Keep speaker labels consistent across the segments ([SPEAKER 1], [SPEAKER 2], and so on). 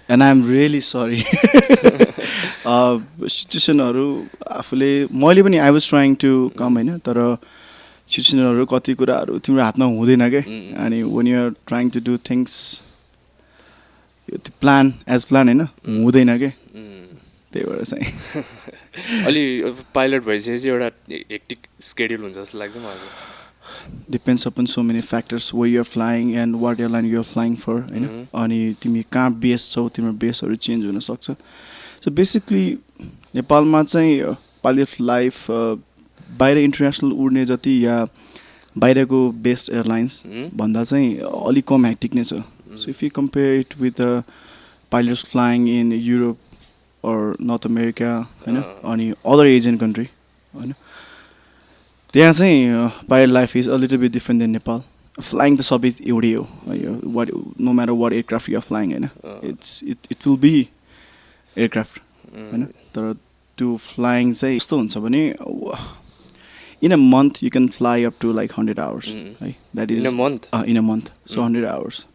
[SPEAKER 1] And I'm really sorry. सिचुएसनहरू आफूले मैले पनि I was trying to come होइन तर सिचुएसनहरू कति कुराहरू तिम्रो हातमा हुँदैन क्या अनि when you're trying to do things plan as plan होइन हुँदैन क्या त्यही भएर चाहिँ
[SPEAKER 2] अलि पाइलट भइसकेपछि एउटा हेक्टिक स्केड्युल हुन्छ जस्तो लाग्छ मलाई
[SPEAKER 1] depends upon so many factors where you're flying and what airline you're flying for होइन अनि तिमी कहाँ बेस छौ तिम्रो बेसहरू चेन्ज हुनसक्छ सो बेसिकली नेपालमा चाहिँ पाइलट लाइफ बाहिर इन्टरनेसनल उड्ने जति या बाहिरको बेस्ट एयरलाइन्स भन्दा चाहिँ अलिक कम हेक्टिक नै छ so if you compare it with pilots flying in Europe or North America होइन अनि अदर एजियन कन्ट्री होइन त्यहाँ चाहिँ pilot life is a little bit different than Nepal flying त सबै एउटै हो what no matter what aircraft you're flying होइन इट विल बी एयरक्राफ्ट होइन तर त्यो फ्लाइङ चाहिँ यस्तो हुन्छ भने in a month you can fly up to like 100 hours है that is in a month so 100 hours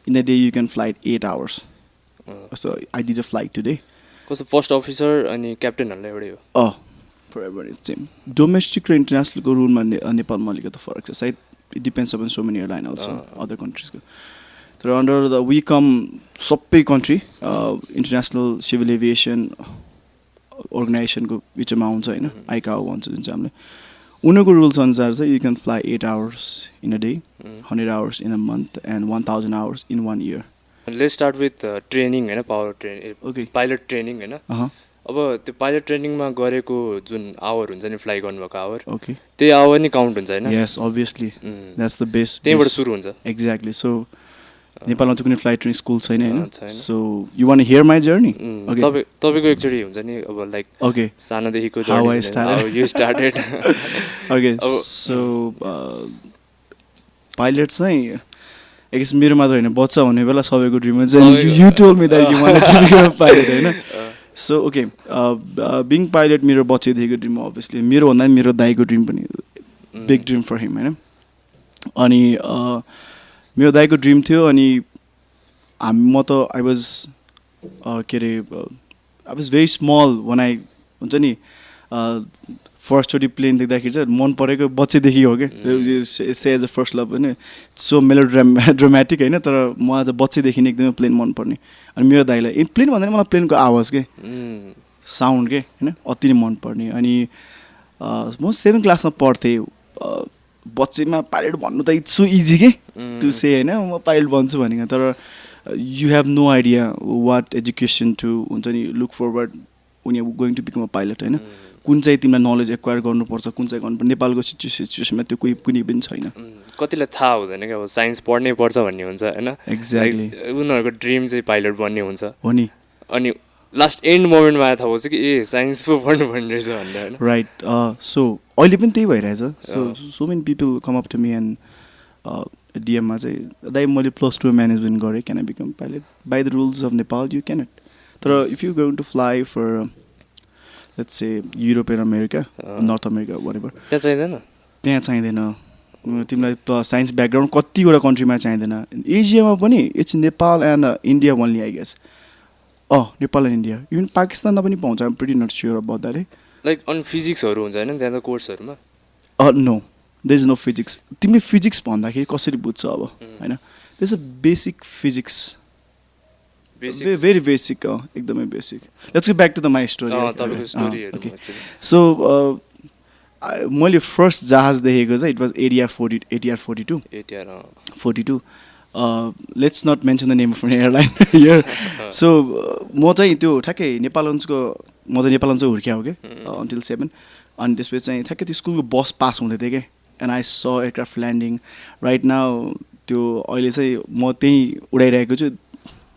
[SPEAKER 1] in a day you can fly 8 hours so I did a flight today
[SPEAKER 2] कस्तो first officer अनि क्याप्टेनहरूलाई एउटै हो
[SPEAKER 1] for ever is same domestic र इन्टरनेसनलको रुलमा नेपालमा अलिकति फरक छ सायद it depends upon so many airline also other कन्ट्रिजको तर अन्डर द वी कम सबै कन्ट्री इन्टरनेसनल सिभिल एभिएसन अर्गनाइजेसनको बिचमा आउँछ होइन आइकाओ भन्छ जुन चाहिँ हामीले उनीहरूको रुल्स अनुसार चाहिँ you can fly 8 hours in a day 100 hours in a month and 1000 hours in 1 year
[SPEAKER 2] let's start with training होइन पावर ट्रेनिङ पाइलट ट्रेनिङ होइन अब त्यो पाइलट ट्रेनिङमा गरेको जुन आवर हुन्छ नि फ्लाइ गर्नुभएको आवर त्यही आवर नि काउन्ट हुन्छ होइन
[SPEAKER 1] यस अभियसली द्याट्स द बेस्ट
[SPEAKER 2] त्यहीँबाट सुरु हुन्छ
[SPEAKER 1] एक्ज्याक्टली सो नेपालमा त कुनै फ्लाइट ट्रेनिङ स्कुल छैन होइन so you want here my journey
[SPEAKER 2] तपाईँको एकचोटि हुन्छ नि अब लाइक
[SPEAKER 1] ओके
[SPEAKER 2] सानोदेखिको
[SPEAKER 1] you
[SPEAKER 2] started
[SPEAKER 1] okay so pilot चाहिँ एकस मेरो मात्र होइन बच्चा हुने बेला सबैको ड्रिम हुन्छ you told me that you want to be a pilot होइन सो ओके बिङ पाइलट मेरो बच्चैदेखिको ड्रिम हो अभियसली मेरो भन्दा पनि मेरो दाइको ड्रिम पनि बिग ड्रिम फर हिम होइन अनि मेरो दाइको ड्रिम थियो अनि म त आई वाज के अरे I was very small one I हुन्छ नि फर्स्टचोटि प्लेन देख्दाखेरि चाहिँ मन परेको बच्चैदेखि हो क्या से एज अ फर्स्ट लभ होइन सो मेलो ड्रामेटिक होइन तर म आज बच्चैदेखि नै एकदमै प्लेन मनपर्ने अनि मेरो दाइलाई प्लेन भन्दा मलाई प्लेनको आवाज के साउन्ड के होइन अति नै मनपर्ने अनि म 7th क्लासमा पढ्थेँ बच्चैमा पाइलट भन्नु त इट्स सो इजी के टु से होइन म पाइलट बन्छु भनेको तर you have no idea what education to हुन्छ नि लुक फरवर्ड उनी going to become a pilot होइन कुन चाहिँ तिमीलाई नलेज एक्वायर गर्नुपर्छ कुन चाहिँ गर्नुपर्छ नेपालको सिचुएसनमा त्यो कुनै पनि छैन
[SPEAKER 2] कतिलाई थाहा हुँदैन कि अब साइन्स पढ्नै पर्छ भन्ने हुन्छ होइन
[SPEAKER 1] एक्ज्याक्टली
[SPEAKER 2] उनीहरूको ड्रिम चाहिँ पाइलट बन्ने हुन्छ
[SPEAKER 1] हो नि
[SPEAKER 2] अनि लास्ट एन्ड मोमेन्टमा आएर थाहा पाउँछ कि ए साइन्स पो पढ्नु पर्ने रहेछ भनेर होइन
[SPEAKER 1] राइट सो अहिले पनि त्यही भइरहेछ so many people come up to me and डिएममा चाहिँ दाइ मैले +2 म्यानेजमेन्ट गरेँ can I become pilot by the rules of Nepal you cannot तर if you going to fly for let's say Europe and America North America wherever त्यहाँ चाहिँदैन तिमीलाई science background कतिवटा कन्ट्रीमा चाहिँदैन एसियामा पनि it's Nepal and India only I guess Nepal and India even पाकिस्तानमा पनि पाउँछ I'm pretty not sure about that
[SPEAKER 2] like अनि फिजिक्सहरू हुन्छ होइन त्यहाँ त कोर्सहरूमा
[SPEAKER 1] no there is no physics तिमीले फिजिक्स भन्दाखेरि कसरी बुझ्छ अब होइन there is a basic physics very basic एकदमै basic let's go back to the my story so मैले फर्स्ट जहाज देखेको चाहिँ it was ATR 42 let's not mention the name of airline here so म चाहिँ त्यो ठ्याक्कै नेपाल लन्चको म चाहिँ नेपाल लन्चको हुर्किया हो क्या अन्टिल 7 अनि त्यसपछि चाहिँ ठ्याक्कै त्यो स्कुलको बस पास हुँदै थियो क्या एन्ड आई स एयरक्राफ्ट ल्यान्डिङ राइट नाउ त्यो अहिले चाहिँ म त्यहीँ उडाइरहेको छु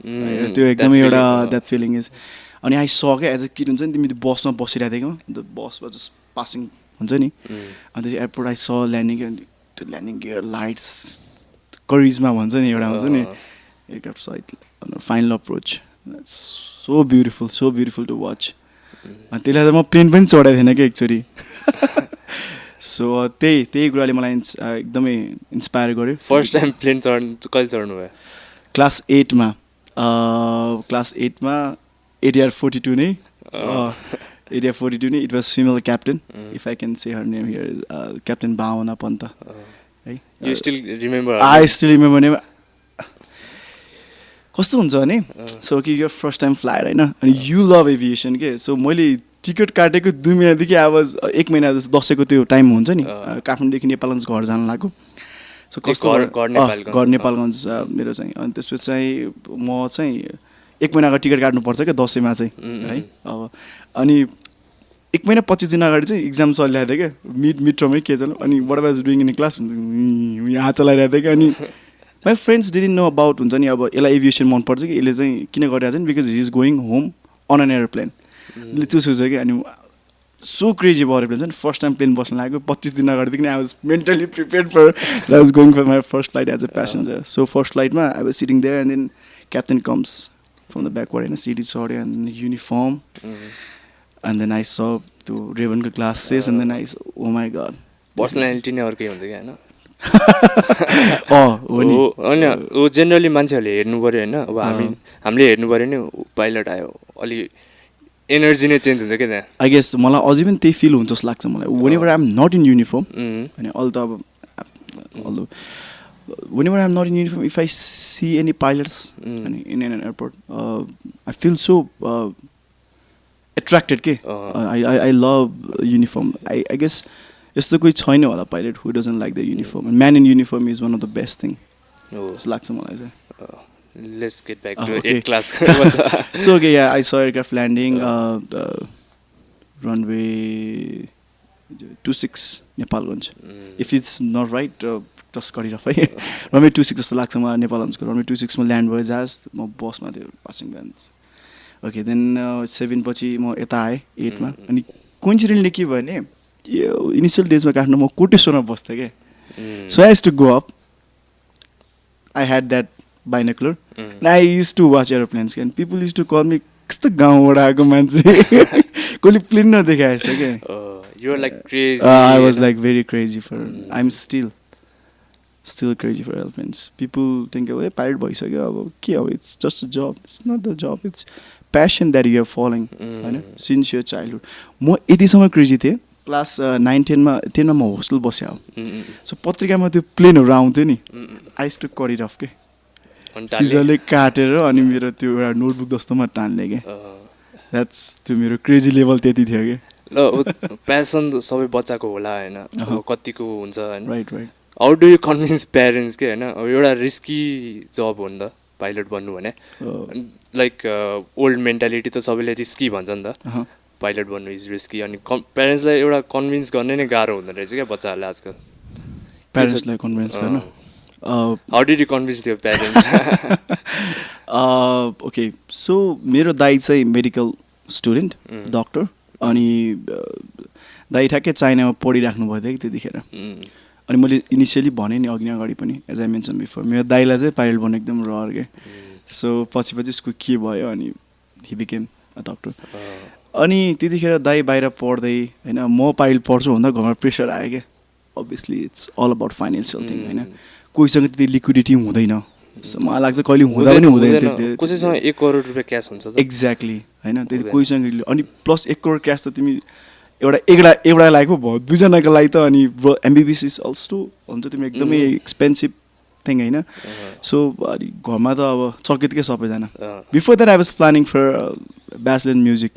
[SPEAKER 1] त्यो एकदमै एउटा द्याट फिलिङ इज अनि आई स क्या एज अ किड हुन्छ नि तिमी त्यो बसमा बसिरहेको थियौ अन्त बसमा जस्ट पासिङ हुन्छ नि अन्त त्यो एयरपोर्ट आई स ल्यान्डिङ त्यो ल्यान्डिङ गियर लाइट्स करिजमा भन्छ नि एउटा हुन्छ नि aircraft side final approach so beautiful to watch अनि त्यसलाई त म प्लेन पनि चढाएको थिएन क्या एकचोटि सो त्यही कुराले मलाई एकदमै इन्सपायर गर्यो
[SPEAKER 2] फर्स्ट टाइम प्लेन कहिले चढ्नु भयो
[SPEAKER 1] क्लास 8मा क्लास 8मा एटिआर 42 नै एटिआर 42 नै it was female captain if I can say her name here captain भावना पन्त है
[SPEAKER 2] you still remember
[SPEAKER 1] I still remember name कस्तो हुन्छ भने सो कि यो फर्स्ट टाइम फ्लायर होइन अनि यु लभ एभिएसन के सो मैले टिकट काटेको 2 महिनादेखि आवाज 1 महिना दसैँको त्यो टाइम हुन्छ नि काठमाडौँदेखि नेपालगञ्ज घर जान लाग्यो सो कस्तो घर नेपालगञ्ज मेरो चाहिँ अनि त्यसपछि चाहिँ म चाहिँ 1 महिनाको टिकट काट्नुपर्छ क्या दसैँमा चाहिँ है अब अनि 1 महिना 25 दिन अगाडि चाहिँ इक्जाम चलिरहेको थियो क्या मिट्रोमै के चल्यो अनि what was doing in class यहाँ चलाइरहेको थियो क्या अनि my friends didn't know about हुन्छ नि अब यसलाई एभिएसन मनपर्छ कि यसले चाहिँ किन गरिरहेको छ नि because he is going home on an aeroplane त्यो सोच्छ कि अनि सो क्रेजी भयो एरोप्लेन चाहिँ फर्स्ट टाइम प्लेन बस्न लागेको 25 दिन अगाडिदेखि I was mentally prepared for I was going for my first flight as a passenger so first फ्लाइटमा I was sitting there and then captain comes from the backward होइन सिटी चढ्यो and uniform and then I saw त्यो रेभनको glasses and then I oh my god
[SPEAKER 2] personality नै अर्कै हुन्छ क्या होइन
[SPEAKER 1] हो नि
[SPEAKER 2] होइन ऊ जेनरली मान्छेहरूले हेर्नु पऱ्यो होइन अब हामीले हेर्नु पऱ्यो नि पाइलट आयो अलि एनर्जी नै चेन्ज हुन्छ क्या त्यहाँ
[SPEAKER 1] आई गेस मलाई अझै पनि त्यही फिल हुन्छ जस्तो लाग्छ मलाई whenever I am not in uniform होइन अल त अब whenever I am not in uniform if I see any pilots in an airport I feel so attracted के I love uniform I guess यस्तो कोही छैन होला pilot who doesn't like the uniform man in uniform is one of the best thing जस्तो लाग्छ मलाई चाहिँ
[SPEAKER 2] Let's get back to 8 class.
[SPEAKER 1] So okay, yeah, I saw aircraft landing runway 26 Nepalganj. If it's not right, just cut it off. Runway 26 जस्तो लाग्छ मलाई नेपालगञ्जको runway 26 मा land भयो जहाज म बसमा थियो पासिङ ब्यान्ड ओके देन 7 पछि म यता आएँ 8 मा अनि कोइन्सिडेन्टली के भयो भने यो इनिसियल डेजमा काठमाडौँ म कोटेश्वरमा बस्थेँ क्या so I has to go up I had that binocular and I used to watch airplanes and people used to call me कस्तो गाउँबाट आएको मान्छे कसले प्लेन नदेखाए जस्तो क्या
[SPEAKER 2] you were like crazy
[SPEAKER 1] I was like very crazy for I'm still crazy for airplanes people think hey pilot भइसक्यो अब के अब it's just a job it's not a job it's passion that you are following हैन since your childhood म यतिसम्म crazy थिएँ class 9 10 मा म होस्टेल बस्या हो सो पत्रिकामा त्यो प्लेनहरू आउँथ्यो नि I used to cut it off के सिजरले काटेर अनि मेरो त्यो एउटा नोटबुक जस्तोमा टान्ने क्या द्याट्स त्यो मेरो क्रेजी लेभल त्यति थियो कि
[SPEAKER 2] ल प्यासन सबै बच्चाको होला होइन कतिको हुन्छ होइन
[SPEAKER 1] right right
[SPEAKER 2] how do you convince parents के होइन अब एउटा रिस्की जब हो नि त पाइलट बन्नु भने लाइक ओल्ड मेन्टालिटी त सबैले रिस्की भन्छ नि त पाइलट बन्नु इज रिस्की अनि प्यारेन्ट्सलाई एउटा कन्भिन्स गर्ने नै गाह्रो हुँदो रहेछ क्या बच्चाहरूलाई आजकल
[SPEAKER 1] प्यारेन्ट्सलाई कन्भिन्स गर्न
[SPEAKER 2] How did you convince your parents?
[SPEAKER 1] Okay, so मेरो दाइ चाहिँ मेडिकल स्टुडेन्ट डक्टर अनि दाइ ठ्याक्कै चाइनामा पढिराख्नु भयो थियो कि त्यतिखेर अनि मैले इनिसियली भने नि अगाडि पनि एज आई मेन्सन बिफोर मेरो दाइलाई चाहिँ पाइलट बन्नु एकदम रहर के सो पछि उसको के भयो अनि हि बिकेम अ डक्टर अनि त्यतिखेर दाइ बाहिर पढ्दै होइन म पाइलट पढ्छु भन्दा घरमा प्रेसर आयो क्या obviously it's all about financial thing होइन कोहीसँग त्यति लिक्विडिटी हुँदैन मलाई लाग्छ कहिले हुँदा पनि हुँदैन
[SPEAKER 2] कसैसँग 1 करोड रुपियाँ क्यास हुन्छ
[SPEAKER 1] एक्ज्याक्टली होइन त्यति कोहीसँग अनि प्लस 1 करोड क्यास त तिमी एउटा लागि पो भयो दुईजनाको लागि त अनि एमबिबिएस इज अल्सो हुन्छ तिमी एकदमै एक्सपेन्सिभ थिङ होइन सो अनि घरमा त अब चकित के सबैजना before that I was planning for bachelor in music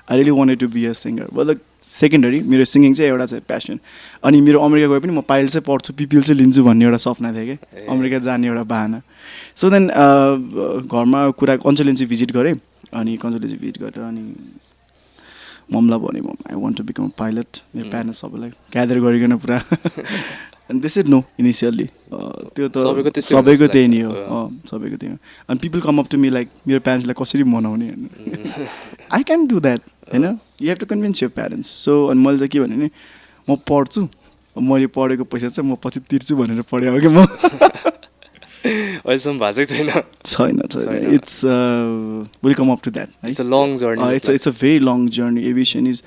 [SPEAKER 1] I really wanted to be a singer but secondary मेरो सिङ्गिङ चाहिँ एउटा चाहिँ प्यासन अनि मेरो अमेरिका गए पनि म पाइलट चाहिँ पढ्छु पिपिएल चाहिँ लिन्छु भन्ने एउटा सपना थियो कि अमेरिका जाने एउटा बाहना सो देन घरमा कुरा कन्सल्टेन्सी भिजिट गरेँ अनि कन्सल्टेन्सी भिजिट गरेर अनि ममलाई भने mom I want to become pilot मेरो प्यारेन्ट्स सबैलाई ग्यादर गरिकन पुरा अनि त्यसै नो इनिसियल्ली त्यो त सबैको त्यही नै हो सबैको त्यही हो अनि people come up to me like मेरो प्यारेन्ट्सलाई कसरी मनाउने आई क्यान डु द्याट होइन you have to convince your parents so अनि मैले चाहिँ के भने नि म पढ्छु मैले पढेको पैसा चाहिँ म पछि तिर्छु भनेर पढेँ हो कि म
[SPEAKER 2] अहिलेसम्म भएको
[SPEAKER 1] छैन it's will come up to that
[SPEAKER 2] it's a long journey
[SPEAKER 1] it's a very long journey aviation is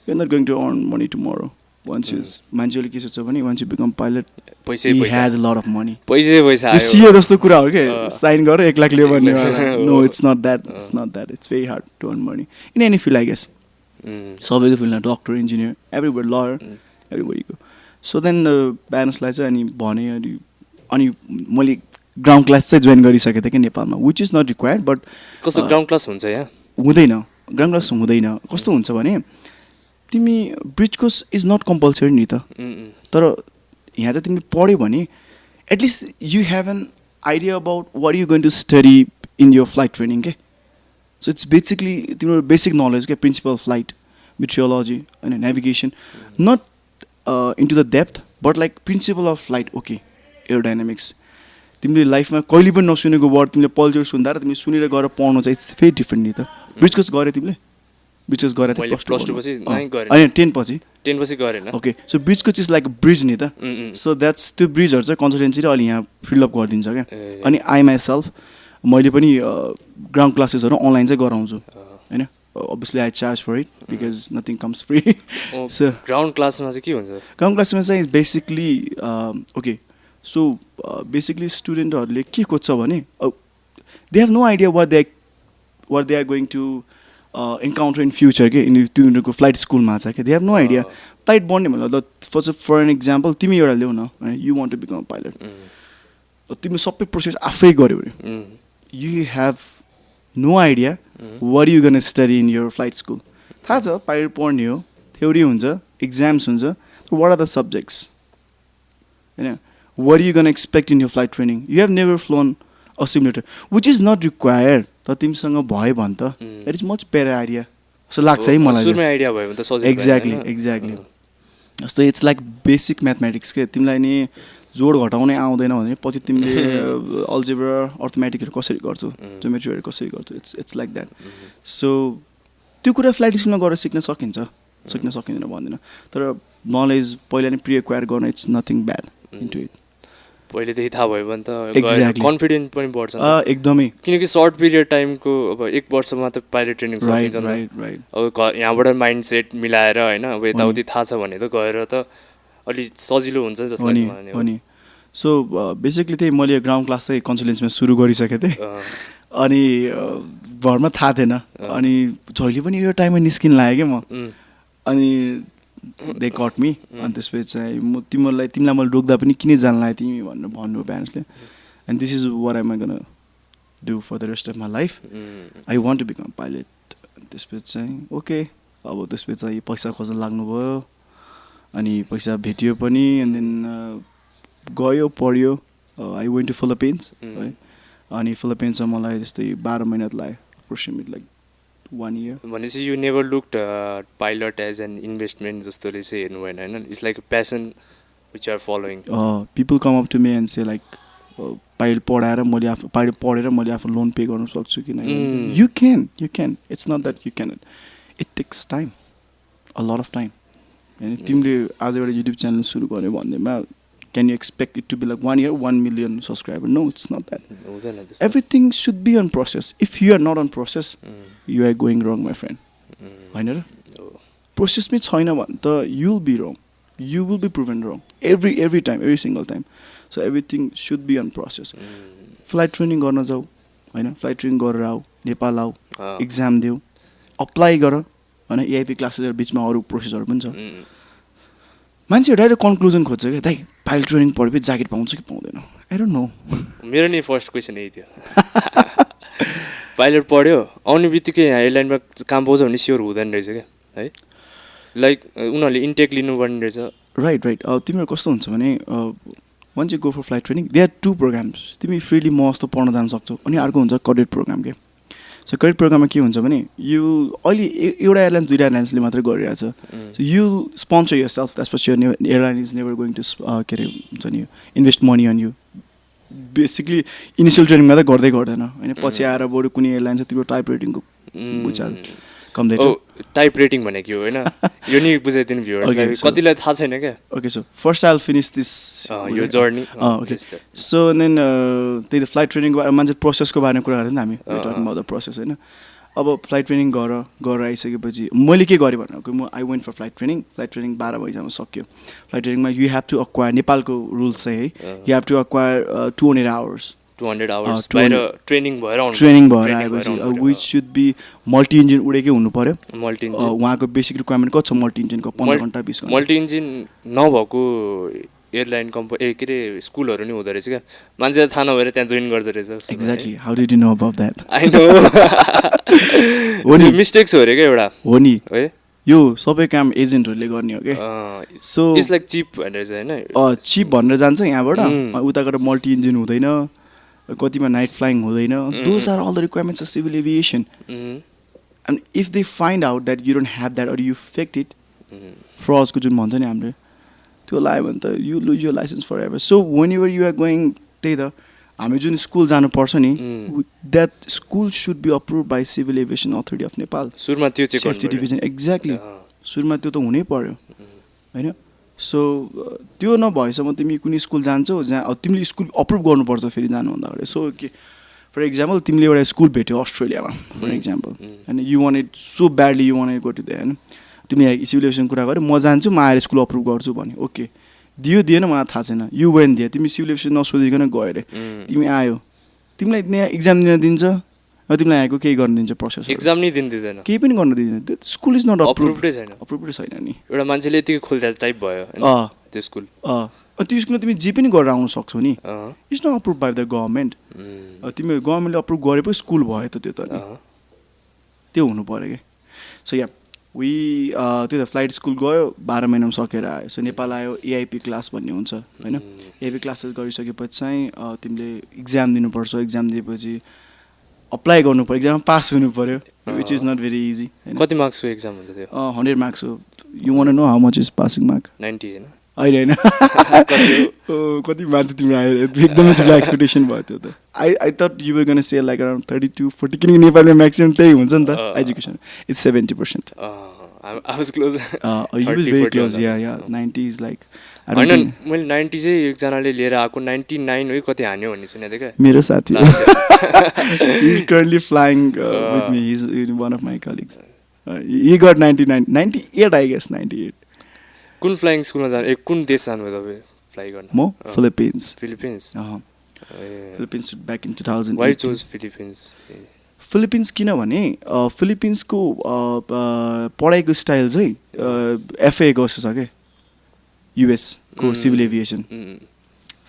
[SPEAKER 1] you are not going to earn money tomorrow once you मान्छेले के सोच्छ भने once you become pilot
[SPEAKER 2] पैसै
[SPEAKER 1] he
[SPEAKER 2] पैसा
[SPEAKER 1] has a lot of money
[SPEAKER 2] पैसा
[SPEAKER 1] यो CA जस्तो कुरा हो के साइन गर 1 लाख लियो भन्ने वाला no it's not that it's very hard to earn money in any field I guess सबैको फिल्डमा डक्टर इन्जिनियर एभ्रीबडी लयर एभ्रीबडीको सो देन प्यारेन्ट्सलाई चाहिँ अनि मैले ग्राउन्ड क्लास चाहिँ जोइन गरिसकेको थिएँ कि नेपालमा which is not required but
[SPEAKER 2] कस्तो ग्राउन्ड क्लास हुन्छ यहाँ
[SPEAKER 1] हुँदैन ग्राउन्ड क्लास हुँदैन कस्तो हुन्छ भने तिमी bridge course is not compulsory नि त तर यहाँ चाहिँ तिमीले पढ्यो भने at least you have an idea about what you going to study in your flight training के सो इट्स बेसिकली तिम्रो बेसिक नलेज क्या प्रिन्सिपल फ्लाइट मेट्रियोलोजी होइन navigation not into the depth but like principle of flight okay aerodynamics तिमीले लाइफमा कहिले पनि नसुनेको word तिमीले पल्चर सुन्दा र तिमीले सुनेर गएर पढ्नु चाहिँ इट्स भेरी डिफ्रेन्ट नि त ब्रिज कोर्स गऱ्यो तिमीले ब्रिज कोर्स गरेर
[SPEAKER 2] प्लस टू पछि
[SPEAKER 1] होइन 10 पछि
[SPEAKER 2] गरेन
[SPEAKER 1] okay so bridge course is like bridge नि त सो द्याट्स त्यो ब्रिजहरू चाहिँ कन्सल्टेन्सीले अलि यहाँ फिलअप गरिदिन्छ क्या अनि आई माई सेल्फ मैले पनि ग्राउन्ड क्लासेसहरू अनलाइन चाहिँ गराउँछु होइन obviously I charge for it because nothing comes free so
[SPEAKER 2] ground क्लासमा चाहिँ के हुन्छ
[SPEAKER 1] ग्राउन्ड क्लासमा चाहिँ बेसिकली ओके सो बेसिकली स्टुडेन्टहरूले के खोज्छ भने they have no idea what they are going to encounter in future के तिनीहरूको फ्लाइट स्कुलमा छ कि they have no idea flight बढ्ने भन्दा फर एन इक्जाम्पल तिमी एउटा ल्याउ न you want to become a pilot तिम्रो सबै प्रोसेस आफै गऱ्यो भने you have no idea what you gonna study in your flight school थाहा छ पाइलट पढ्ने हो थ्योरी हुन्छ इक्जाम्स हुन्छ वाट आर द सब्जेक्ट्स होइन what you gonna expect in your flight training you have never flown a simulator which is not required त तिमीसँग भयो भने त that is much better idea जस्तो लाग्छ है मलाई एक्ज्याक्टली जस्तो इट्स लाइक बेसिक म्याथमेटिक्स के तिमीलाई नि जोड घटाउनै आउँदैन भने पछि तिमीले अल्जेब्रा अर्थमेटिकहरू कसरी गर्छौ ज्योमेट्रीहरू कसरी गर्छौ इट्स लाइक द्याट सो त्यो कुरा फ्लाइट स्कुलमा गएर सिक्न सकिँदैन भन्दैन तर नलेज पहिला नै प्रि एक्वायर गर्न it's nothing bad into it
[SPEAKER 2] पहिलेदेखि थाहा भयो भने त कन्फिडेन्ट पनि बढ्छ
[SPEAKER 1] एकदमै
[SPEAKER 2] किनकि सर्ट पिरियड टाइमको अब 1 वर्षमा त पाइलट ट्रेनिङ सकिन्छ अब यहाँबाट माइन्ड सेट मिलाएर होइन अब यताउति थाहा छ भने त गएर त अलिक सजिलो हुन्छ जस्तो लाग्छ
[SPEAKER 1] नि सो बेसिकली त्यही मैले ग्राउन्ड क्लास चाहिँ कन्सल्टेन्सीमा सुरु गरिसकेको थिएँ अनि घरमा थाहा थिएन अनि जहिले पनि यो टाइममा निस्किन लाग्यो क्या म अनि दे कट मी अनि त्यसपछि चाहिँ म तिमीलाई मैले रोक्दा पनि किन जान लाग्यो तिमी भनेर भन्नु प्यारेन्ट्सले and this is what I am gonna do for the rest of my life I want to become pilot त्यसपछि चाहिँ ओके अब त्यसपछि चाहिँ पैसा खोज्न लाग्नुभयो अनि पैसा भेटियो पनि एन्ड देन गयो पढ्यो आई वेन्ट टु फिलिपिन्स है अनि फिलिपिन्समा मलाई जस्तै 12 महिना लाग्यो अप्रोक्सिमेट लाइक 1 year
[SPEAKER 2] भनेपछि you never looked pilot as an investment जस्तोले चाहिँ हेर्नु भएन होइन it's like a passion which are following
[SPEAKER 1] people come up to me and say like pilot पढाएर मैले आफू पाइलट पढेर मैले आफू लोन पे गर्न सक्छु कि नै you can it's not that you can it takes time a lot of time होइन तिमीले आज एउटा युट्युब च्यानल सुरु गर्यो भन्दैमा can you expect it to be like 1 year 1 million subscribers? No, it's not that. Everything should be on process. If you are not on process, you are going wrong, my friend. होइन र process में छैन भने त you'll be wrong. You will be proven wrong every time, every single time. So everything should be on process. Flight training गर्न जाऊ होइन flight training गरेर आऊ नेपाल आऊ एक्जाम देऊ अप्लाई गर होइन एआइपी क्लासेसहरू बिचमा अरू प्रोसेसहरू पनि छ मान्छेहरू डाइरेक्ट कन्क्लुजन खोज्छ क्या दाइ पाइलट ट्रेनिङ पढेपछि ज्याकेट पाउँछ कि पाउँदैन आई डोन्ट नो
[SPEAKER 2] मेरो नि फर्स्ट क्वेसन यही थियो पाइलट पढ्यो आउने बित्तिकै यहाँ एयरलाइनमा काम पाउँछ भने स्योर हुँदैन रहेछ क्या है लाइक उनीहरूले इन्टेक लिनुपर्ने रहेछ
[SPEAKER 1] राइट तिमीहरू कस्तो हुन्छ भने once you go for flight training they are 2 programs तिमी फ्रिली म जस्तो पढ्न जान सक्छौ अनि अर्को हुन्छ कडेट प्रोग्राम के सो कडेट प्रोग्राममा के हुन्छ भने यो अहिले एउटा एयरलाइन्स 2 एयरलाइन्सले मात्रै गरिरहेको छ so you sponsor yourself that's what your airline is never going to के अरे हुन्छ नि invest money on you basically initial ट्रेनिङमा त गर्दैन होइन पछि आएर बरु कुनै एयरलाइन छ तिम्रो टाइप रेटिङको बुझाल कम्दै
[SPEAKER 2] टाइप रेटिङ भनेको होइन यो नि बुझाइदिनु भ्युअर्सलाई कतिलाई थाहा छैन क्या
[SPEAKER 1] okay so first I will finish this
[SPEAKER 2] यो जर्नी
[SPEAKER 1] ओके सो देन त्यही त फ्लाइट ट्रेनिङको बारेमा मान्छे प्रोसेसको बारेमा कुरा गर्दैन हामी टकिङ अबाउट द प्रोसेस होइन अब फ्लाइट ट्रेनिङ गरेर आइसकेपछि मैले के गरेँ भनेको म I went for flight training 12 महिनामा सक्यो फ्लाइट ट्रेनिङमा यु हेभ टु अक्वायर नेपालको रुल्स चाहिँ है you have to acquire 200 hours
[SPEAKER 2] 200 hours बाहिर ट्रेनिङ भएर
[SPEAKER 1] आएपछि which should be multi engine उडेकै हुनु पर्यो
[SPEAKER 2] मल्टी इन्जिन
[SPEAKER 1] उहाँको बेसिक रिक्वायरमेन्ट कति छ मल्टी इन्जिनको 15 घन्टा 20 घन्टा
[SPEAKER 2] मल्टी इन्जिन नभएको एयरलाइन कम्पनी के अरे स्कुलहरू नि हुँदो रहेछ क्या मान्छेलाई थाहा नभएर त्यहाँ जोइन गर्दो रहेछ
[SPEAKER 1] exactly how did you know about that
[SPEAKER 2] I know हो नि मिस्टेक्स हो रे क्या एउटा
[SPEAKER 1] हो नि
[SPEAKER 2] है
[SPEAKER 1] यो सबै काम एजेन्टहरूले गर्ने हो कि सो
[SPEAKER 2] इट्स लाइक चिप भनेर चाहिँ होइन
[SPEAKER 1] चिप भनेर जान्छ यहाँबाट उता गएर मल्टी इन्जिन हुँदैन कतिमा नाइट फ्लाइङ हुँदैन those are all the requirements of civil aviation and if they find out that you don't have that or you faked it फ्रजको जुन भन्छ नि हामीले त्यो लाग्यो भने त you lose your licence forever so whenever you are going त्यही त हामी जुन स्कुल जानुपर्छ नि that school should be approve by civil aviation authority of Nepal
[SPEAKER 2] सुरुमा त्यो चेक
[SPEAKER 1] सेफ्टी डिभिजन एक्ज्याक्टली सुरुमा त्यो त हुनै पर्यो होइन सो त्यो नभएसम्म तिमी कुनै स्कुल जान्छौ जहाँ तिमीले स्कुल अप्रुभ गर्नुपर्छ फेरि जानुभन्दा अगाडि सो के फर इक्जाम्पल तिमीले एउटा स्कुल भेट्यौ अस्ट्रेलियामा फर इक्जाम्पल होइन you want it so badly you want it go to that होइन तिमीले सिभिल एभिएसन कुरा गर्यो म जान्छु म आएर स्कुल अप्रुभ गर्छु भने ओके दिएन मलाई थाहा छैन यु वेन दिए तिमी सिभिल एभिएसन नसोधिकन गयो अरे तिमी आयो तिमीलाई त्यहाँ इक्जाम दिन दिन्छ र तिमीलाई आएको केही गर्न दिन्छ प्रोसेस
[SPEAKER 2] एक्जाम नै दिँदैन
[SPEAKER 1] केही पनि गर्न दिँदैन स्कुल इज नट
[SPEAKER 2] अप्रुभडै छैन
[SPEAKER 1] अप्रुभडै छैन नि
[SPEAKER 2] एउटा मान्छेले यतिकै खोल्दा टाइप भयो त्यो स्कुल
[SPEAKER 1] त्यो स्कुलमा तिमी जे पनि गरेर आउन सक्छौ नि it's not approve by the government तिमी गभर्मेन्टले अप्रुभ गरेपछि स्कुल भयो त त्यो त त्यो हुनु पऱ्यो क्या सो या त्यो त फ्लाइट स्कुल गयो 12 महिनामा सकेर आयो सो नेपाल आयो एआइपी क्लास भन्ने हुन्छ होइन एआइपी क्लासेस गरिसकेपछि चाहिँ तिमीले इक्जाम दिनुपर्छ इक्जाम दिएपछि अप्लाई गर्नु पऱ्यो इक्जाममा पास हुनु पऱ्यो which is not very easy
[SPEAKER 2] कति मार्क्सको एक्जाम हुन्छ त्यो
[SPEAKER 1] 100 मार्क्स हो you want to know how much is passing mark
[SPEAKER 2] 90 होइन
[SPEAKER 1] होइन कति मार्थ्यो तिम्रो आएर एकदमै ठुलो एक्सपेक्टेसन भयो त्यो त I thought you were gonna say like around 32 40 किनकि नेपालमा म्याक्सिमम् त्यही हुन्छ नि त education it's 70%.
[SPEAKER 2] I was close.
[SPEAKER 1] You was very close, yeah. 90 is like
[SPEAKER 2] होइन मैले 90 चाहिँ एकजनाले लिएर आएको 99 हो कति हान्यो भन्ने सुनेको थिएँ क्या
[SPEAKER 1] मेरो साथी he is currently flying with me. He's one of my colleagues. He got 99 98 I guess 98.
[SPEAKER 2] कुन फ्लाइङ स्कुलमा जानु कुन देश जानुभयो तपाईँ फ्लाइ गर्न
[SPEAKER 1] म Philippines Philippines back in 2008.
[SPEAKER 2] Why chose Philippines
[SPEAKER 1] Philippines किनभने फिलिपिन्सको पढाइको स्टाइल चाहिँ एफए जस्तो छ क्या युएस को civil aviation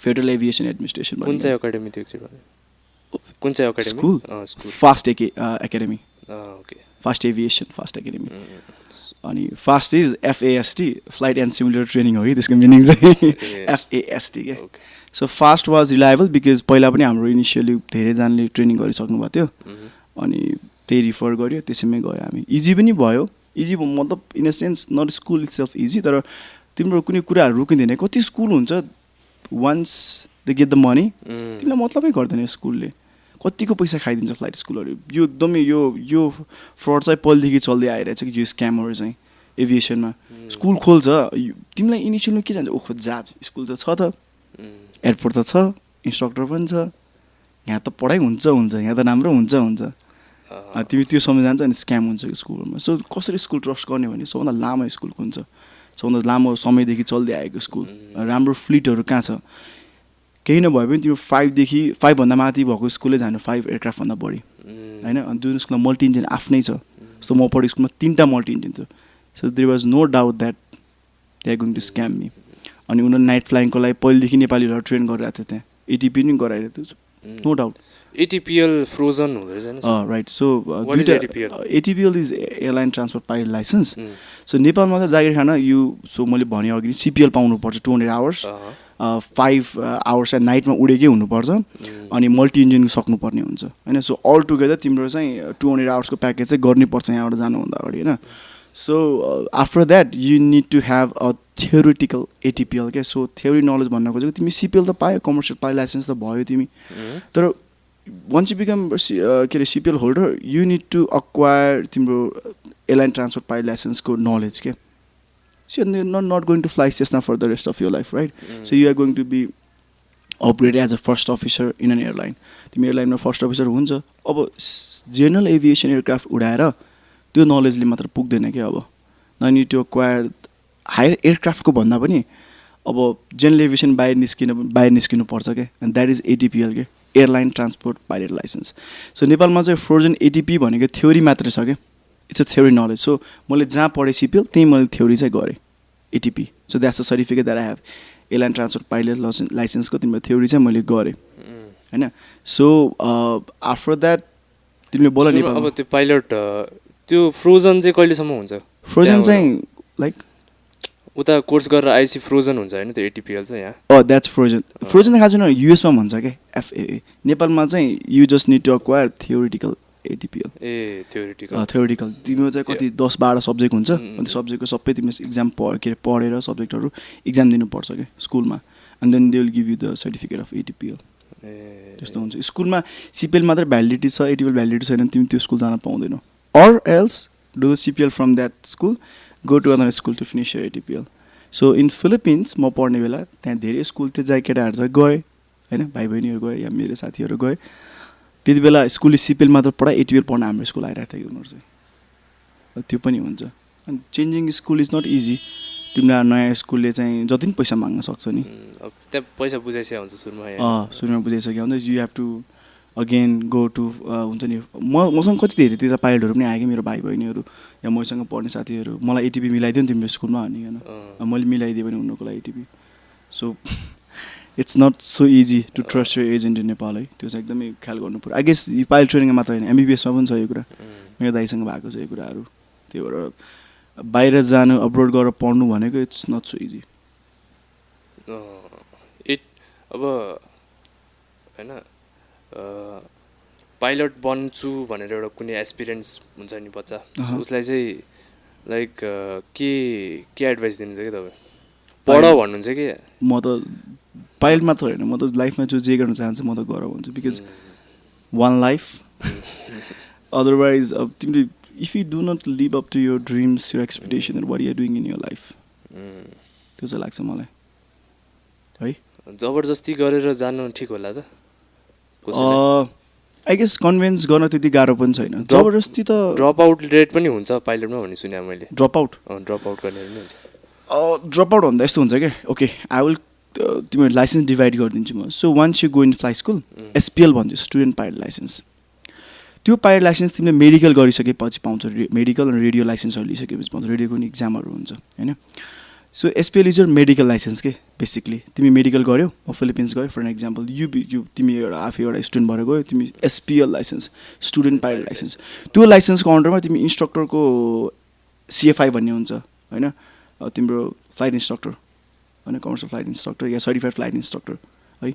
[SPEAKER 1] federal aviation administration
[SPEAKER 2] कुन चाहिँ एकाडेमी थियो कुन चाहिँ academy
[SPEAKER 1] school fast academy
[SPEAKER 2] okay
[SPEAKER 1] fast aviation fast academy अनि fast is F A S T flight and simulator training हो कि त्यसको मिनिङ चाहिँ एफएएसटी क्या so fast was reliable because पहिला पनि हाम्रो इनिसियली धेरैजनाले ट्रेनिङ गरिसक्नु भएको थियो अनि त्यही रिफर गर्यो त्यसैमै गयो हामी इजी पनि भयो इजी मतलब in a sense not school it's self easy तर तिम्रो कुनै कुराहरू रोकिँदैन कति स्कुल हुन्छ once they get the money तिमीलाई मतलबै गर्दैन स्कुलले कतिको पैसा खाइदिन्छ फ्लाइट स्कुलहरू यो एकदमै यो फ्रड चाहिँ पहिलेदेखि चल्दै आइरहेछ कि यो स्क्यामहरू चाहिँ एभिएसनमा स्कुल खोल्छ तिमीलाई इनिसियलमा के जान्छ ओखो जहाज स्कुल त छ त एयरपोर्ट त छ इन्स्ट्रक्टर पनि छ यहाँ त पढाइ हुन्छ यहाँ त राम्रो हुन्छ तिमी त्यो समय जान्छ अनि स्क्याम हुन्छ कि स्कुलमा सो कसरी स्कुल ट्रस्ट गर्ने भने सबभन्दा लामो स्कुल कुन छ सबभन्दा लामो समयदेखि चल्दै आएको स्कुल राम्रो फ्लिटहरू कहाँ छ केही नभए पनि तिम्रो 5 भन्दा माथि भएको स्कुलले जानु 5 एयरक्राफ्टभन्दा बढी होइन अनि जुन स्कुलमा मल्टी इन्जिन आफ्नै छ सो म पढेको स्कुलमा 3टा मल्टी इन्जिन थियो so there was no doubt that they are going to scam me अनि उनीहरू नाइट फ्लाइङको लागि पहिलेदेखि नेपालीहरू ट्रेन गरिरहेको थियो त्यहाँ एटिपी पनि गराइरहेको थियो नो डाउट
[SPEAKER 2] एटिपिएल फ्रोजन हुँदो रहेछ
[SPEAKER 1] right so ATPL is airline transport pilot licence so नेपालमा त जागिर खान सो मैले भने अघि सिपिएल पाउनुपर्छ 200 आवर्स 5 आवर्स एन्ड नाइटमा उडेकै हुनुपर्छ अनि मल्टी इन्जिन सक्नुपर्ने हुन्छ होइन सो अल टुगेदर तिम्रो चाहिँ 200 आवर्सको प्याकेज चाहिँ गर्नैपर्छ यहाँबाट जानुभन्दा अगाडि होइन so after that you need to have a theoretical ATPL क्या सो थ्योरी नलेज भन्न खोजेको तिमी सिपिएल त पायो कमर्सियल पाइलट लाइसेन्स त भयो तिमी तर वन्स यु बिकम के अरे CPL holder you need to acquire तिम्रो एयरलाइन ट्रान्सपोर्ट पाइलट लाइसेन्सको नलेज के so you're not going to fly Cessna for the rest of your life, right? So you are going to be upgrade as a first officer in an airline. तिमी एयरलाइनमा first officer हुन्छ. अब general aviation aircraft उडाएर त्यो नलेजले मात्र पुग्दैन क्या. अब न निड टु एक्वायर हायर एयरक्राफ्टको भन्दा पनि अब जेनरल एभिएसन बाहिर निस्किनु पर्छ क्या. एन्ड द्याट इज एटिपिएल के, airline transport pilot licence. So नेपालमा चाहिँ फ्रोजन एटिपी भनेको थ्योरी मात्रै छ क्या. It's a theory knowledge. So मैले जहाँ पढेँ सिपिएल त्यहीँ मैले थ्योरी चाहिँ गरेँ ATP. So that's the certificate that I have. Airline transport pilot लाइसेन्सको तिम्रो थ्योरी चाहिँ मैले गरेँ होइन. सो आफ्टर द्याट तिमीले बोल नेपाल.
[SPEAKER 2] अब त्यो पाइलट त्यो फ्रोजन चाहिँ कहिलेसम्म हुन्छ?
[SPEAKER 1] फ्रोजन चाहिँ लाइक
[SPEAKER 2] उता कोर्स गरेर आइसी फ्रोजन हुन्छ होइन त्यो एटिपिएल चाहिँ यहाँ.
[SPEAKER 1] That's frozen. फ्रोजन थाहा छैन, युएसमा भन्छ क्या एफएए. नेपालमा चाहिँ you just need to acquire theoretical ATPL.
[SPEAKER 2] A theoretical.
[SPEAKER 1] Theoretical तिम्रो चाहिँ कति 10-12 सब्जेक्ट हुन्छ. अनि त्यो सब्जेक्टको सबै तिमीले इक्जाम पढेर सब्जेक्टहरू इक्जाम दिनुपर्छ क्या स्कुलमा. And then they will give you the certificate of ATPL. त्यस्तो हुन्छ. स्कुलमा सिपिएल मात्रै भ्यालिडिटी छ, एटिपिएल भ्यालिडिटी छैन, तिमी त्यो स्कुल जान पाउँदैनौ. Or else do the CPL from that school, go to another school to finish your ATPL. So in Philippines म पढ्ने बेला त्यहाँ धेरै स्कुल थियो जहाँ केटाहरू चाहिँ गए होइन, भाइ बहिनीहरू गए या मेरो साथीहरू गए. त्यति बेला स्कुलले सिपिएल मात्र पढाए, एटिपिएल पढ्न हाम्रो स्कुल आइरहेको थियो उनीहरू चाहिँ. त्यो पनि हुन्छ. अनि changing school is not easy. तिमीलाई नयाँ स्कुलले चाहिँ जति पनि पैसा माग्न सक्छ नि.
[SPEAKER 2] त्यहाँ पैसा बुझाइसकेको हुन्छ सुरुमा.
[SPEAKER 1] सुरुमा बुझाइसकेको हुन्छ. You have to again go to हुन्छ नि. मसँग कति धेरैतिर पाइलटहरू पनि आयो कि मेरो भाइ बहिनीहरू या मसँग पढ्ने साथीहरू. मलाई एटिपी मिलाइदियो नि तिम्रो स्कुलमा भनिकन. मैले मिलाइदिएँ भने उनीहरूको लागि ATP. So it's not so easy to trust your agent in Nepal है. त्यो चाहिँ एकदमै ख्याल गर्नु पऱ्यो. आई गेस यो पाइलट ट्रेनिङमा मात्र होइन, एमबिबिएसमा पनि छ यो कुरा. मेरो दाइसँग भएको छ यो कुराहरू. त्यही भएर बाहिर जानु, अब्रोड गरेर पढ्नु भनेको इट्स नट सो इजी.
[SPEAKER 2] अब होइन पाइलट बन्छु भनेर एउटा कुनै एस्पिरेन्स हुन्छ नि बच्चा, उसलाई चाहिँ लाइक के एडभाइस दिनुहुन्छ कि तपाईँ? पढ भन्नुहुन्छ कि?
[SPEAKER 1] म त पाइलट मात्र होइन, म त लाइफमा जे गर्न चाहन्छ म त गर भन्छु. बिकज वान लाइफ अदरवाइज अब तिमीले if you do not live up to your dreams, your expectation, what are doing in your life, त्यो चाहिँ लाग्छ मलाई है.
[SPEAKER 2] जबरजस्ती गरेर जानु ठिक होला त?
[SPEAKER 1] आई गेस कन्भिन्स गर्न त्यति गाह्रो पनि छैन. जबरजस्ती त
[SPEAKER 2] ड्रप आउट रेट पनि हुन्छ पाइलटमा भन्ने सुने मैले.
[SPEAKER 1] ड्रप आउट
[SPEAKER 2] गर्ने पनि हुन्छ.
[SPEAKER 1] ड्रप आउट भन्दा यस्तो हुन्छ क्या. ओके आई विल तिम्रो लाइसेन्स डिभाइड गरिदिन्छु म. So once you go in fly school, SPL भन्छ, स्टुडेन्ट पाइलट लाइसेन्स. त्यो पाइलट लाइसेन्स तिमीले मेडिकल गरिसकेपछि पाउँछ. मेडिकल अनि रेडियो लाइसेन्सहरू लिइसकेपछि पाउँछ. रेडियोको पनि इक्जामहरू हुन्छ होइन. So SPL is your medical license के बेसिकली. तिमी मेडिकल गऱ्यौ, म फिलिपिन्स गयो फर एन एक्जाम्पल, यु तिमी एउटा आफै एउटा स्टुडेन्ट भएर गयो, तिमी SPL licence, student pilot license. त्यो लाइसेन्सको अन्डरमा तिमी इन्स्ट्रक्टरको सिएफआई भन्ने हुन्छ होइन, तिम्रो फ्लाइट इन्स्ट्रक्टर होइन, कमर्सियल फ्लाइट इन्स्ट्रक्टर या सर्टिफाइड फ्लाइट इन्स्ट्रक्टर है.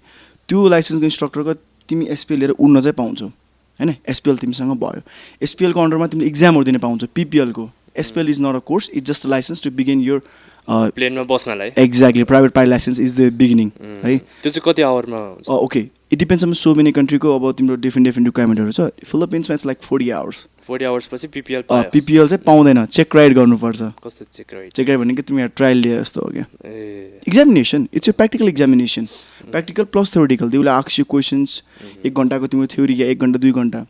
[SPEAKER 1] त्यो लाइसेन्सको इन्स्ट्रक्टरको तिमी एसपिएल लिएर उड्न चाहिँ पाउँछौ होइन. एसपिएल तिमीसँग भयो. एसपिएलको अन्डरमा तिमीले इक्जामहरू दिन पाउँछौ. पिपिएलको SPL is not a course, it's just a licence to begin your
[SPEAKER 2] प्लेनमा बस्नलाई.
[SPEAKER 1] Exactly. Private pilot licence is the beginning है.
[SPEAKER 2] त्यो चाहिँ कति आवरमा हुन्छ?
[SPEAKER 1] Okay it depends on so many कन्ट्रीको. अब तिम्रो डिफ्रेन्ट रिक्वायरमेन्टहरू छ. फिलिपिन्समा इट्स लाइक 40 आवर्स.
[SPEAKER 2] 40 आवर्स पछि पिपिएल
[SPEAKER 1] पिपिएल चाहिँ पाउँदैन. चेक राइड गर्नुपर्छ.
[SPEAKER 2] कस्तो चेक राइड?
[SPEAKER 1] चेक राइड भनेको तिमी ट्रायल लिएर जस्तो हो क्या. एक्जामिनेसन, इट्स यो practical examination. Practical plus theoretical. त्यो आक्स यु क्वेसन्स 1 घन्टाको तिम्रो थ्योरी या 1 घन्टा 2 घन्टा.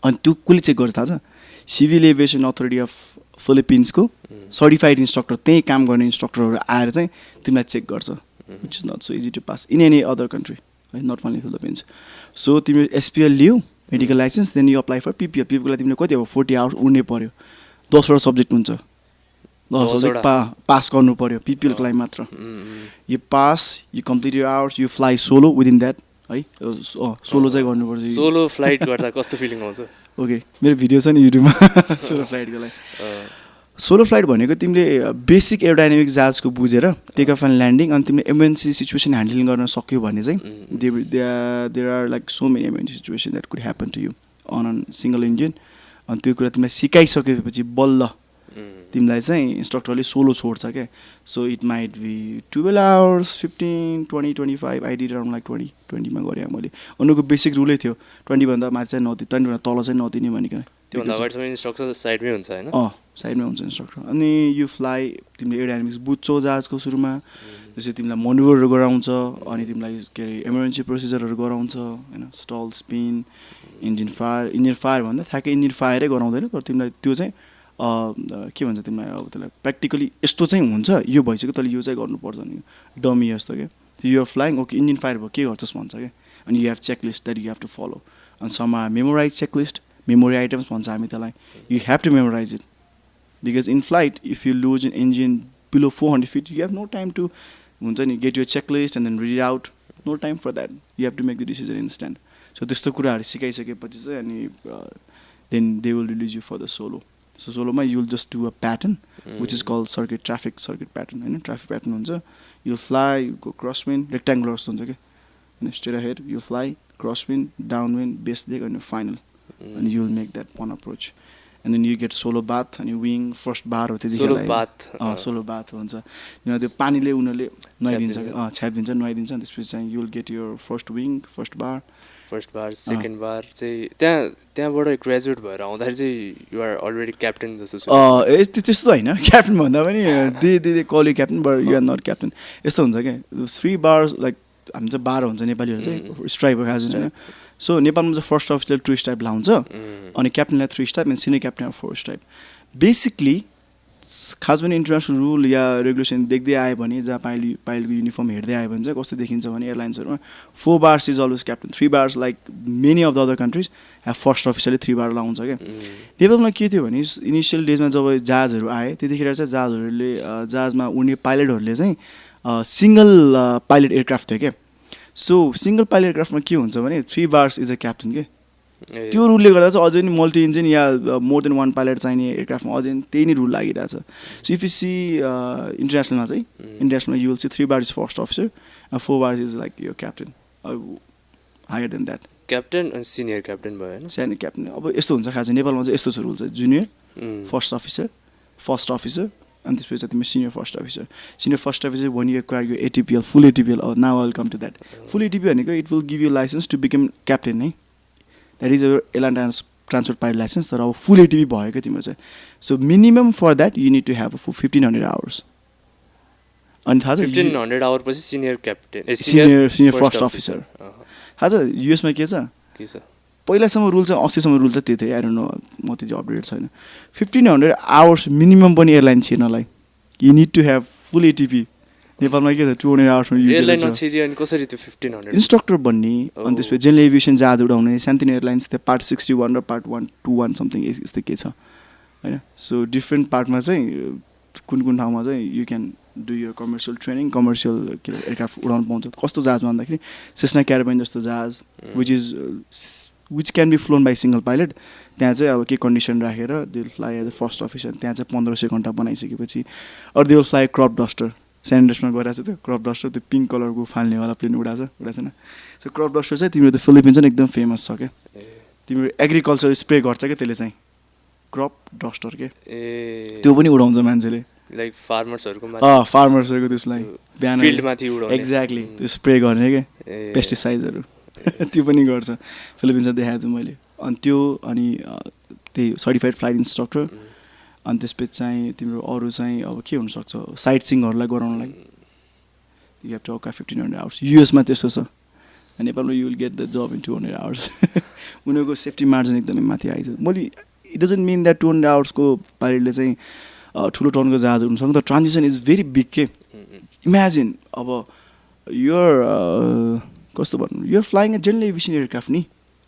[SPEAKER 1] अनि त्यो कसले चेक गर्छ थाहा छ? सिभिल एभिएसन अथोरिटी अफ फिलिपिन्सको सर्टिफाइड इन्स्ट्रक्टर, त्यही काम गर्ने इन्स्ट्रक्टरहरू आएर चाहिँ तिमीलाई चेक गर्छ. Which is not so easy to pass in any other country है, नट ओन्ली फिलिपिन्स. सो तिमी एसपिएल लियो, medical licence, then you apply for PPL. पिपिएललाई तिमीले कति अब 40 आवर्स उड्नै पऱ्यो. 10वटा सब्जेक्ट हुन्छ, 10 सब्जेक्ट पास गर्नु पऱ्यो पिपिएलको लागि मात्र. You pass, you complete you hours, you fly solo within that है. सोलो चाहिँ गर्नुपर्छ.
[SPEAKER 2] सोलो फ्लाइट गर्दा कस्तो फिलिङ आउँछ? ओके
[SPEAKER 1] मेरो भिडियो छ नि युट्युबमा सोलो फ्लाइटको लागि. सोलो फ्लाइट भनेको तिमीले बेसिक एरोडाइनामिक जहाजको बुझेर टेक अफ एन्ड ल्यान्डिङ, अनि तिमीले इमर्जेन्सी सिचुएसन ह्यान्डल गर्न सक्यौ भने चाहिँ there are like so many emergency situation that could happen to you on on single engine. अनि त्यो कुरा तिमीलाई सिकाइसकेपछि बल्ल तिमीलाई चाहिँ इन्स्ट्रक्टरले सोलो छोड्छ क्या. So it might be 12 hours, 15, 20, 25. I did around like 20मा गरेँ मैले. उनीहरूको बेसिक रुलै थियो 20 भन्दा माथि चाहिँ नदिने, 20 भन्दा तल चाहिँ नदिने भनिकन.
[SPEAKER 2] त्योभन्दा अगाडिसम्म इन्स्ट्रक्टर साइडमै हुन्छ होइन
[SPEAKER 1] साइडमै हुन्छ इन्स्ट्रक्टर अनि यु फ्लाइ तिमीले एरोडाइनामिक्स बुझ्छौ जहाजको सुरुमा जस्तै तिमीलाई मनुभरहरू गराउँछ अनि तिमीलाई के अरे इमर्जेन्सी प्रोसिजरहरू गराउँछ होइन स्टल स्पिन इन्जिन फायर भन्दा ठ्याक्कै इन्जिन फायरै गराउँदैन तर तिमीलाई त्यो चाहिँ के भन्छ तिमीलाई अब त्यसलाई प्र्याक्टिकली यस्तो चाहिँ हुन्छ यो भइसक्यो तैँले यो चाहिँ गर्नुपर्छ नि डमी जस्तो क्या you're flying okay engine fire भयो के गर्छस् भन्छ क्या अनि you have checklist that you have to follow अनि some memorise checklist memory items भन्छ हामी त्यसलाई you have to memorise it because in flight if you lose in engine below 400 feet you have no time to हुन्छ नि get you checklist and then read out no time for that you have to make the decision instant so त्यस्तो कुराहरू सिकाइसकेपछि चाहिँ अनि then they will release you for the solo so सोलोमा you will just do a pattern which is called traffic circuit pattern होइन traffic pattern हुन्छ you fly go crosswind rectangular जस्तो हुन्छ क्या अनि straight ahead you fly crosswind downwind base देक अनि final and you will make that one approach and then you get solo bath and you wing first bar ho त्यतिखेर solo bath हुन्छ you त्यो पानीले उनीहरुले नुहाइदिन्छ छ्यापिदिन्छ नुहाइदिन्छ अनि त्यसपछि चाहिँ you will get your first wing first bar
[SPEAKER 2] second bar चाहिँ त्यहाँबाट ग्रेजुएट भएर आउँदाखेरि चाहिँ you are already captain जस्तो छ
[SPEAKER 1] त्यस्तो हैन क्याप्टन भन्दा पनि they call you captain but you are not captain यस्तो हुन्छ के 3 bars लाइक हामी चाहिँ 12 हुन्छ नेपालीहरु चाहिँ स्ट्राइपर खास हैन सो नेपालमा चाहिँ फर्स्ट अफिसर 2 स्ट्राइप लाउँछ अनि क्याप्टनलाई 3 स्ट्राइप अनि सिनियर क्याप्टन 4 स्ट्राइप बेसिकली खास पनि इन्टरनेसनल रुल या रेगुलेसन देख्दै आयो भने जहाँ पाइलको युनिफर्म हेर्दै आयो भने चाहिँ कस्तो देखिन्छ भने एयरलाइन्सहरूमा 4 bars is always captain 3 bars like many of the other countries have first अफिसरले 3 bar लाउँछ क्या नेपालमा के थियो भने इनिसियल डेजमा जब जहाजहरू आए त्यतिखेर चाहिँ जहाजमा उड्ने पाइलटहरूले चाहिँ सिङ्गल पाइलट एयरक्राफ्ट थियो क्या सो सिङ्गल पाइलट एयरक्राफ्टमा के हुन्छ भने 3 bars इज अ क्याप्टन के त्यो रुलले गर्दा चाहिँ अझै नि मल्टी इन्जिन या मोर देन 1 पाइलट चाहिने एयरक्राफ्टमा अझै त्यही नै रुल लागिरहेछ सो इफ यु सी इन्टरनेसनलमा चाहिँ इन्टरनेसनलमा you will see 3 bars is first officer 4 bars is like यो captain higher than that
[SPEAKER 2] captain अनि सिनियर क्याप्टन भयो हैन
[SPEAKER 1] सिनियर क्याप्टन अब यस्तो हुन्छ खास नेपालमा चाहिँ यस्तो छ रुल चाहिँ junior first officer and this is the senior first officer when you acquire your ATPL full ATPL now I will come to that full ATPL it will give you license to become captain that is a airline transport pilot license तर अब full ATP भयो के तिम्रो चाहिँ so minimum for that you need to have 1500 hours अनि थाहा छ
[SPEAKER 2] 1500 hour पछि senior captain
[SPEAKER 1] senior first officer थाहा छ युएसमा के छ पहिलासम्म रुल चाहिँ 80 सम्म रुल चाहिँ त्यो थियो आई डोन्ट नो म त्यति अपडेट छैन 1500 आवर्स मिनिमम पनि एयरलाइन छिर्नलाई you need to have full ATP नेपालमा के छ 200 आवर्स
[SPEAKER 2] एयरलाइनमा छिर्यो अनि कसरी त्यो 1500
[SPEAKER 1] इन्स्ट्रक्टर बन्ने अनि त्यसपछि जेनरल एभिएसन जहाज उडाउने सानोतिनो एयरलाइन्स त्यो पार्ट 61 र पार्ट 121 समथिङ यस्तो के छ हैन सो डिफ्रेन्ट पार्टमा चाहिँ कुन ठाउँमा चाहिँ you can do your commercial training commercial aircraft उडाउन पाउँछ कस्तो जहाजमा भन्दाखेरि सेस्ना क्याराबाइन जस्तो जहाज which can be flown by single pilot त्यहाँ चाहिँ अब के कन्डिसन राखेर they will fly as a first officer त्यहाँ चाहिँ 1500 घन्टा बनाइसकेपछि अरू they will fly crop duster स्यान्डर्समा गइरहेको छ त्यो क्रप डस्टर त्यो पिङ्क कलरको फाल्नेवाला प्लेन उडाएको छैन सो क्रप डस्टर चाहिँ तिम्रो त्यो फिलिपिन्स चाहिँ एकदम फेमस छ क्या तिम्रो एग्रिकल्चर स्प्रे गर्छ क्या त्यसले चाहिँ क्रप डस्टर के त्यो पनि उडाउँछ मान्छेले
[SPEAKER 2] लाइक फार्मर्सहरूको
[SPEAKER 1] त्यसलाई बिहान
[SPEAKER 2] फिल्डमाथि उडाउने
[SPEAKER 1] एक्ज्याक्टली त्यो स्प्रे गर्ने के पेस्टिसाइड्सहरू त्यो पनि गर्छ फिलिपिन्समा देखाएको छु मैले अनि त्यो अनि त्यही सर्टिफाइड फ्लाइट इन्स्ट्रक्टर अनि त्यसपछि चाहिँ तिम्रो अरू चाहिँ अब के हुनसक्छ साइट सिङहरूलाई गराउनलाई यु हेभ टु 1500 आवर्स युएसमा त्यस्तो छ नेपालमा you will get the job in 200 hours उनीहरूको सेफ्टी मार्जिन एकदमै माथि आइछ मैले इट डजन्ट मिन द्याट 200 आवर्सको पाइलटले चाहिँ ठुलो टनको जहाज हुनसक्छ the transition is very big के इमेजिन अब युर कस्तो भन्नु you're flying a general aviation aircraft नि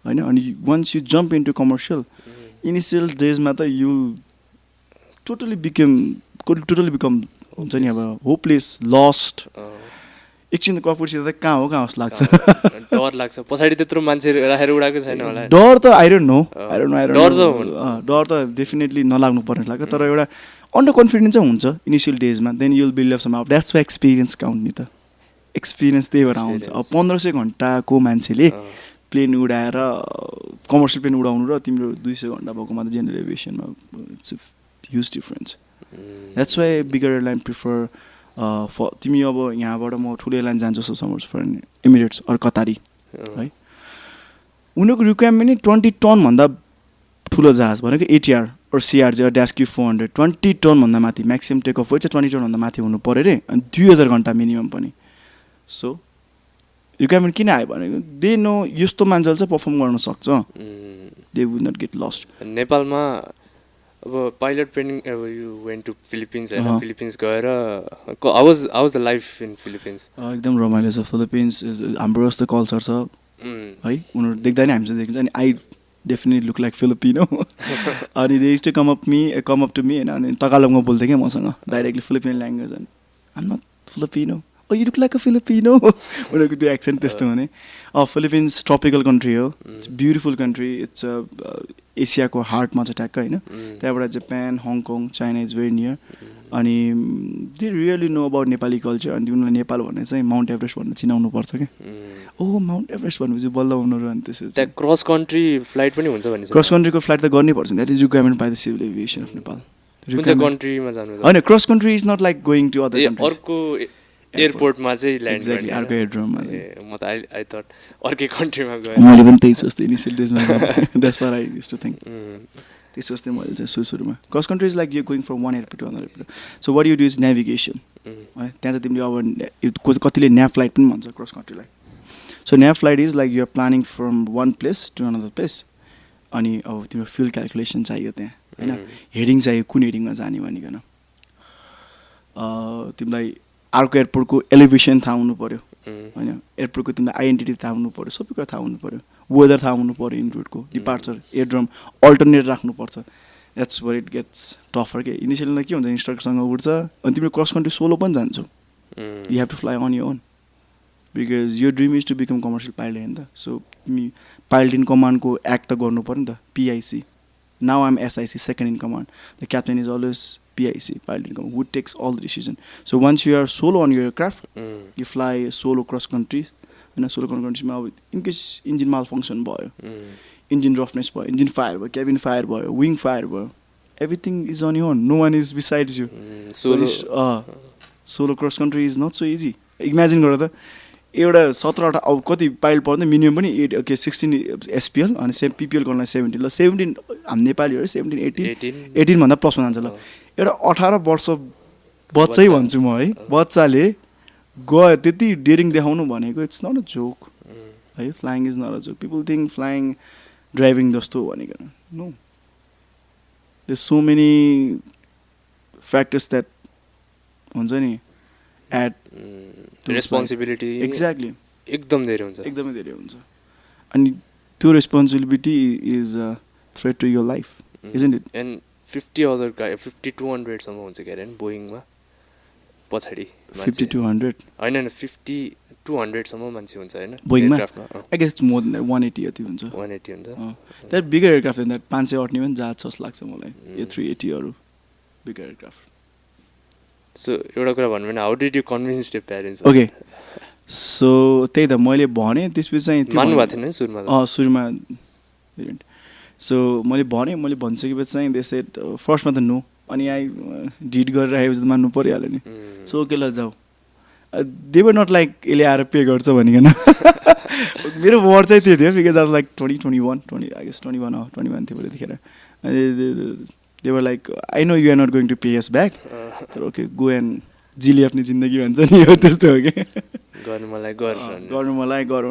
[SPEAKER 1] होइन अनि once you jump into commercial initial डेजमा त यु टोटली बिकम हुन्छ नि अब होपलेस लस्ट एकछिन कपुरसित त कहाँ हो जस्तो लाग्छ
[SPEAKER 2] डर लाग्छ पछाडि त्यत्रो मान्छे राखेर उडाएको छैन होला
[SPEAKER 1] डर त आई डोन्ट नो डर त डेफिनेटली नलाग्नु पर्ने लाग्छ तर एउटा अन्डर कन्फिडेन्स चाहिँ हुन्छ इनिसियल डेजमा then you will build up some out that's why experience count नि त एक्सपिरियन्स त्यही भएर आउँछ अब 1500 घन्टाको मान्छेले प्लेन उडाएर कमर्सियल प्लेन उडाउनु र तिम्रो 200 घन्टा भएकोमा त जेनरल एभिएसनमा it's a huge difference that's why bigger airline prefer तिमी अब यहाँबाट म ठुलो एयरलाइन जान्छु suppose for Emirates or Qatari है उनीहरूको रिक्वायरमेन्ट नै 20 टन भन्दा ठुलो जहाज भनेको एटिआर और सिआर चाहिँ ड्यास्क्यु 400 20 टनभन्दा माथि म्याक्सिमम् टेक अफ वेट चाहिँ 20 टनभन्दा माथि हुनु पऱ्यो अरे अनि 2000 घन्टा मिनिमम पनि सो रिक्वायरमेन्ट किन आयो भनेको दे नो यस्तो मान्छेले चाहिँ पर्फर्म गर्न सक्छ they would not get lost
[SPEAKER 2] नेपालमा अब पाइलट ट्रेनिङ अब यु वेन्ट टु फिलिपिन्स होइन फिलिपिन्स गएर how was the life in Philippines
[SPEAKER 1] एकदम रमाइलो छ फिलिपिन्स हाम्रो जस्तो कल्चर छ है उनीहरू देख्दा नि हामीसँग देखिन्छ अनि I definitely look like Filipino अनि they to come up to me होइन अनि तगालममा बोल्थेँ क्या मसँग डाइरेक्टली फिलिपिनो ल्याङ्ग्वेज अनि I'm not Filipino you look like a Filipino उनीहरूको त्यो एक्सेन्ट त्यस्तो भने फिलिपिन्स ट्रपिकल कन्ट्री हो इट्स ब्युटिफुल कन्ट्री इट्स एसियाको हार्टमा छ ट्याक्क होइन त्यहाँबाट Japan Hong Kong China is very near अनि they really know about Nepali culture अनि उनीहरूले नेपाल भन्ने चाहिँ माउन्ट एभरेस्ट भनेर चिनाउनु पर्छ क्या ओह माउन्ट एभरेस्ट भनेपछि बल्ल उनीहरू अनि त्यसो
[SPEAKER 2] त्यहाँ क्रस कन्ट्री फ्लाइट पनि हुन्छ भने
[SPEAKER 1] क्रस कन्ट्रीको फ्लाइट त गर्नै पर्छ that is requirement by the civil aviation of Nepal
[SPEAKER 2] कुन चाहिँ कन्ट्रीमा जानु
[SPEAKER 1] होइन cross country is not like going to other countries
[SPEAKER 2] अर्को एयरपोर्टमा चाहिँ ल्यान्ड
[SPEAKER 1] एक्ज्याक्टली अर्को एयरड्रममा
[SPEAKER 2] म त आई थट अर्कै कन्ट्रीमा गएँ
[SPEAKER 1] मैले पनि त्यही सोच्थेँ इनिसियल डेजमा that's what I used to think त्यही सोच्थेँ मैले चाहिँ सुरुमा cross country is like you going from one airport to other airport so what you do is navigation है त्यहाँ चाहिँ तिमीले अब कतिले न्याप फ्लाइट पनि भन्छ क्रस कन्ट्रीलाई so nav flight is like you are planning from one place to another place अनि अब तिम्रो फ्युल क्यालकुलेसन चाहियो त्यहाँ होइन हेडिङ चाहियो कुन हेडिङमा जाने भनिकन तिमीलाई अर्को एयरपोर्टको एलिभेसन थाहा हुनु पऱ्यो होइन एयरपोर्टको तिमीलाई आइडेन्टिटी थाहा हुनु पऱ्यो सबै कुरा थाहा हुनु पऱ्यो वेदर थाहा हुनु पऱ्यो इन रुटको डिपार्चर एयरड्रम अल्टरनेट राख्नुपर्छ that's where it gets tougher के इनिसियली के हुन्छ इन्स्ट्रक्टरसँग उड्छ अनि तिम्रो क्रस कन्ट्री सोलो पनि जान्छौ you have to fly on your own because यो dream is to become commercial pilot होइन त सो तिमी पाइलट इन कमान्डको एक्ट त गर्नु पऱ्यो नि त PIC now I'm SIC second in command the captain is always PIC, pilot in command, who takes all the decision. So once you are solo on your aircraft, you fly solo cross country. And solo cross country, in case engine malfunction, engine roughness, engine fire, cabin fire, wing fire, everything is on your own. No one is besides you. Solo cross country is not so easy. Imagine गर्दा एउटा 17 अब कति pile पर्दैन minimum पनि 16 SPL अनि PPL गर्नलाई 17 ल 17 हामी नेपालीहरू 17 18 भन्दा प्लसमा जान्छ ल एउटा 18 वर्ष बच्चै भन्छु म है बच्चाले गयो त्यति डेरिङ देखाउनु भनेको इट्स नट अ जोक है flying is not a joke people think flying driving जस्तो भनेको no there so many factors that हुन्छ नि एट
[SPEAKER 2] रेस्पोन्सिबिलिटी
[SPEAKER 1] एक्ज्याक्टली
[SPEAKER 2] एकदमै धेरै
[SPEAKER 1] हुन्छ अनि त्यो responsibility is a threat to your life isn't it
[SPEAKER 2] and 50 सम्म हुन्छ के अरे बोइङमा पछाडि
[SPEAKER 1] 5200
[SPEAKER 2] होइन 200 सम्म मान्छे हुन्छ होइन
[SPEAKER 1] बोइङमा I guess it's more than 180 जति हुन्छ
[SPEAKER 2] 180 हुन्छ
[SPEAKER 1] that bigger aircraft than that 500 अट्ने पनि जहाज जस्तो लाग्छ मलाई यो 380 हरू बिगर एयरक्राफ्ट
[SPEAKER 2] सो एउटा कुरा भन्नु भने how did you convince the parents
[SPEAKER 1] okay so त्यही त मैले भने त्यसपछि चाहिँ
[SPEAKER 2] मान्नु भएको थिएन सुरुमा
[SPEAKER 1] सुरुमा सो मैले भनिसकेपछि चाहिँ दे सेड फर्स्टमा त नो अनि आई डिड गरिरहेपछि त मान्नु परिहाल्यो नि सो ओके ल जाऊ दे वर नट लाइक यसले आएर पे गर्छ भनिकन मेरो वर्ड चाहिँ त्यो थियो बिकज अब लाइक 2021 आई गेस 21 थियो त्यतिखेर they were like I know you are not going to pay us back तर ओके गो एन्ड जिले आफ्नो जिन्दगी भन्छ नि हो त्यस्तो हो कि गर्नु मलाई गर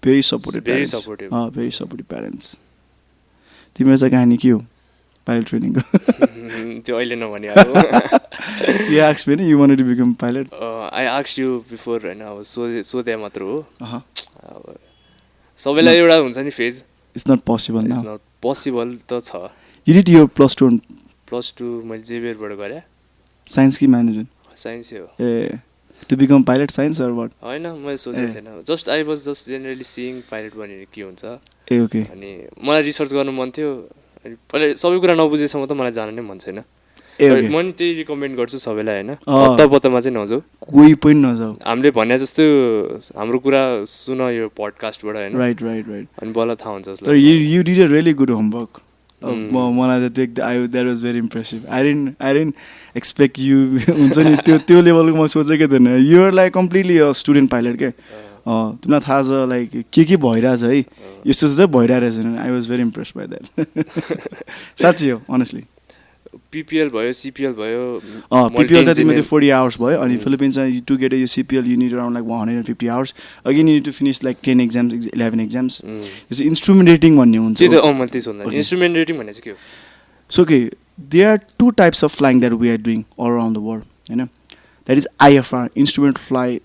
[SPEAKER 1] भेरी सपोर्टिभ प्यारेन्ट्स तिम्रो चाहिँ कहानी के हो पाइलट ट्रेनिङको
[SPEAKER 2] त्यो अहिले नभनिहाल्नु
[SPEAKER 1] you asked me you wanted to become pilot
[SPEAKER 2] I asked you before होइन अब सोधे मात्र हो सबैलाई एउटा हुन्छ नि phase
[SPEAKER 1] it's not possible
[SPEAKER 2] it's not possible त छ
[SPEAKER 1] यु डिड योर प्लस 2 मैले जेभियरबाट गरेँ साइन्स कि म्यानेजमेन्ट
[SPEAKER 2] साइन्सै हो
[SPEAKER 1] ए to become pilot science or what
[SPEAKER 2] होइन मैले सोचेको थिएन just I was just generally seeing pilot बनिने के हुन्छ
[SPEAKER 1] ए ओके
[SPEAKER 2] अनि मलाई रिसर्च गर्नु मन थियो अनि पहिला सबै कुरा नबुझेसम्म त मलाई जान नै मन छैन म नि त्यही रिकमेन्ड गर्छु सबैलाई होइन हत्तापत्तामा चाहिँ नजाऊ
[SPEAKER 1] कोही पनि नजाऊ
[SPEAKER 2] हामीले भने जस्तो हाम्रो कुरा सुन यो पडकास्टबाट होइन
[SPEAKER 1] राइट
[SPEAKER 2] अनि बल्ल थाहा हुन्छ
[SPEAKER 1] जस्तो you did a really good homework मलाई त त्यो that was very impressive I didn't expect you हुन्छ नि त्यो लेभलको म सोचेकै थिएन you are like completely a student pilot के तिमीलाई थाहा छ लाइक के भइरहेछ है यस्तो चाहिँ भइरहेको रहेछ I was very impress by that साँच्ची हो अनेस्टली
[SPEAKER 2] पिपिएल भयो सिपिएल भयो
[SPEAKER 1] पिपिएल चाहिँ तिम्रो 40 hours भयो अनि फिलिपिन्समा टु गेट यो CPL you need around like 150 hours again you need to finish like 10 exams 11 exams यो चाहिँ इन्स्ट्रुमेन्ट रेटिङ भन्ने हुन्छ
[SPEAKER 2] इन्स्ट्रुमेन्ट रेटिङ भन्ने चाहिँ के हो
[SPEAKER 1] सो के there are 2 types of flying that we are doing all around the world हैन that is IFR instrument fly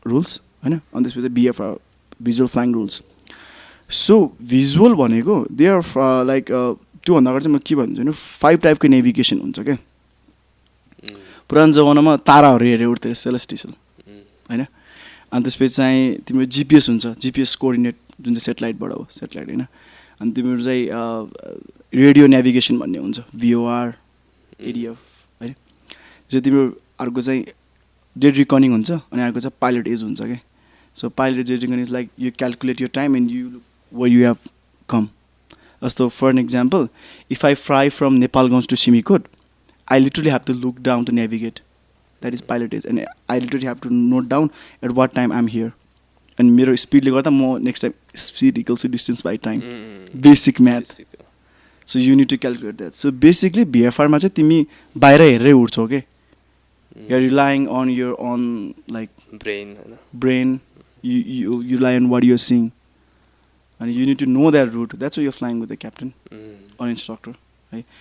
[SPEAKER 1] rules हैन अनि त्यसपछि BFR visual flying rules so visual भनेको दे आर लाइक त्योभन्दा अगाडि चाहिँ म के भन्छु भने 5 टाइपको नेभिगेसन हुन्छ क्या पुरानो जमानामा ताराहरू हेरेर उठ्थ्यो सेलेस्टियल होइन अनि त्यसपछि चाहिँ तिम्रो जिपिएस हुन्छ जिपिएस कोअर्डिनेट जुन चाहिँ सेटेलाइटबाट हो सेटेलाइट होइन अनि तिम्रो चाहिँ रेडियो नेभिगेसन भन्ने हुन्छ VOR ADF होइन जो तिम्रो अर्को चाहिँ डेड रिकनिङ हुन्छ अनि अर्को चाहिँ पाइलट एज हुन्छ क्या so pilot dead reckoning is like you calculate your time and you where you have come जस्तो for an example if I fly from Nepalgunj to Simikot I literally have to look down to navigate that is pilotage and I literally have to note down at what time I am here अनि मेरो स्पिडले गर्दा म next time speed equals to distance by time basic math so you need to calculate that so basically VFRमा चाहिँ तिमी बाहिर हेरेरै उठ्छौ के you are relying on your on like brain you rely on what you're seeing and you need to know that route that's why you're flying with the captain or instructor right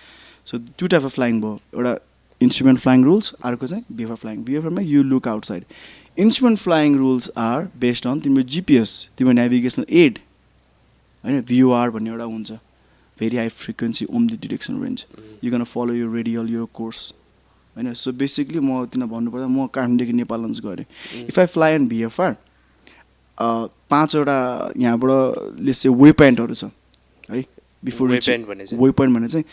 [SPEAKER 1] so 2 type of flying भयो एउटा instrument flying rules अर्को चाहिँ VFR flying VFR मा you look outside instrument flying rules are based on तिम्रो GPS तिम्रो navigational aid हैन VOR भन्ने एउटा हुन्छ very high frequency omni detection range you're going to follow your radial your course हैन so basically म तिन भन्नुपर्दा म काठमाडौँदेखि नेपाल लन्च गरेँ if I fly on VFR 5वटा यहाँबाट लेट्स वे पोइन्टहरू छ है बिफोर वे पोइन्ट भने चाहिँ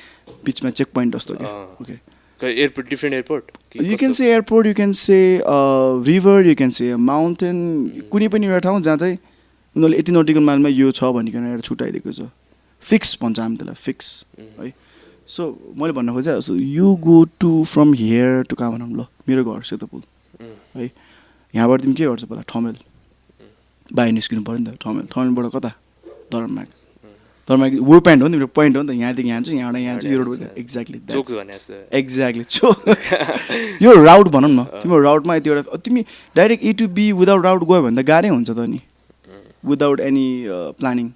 [SPEAKER 1] बिचमा चेक पोइन्ट जस्तो क्या okay
[SPEAKER 2] airport different airport
[SPEAKER 1] you can say airport you can say river you can say mountain कुनै पनि एउटा ठाउँ जहाँ चाहिँ उनीहरूले यति नोटिकल माइलमा यो छ भनिकन एउटा छुट्याइदिएको छ फिक्स भन्छ हामी त्यसलाई फिक्स है सो मैले भन्न खोजेँ so you go to from here to कहाँ भनौँ ल मेरो घर सेतोपुल है यहाँबाट तिमी के गर्छ पहिला ठमेल बाहिर निस्किनु पऱ्यो नि त ठमेलबाट कता दरमाग वो पोइन्ट हो नि पोइन्ट हो नि त यहाँदेखि यहाँ चाहिँ यहाँबाट यहाँ चाहिँ यो रोड एक्ज्याक्टली यो राउट भनौँ न तिम्रो राउटमा यति एउटा तिमी direct A to B without route गयो भने त गाह्रै हुन्छ त नि विदाउट एनी प्लानिङ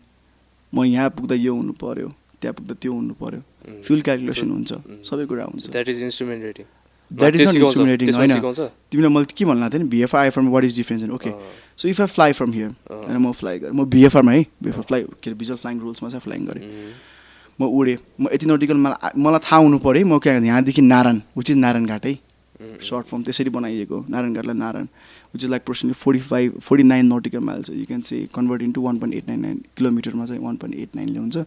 [SPEAKER 1] म यहाँ पुग्दा यो हुनु पऱ्यो त्यहाँ पुग्दा त्यो हुनु पऱ्यो फ्युल क्यालकुलेसन हुन्छ सबै कुरा हुन्छ
[SPEAKER 2] that is instrument rating
[SPEAKER 1] that is not instrument rating होइन तिमीलाई मैले के भन्नु लाग्थ्यो नि VFR IFR what is difference okay so if I fly from here होइन म फ्लाइ गरेँ म VFRमा है VFR फ्लाइ के अरे भिजुअल फ्लाइङ रुल्समा चाहिँ फ्लाइङ गरेँ म उडेँ म यति नोटिकल मलाई थाहा हुनु पऱ्यो है म क्या यहाँदेखि नारायण विच इज नारायण घाट है सर्ट फर्म त्यसरी बनाइएको नारायण घाटलाई Narayan which is like personally 49 nautical miles you can say convert into 1.899 किलोमिटरमा चाहिँ 1.89ले हुन्छ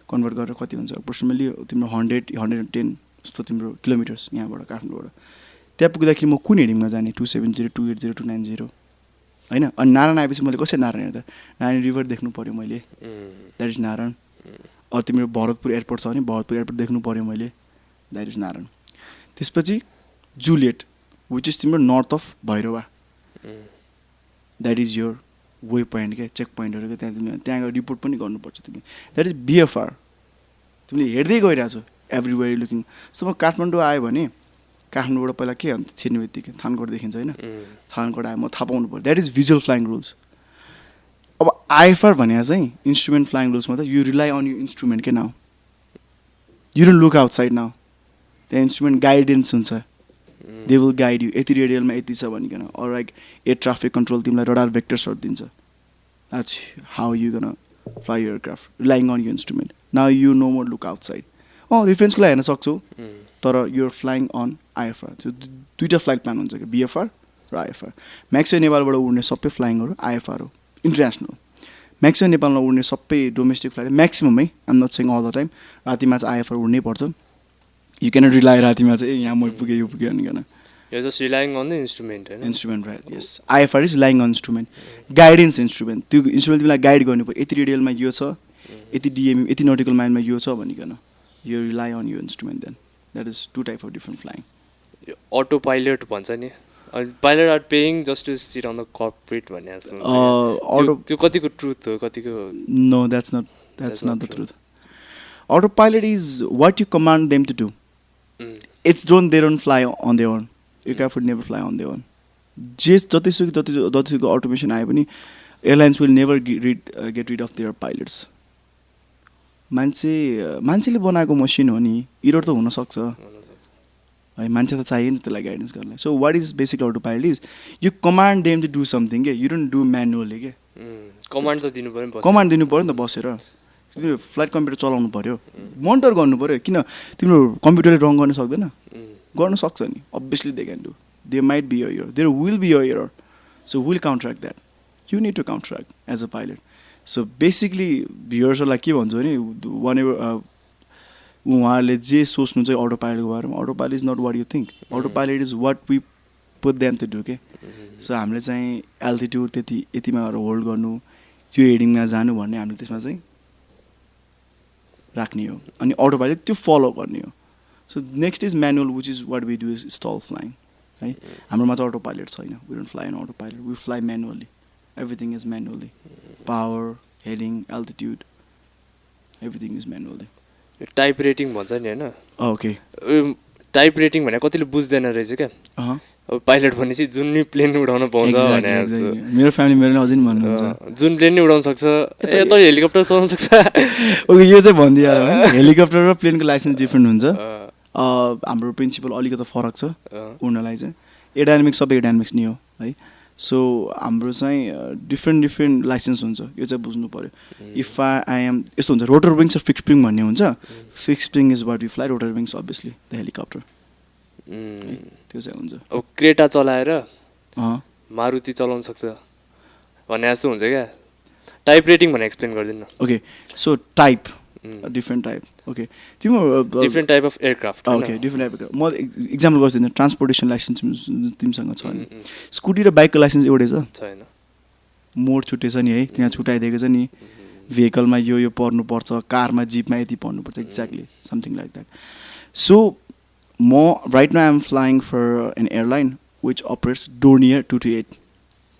[SPEAKER 1] कन्भर्ट गरेर कति हुन्छ पर्सनली तिम्रो 110 जस्तो तिम्रो किलोमिटर्स यहाँबाट काठमाडौँबाट त्यहाँ पुग्दाखेरि म कुन हेडिङमा जाने 270 280 290 होइन अनि नारायण आएपछि मैले कसरी नारायण हेर्दा नारायण रिभर देख्नु पऱ्यो मैले द्याट इज नारायण अरू तिम्रो भरतपुर एयरपोर्ट छ भने भरतपुर एयरपोर्ट देख्नु पऱ्यो मैले द्याट इज नारायण त्यसपछि जुलियट विच इज तिम्रो north of Bhairahawa that is your waypoint क्या चेक पोइन्टहरू क्या त्यहाँ गएर रिपोर्ट पनि गर्नुपर्छ तिमी द्याट इज VFR तिमीले हेर्दै गइरहेको छौ एभ्रिवेयर लुकिङ सो म काठमाडौँ आयो भने काठमाडौँबाट पहिला के अन्त छिर्ने बित्तिकै थानकोट देखिन्छ होइन थानकोट आयो म थाहा पाउनु पऱ्यो that is visual flying rules अब IFR भने चाहिँ इन्स्ट्रुमेन्ट फ्लाइङ रुल्समा त you rely on you instrument के now you don't look outside now त्यहाँ इन्स्ट्रुमेन्ट गाइडेन्स हुन्छ दे विल गाइड यु यति रेडियलमा यति छ भनिकन or like air traffic control तिमीलाई रडार भेक्टर्सहरू दिन्छ that's how you gonna fly aircraft relying on you instrument now you no more look outside रिफरेन्सको लागि हेर्न सक्छौ तर युआर फ्लाइङ अन IFR त्यो 2टा फ्लाइट प्लान हुन्छ कि VFR र IFR म्याक्सिमम् नेपालबाट उड्ने सबै फ्लाइङहरू IFR हो इन्टरनेसनल म्याक्सिमम् नेपालमा उड्ने सबै डोमेस्टिक फ्लाइट म्याक्सिमम् है I'm not saying all the time रातिमा चाहिँ IFR उड्नै पर्छ यु क्यानट रिलाइ रातिमा चाहिँ यहाँ म पुगेँ यो पुगेँ भनिकन
[SPEAKER 2] You're just relying on the instrument, right?
[SPEAKER 1] Instrument, right? Yes. IFR is relying on instrument. Guidance instrument. त्यो इन्स्ट्रुमेन्ट तिमीलाई गाइड गर्नु पर्यो यति रेडियलमा यो छ यति DME यति नोटिकल माइलमा यो छ भनिकन you rely on your instrument then. That is 2 type of different flying.
[SPEAKER 2] Auto pilot भन्छ नि pilot are paying just to sit on the corporate भन्ने जस्तो हुन्छ त्यो कतिको ट्रुथ हो कतिको
[SPEAKER 1] no that's not the truth auto pilot is what you command them to do it's they don't fly on their own aircraft would never fly on their own जतिसुकै automation आए पनि airlines will never get rid of their pilots मान्छेले बनाएको machine हो नि error त हुनसक्छ है मान्छे त चाहियो नि त्यसलाई गाइडेन्स गर्नलाई so what is basic auto pilot is you command them to do something के यु डोन्ट डु म्यानुअली के
[SPEAKER 2] कमान्ड त दिनु पऱ्यो
[SPEAKER 1] कमान्ड दिनु पऱ्यो नि त बसेर तिम्रो फ्लाइट कम्प्युटर चलाउनु पऱ्यो मोनिटर गर्नु पऱ्यो किन तिम्रो कम्प्युटरले रङ गर्न सक्दैन गर्न सक्छ नि obviously they can do they might be a error there will be a error so will counteract that you need to counteract as a pilot so basically भ्युवर्सहरूलाई के भन्छु भने वान एभर उहाँहरूले जे सोच्नु चाहिँ अटो पाइलटको बारेमा auto pilot is not what you think auto pilot is what we put them to do के सो हामीले चाहिँ एल्टिट्युड यतिमा गएर होल्ड गर्नु यो हेडिङमा जानु भन्ने हामीले त्यसमा चाहिँ राख्ने हो अनि अटो पाइलट त्यो फलो गर्ने हो so next is manual which is what we do is stall flying है हाम्रोमा चाहिँ अटो पाइलट छैन we don't fly on auto pilot we fly manually everything is manually power heading altitude everything is manually
[SPEAKER 2] type rating भन्छ नि हैन
[SPEAKER 1] okay
[SPEAKER 2] type rating भने कतिले बुझ्दैन रहेछ क्या अब पाइलट भनेपछि जुन नि प्लेन उडाउन पाउँछ भने जस्तो
[SPEAKER 1] मेरो फ्यामिली अझै नि भन्नुहुन्छ
[SPEAKER 2] जुन प्लेन नि उडाउन सक्छ ए त हेलिकप्टर चलाउन सक्छ
[SPEAKER 1] ओके यो चाहिँ भनिदिया हेलिकप्टर र प्लेनको लाइसेन्स डिफ्रेन्ट हुन्छ हाम्रो प्रिन्सिपल अलिकति फरक छ उड्नलाई चाहिँ एडाइनामिक्स सबै एडाइनामिक्स नि हो है सो हाम्रो चाहिँ डिफ्रेन्ट लाइसेन्स हुन्छ यो चाहिँ बुझ्नु पऱ्यो इफ आई एम यस्तो हुन्छ रोटर विङ्स र फिक्स विङ भन्ने हुन्छ fix wing is what you fly rotor wings obviously the helicopter त्यो चाहिँ हुन्छ
[SPEAKER 2] अब क्रेटा चलाएर मारुति चलाउन सक्छ भन्ने जस्तो हुन्छ क्या टाइप रेटिङ भनेर एक्सप्लेन गरिदिनु
[SPEAKER 1] okay so type different type okay तिम्रो
[SPEAKER 2] different type of aircraft
[SPEAKER 1] okay different type म इक्जाम्पल गर्छु ट्रान्सपोर्टेसन लाइसेन्स तिमीसँग छ नि स्कुटी र बाइकको लाइसेन्स एउटै छ
[SPEAKER 2] छैन
[SPEAKER 1] मोड छुटेछ नि है त्यहाँ छुट्याइदिएको छ नि भेहिकलमा यो पर्नुपर्छ कारमा जिपमा यति पर्नुपर्छ exactly something like that so म right now I am flying for an airline which operates Dornier 228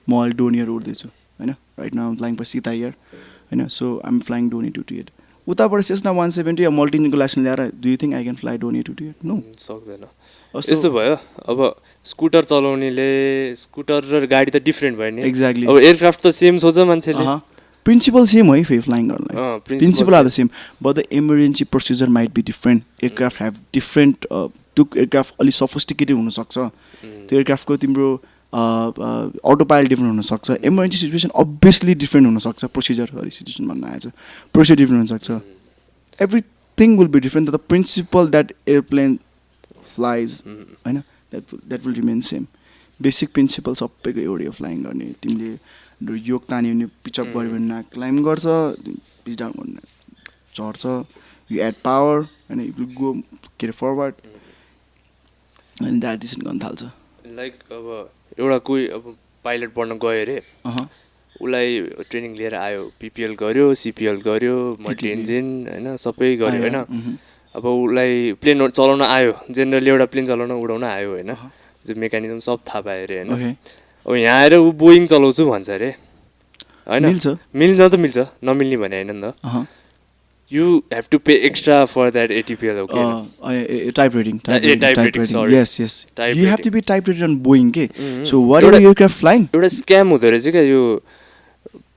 [SPEAKER 1] म अहिले डोर्नियर उड्दैछु होइन right now I am flying for Sita air होइन so I am flying Dornier 228 उताबाट सेस्ना 170 या मल्टिनको लाइसेन्स ल्याएर do you think I can fly Dornier 228 no
[SPEAKER 2] सक्दैन यस्तो भयो अब स्कुटर चलाउनेले स्कुटर र गाडी त डिफ्रेन्ट भयो नि
[SPEAKER 1] एक्ज्याक्टली
[SPEAKER 2] अब एयरक्राफ्ट त सेम सोच्छ मान्छेले
[SPEAKER 1] प्रिन्सिपल सेम है फेरि फ्लाइङ गर्नलाई principle are the same but the emergency procedure might be different aircraft have different त्यो एयरक्राफ्ट अलिक सफिस्टिकेटेड हुनसक्छ त्यो एयरक्राफ्टको तिम्रो अटो पाइलट डिफ्रेन्ट हुनसक्छ इमर्जेन्सी सिचुएसन अभियसली डिफ्रेन्ट हुनसक्छ प्रोसिजर सिचुएसन भन्न आएछ प्रोसिजर डिफ्रेन्ट हुनसक्छ everything will be different the principle that airplane flies होइन that will remain same basic principle सबैको एउटै हो फ्लाइङ गर्ने तिमीले योग तान्यो भने पिचअप गऱ्यो भने क्लाइम्ब गर्छ पिच डाउन गर्ने चढ्छ यु एड पावर होइन यु विल गो के अरे फरवर्ड अनि डाइरेक्सन गर्न थाल्छ
[SPEAKER 2] लाइक अब एउटा कोही अब पाइलट पढ्न गयो अरे उसलाई ट्रेनिङ लिएर आयो पिपिएल गर्यो सिपिएल गर्यो मल्टी इन्जिन होइन सबै गर्यो होइन अब उसलाई प्लेन चलाउन आयो जेनरली एउटा प्लेन चलाउन उडाउन आयो होइन जो मेकानिजम सब थाहा पायो अरे होइन अब यहाँ आएर ऊ बोइङ चलाउँछु भन्छ अरे होइन मिल्न त मिल्छ नमिल्ने भने होइन नि त you have to pay extra for that ATPL, okay?
[SPEAKER 1] Type rating.
[SPEAKER 2] Type rating, sorry.
[SPEAKER 1] Yes. You have to be type rated on Boeing, okay? So what are your aircraft flying?
[SPEAKER 2] एउटा स्क्याम हुँदो रहेछ क्या यो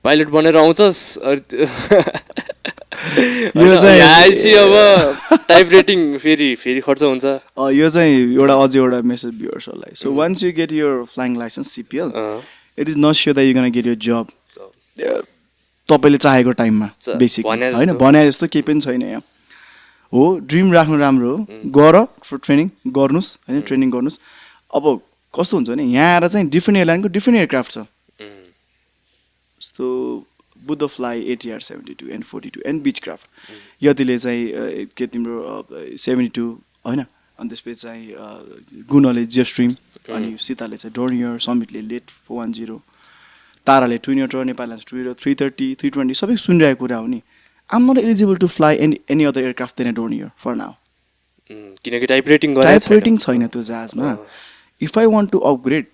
[SPEAKER 2] pilot बनेर आउँछस् आएपछि अब type rating फेरि खर्च हुन्छ
[SPEAKER 1] यो चाहिँ एउटा मेसेज भ्युअर्सहरूलाई so once you get your flying license CPL it is not sure that you gonna get your जब तपाईँले चाहेको टाइममा बेसिक होइन भने जस्तो केही पनि छैन यहाँ हो ड्रिम राख्नु राम्रो हो गर ट्रेनिङ गर्नुहोस् होइन ट्रेनिङ गर्नुहोस् अब कस्तो हुन्छ भने यहाँ आएर चाहिँ डिफ्रेन्ट एयरलाइनको डिफ्रेन्ट एयरक्राफ्ट छ जस्तो Buddha fly ATR 72 and 42 and Beechcraft यतिले चाहिँ के तिम्रो 72 होइन अनि त्यसपछि चाहिँ गुणले जेस्ट्रिम अनि सीताले चाहिँ डोर्नियर समिटले लेट 410 ताराले ट्विनेटर नेपाल 330 320 सबै सुनिरहेको कुरा हो नि I am not eligible to fly any other aircraft than Dornier for now
[SPEAKER 2] किनकि टाइप रेटिङ
[SPEAKER 1] छैन त्यो जहाजमा if I want to upgrade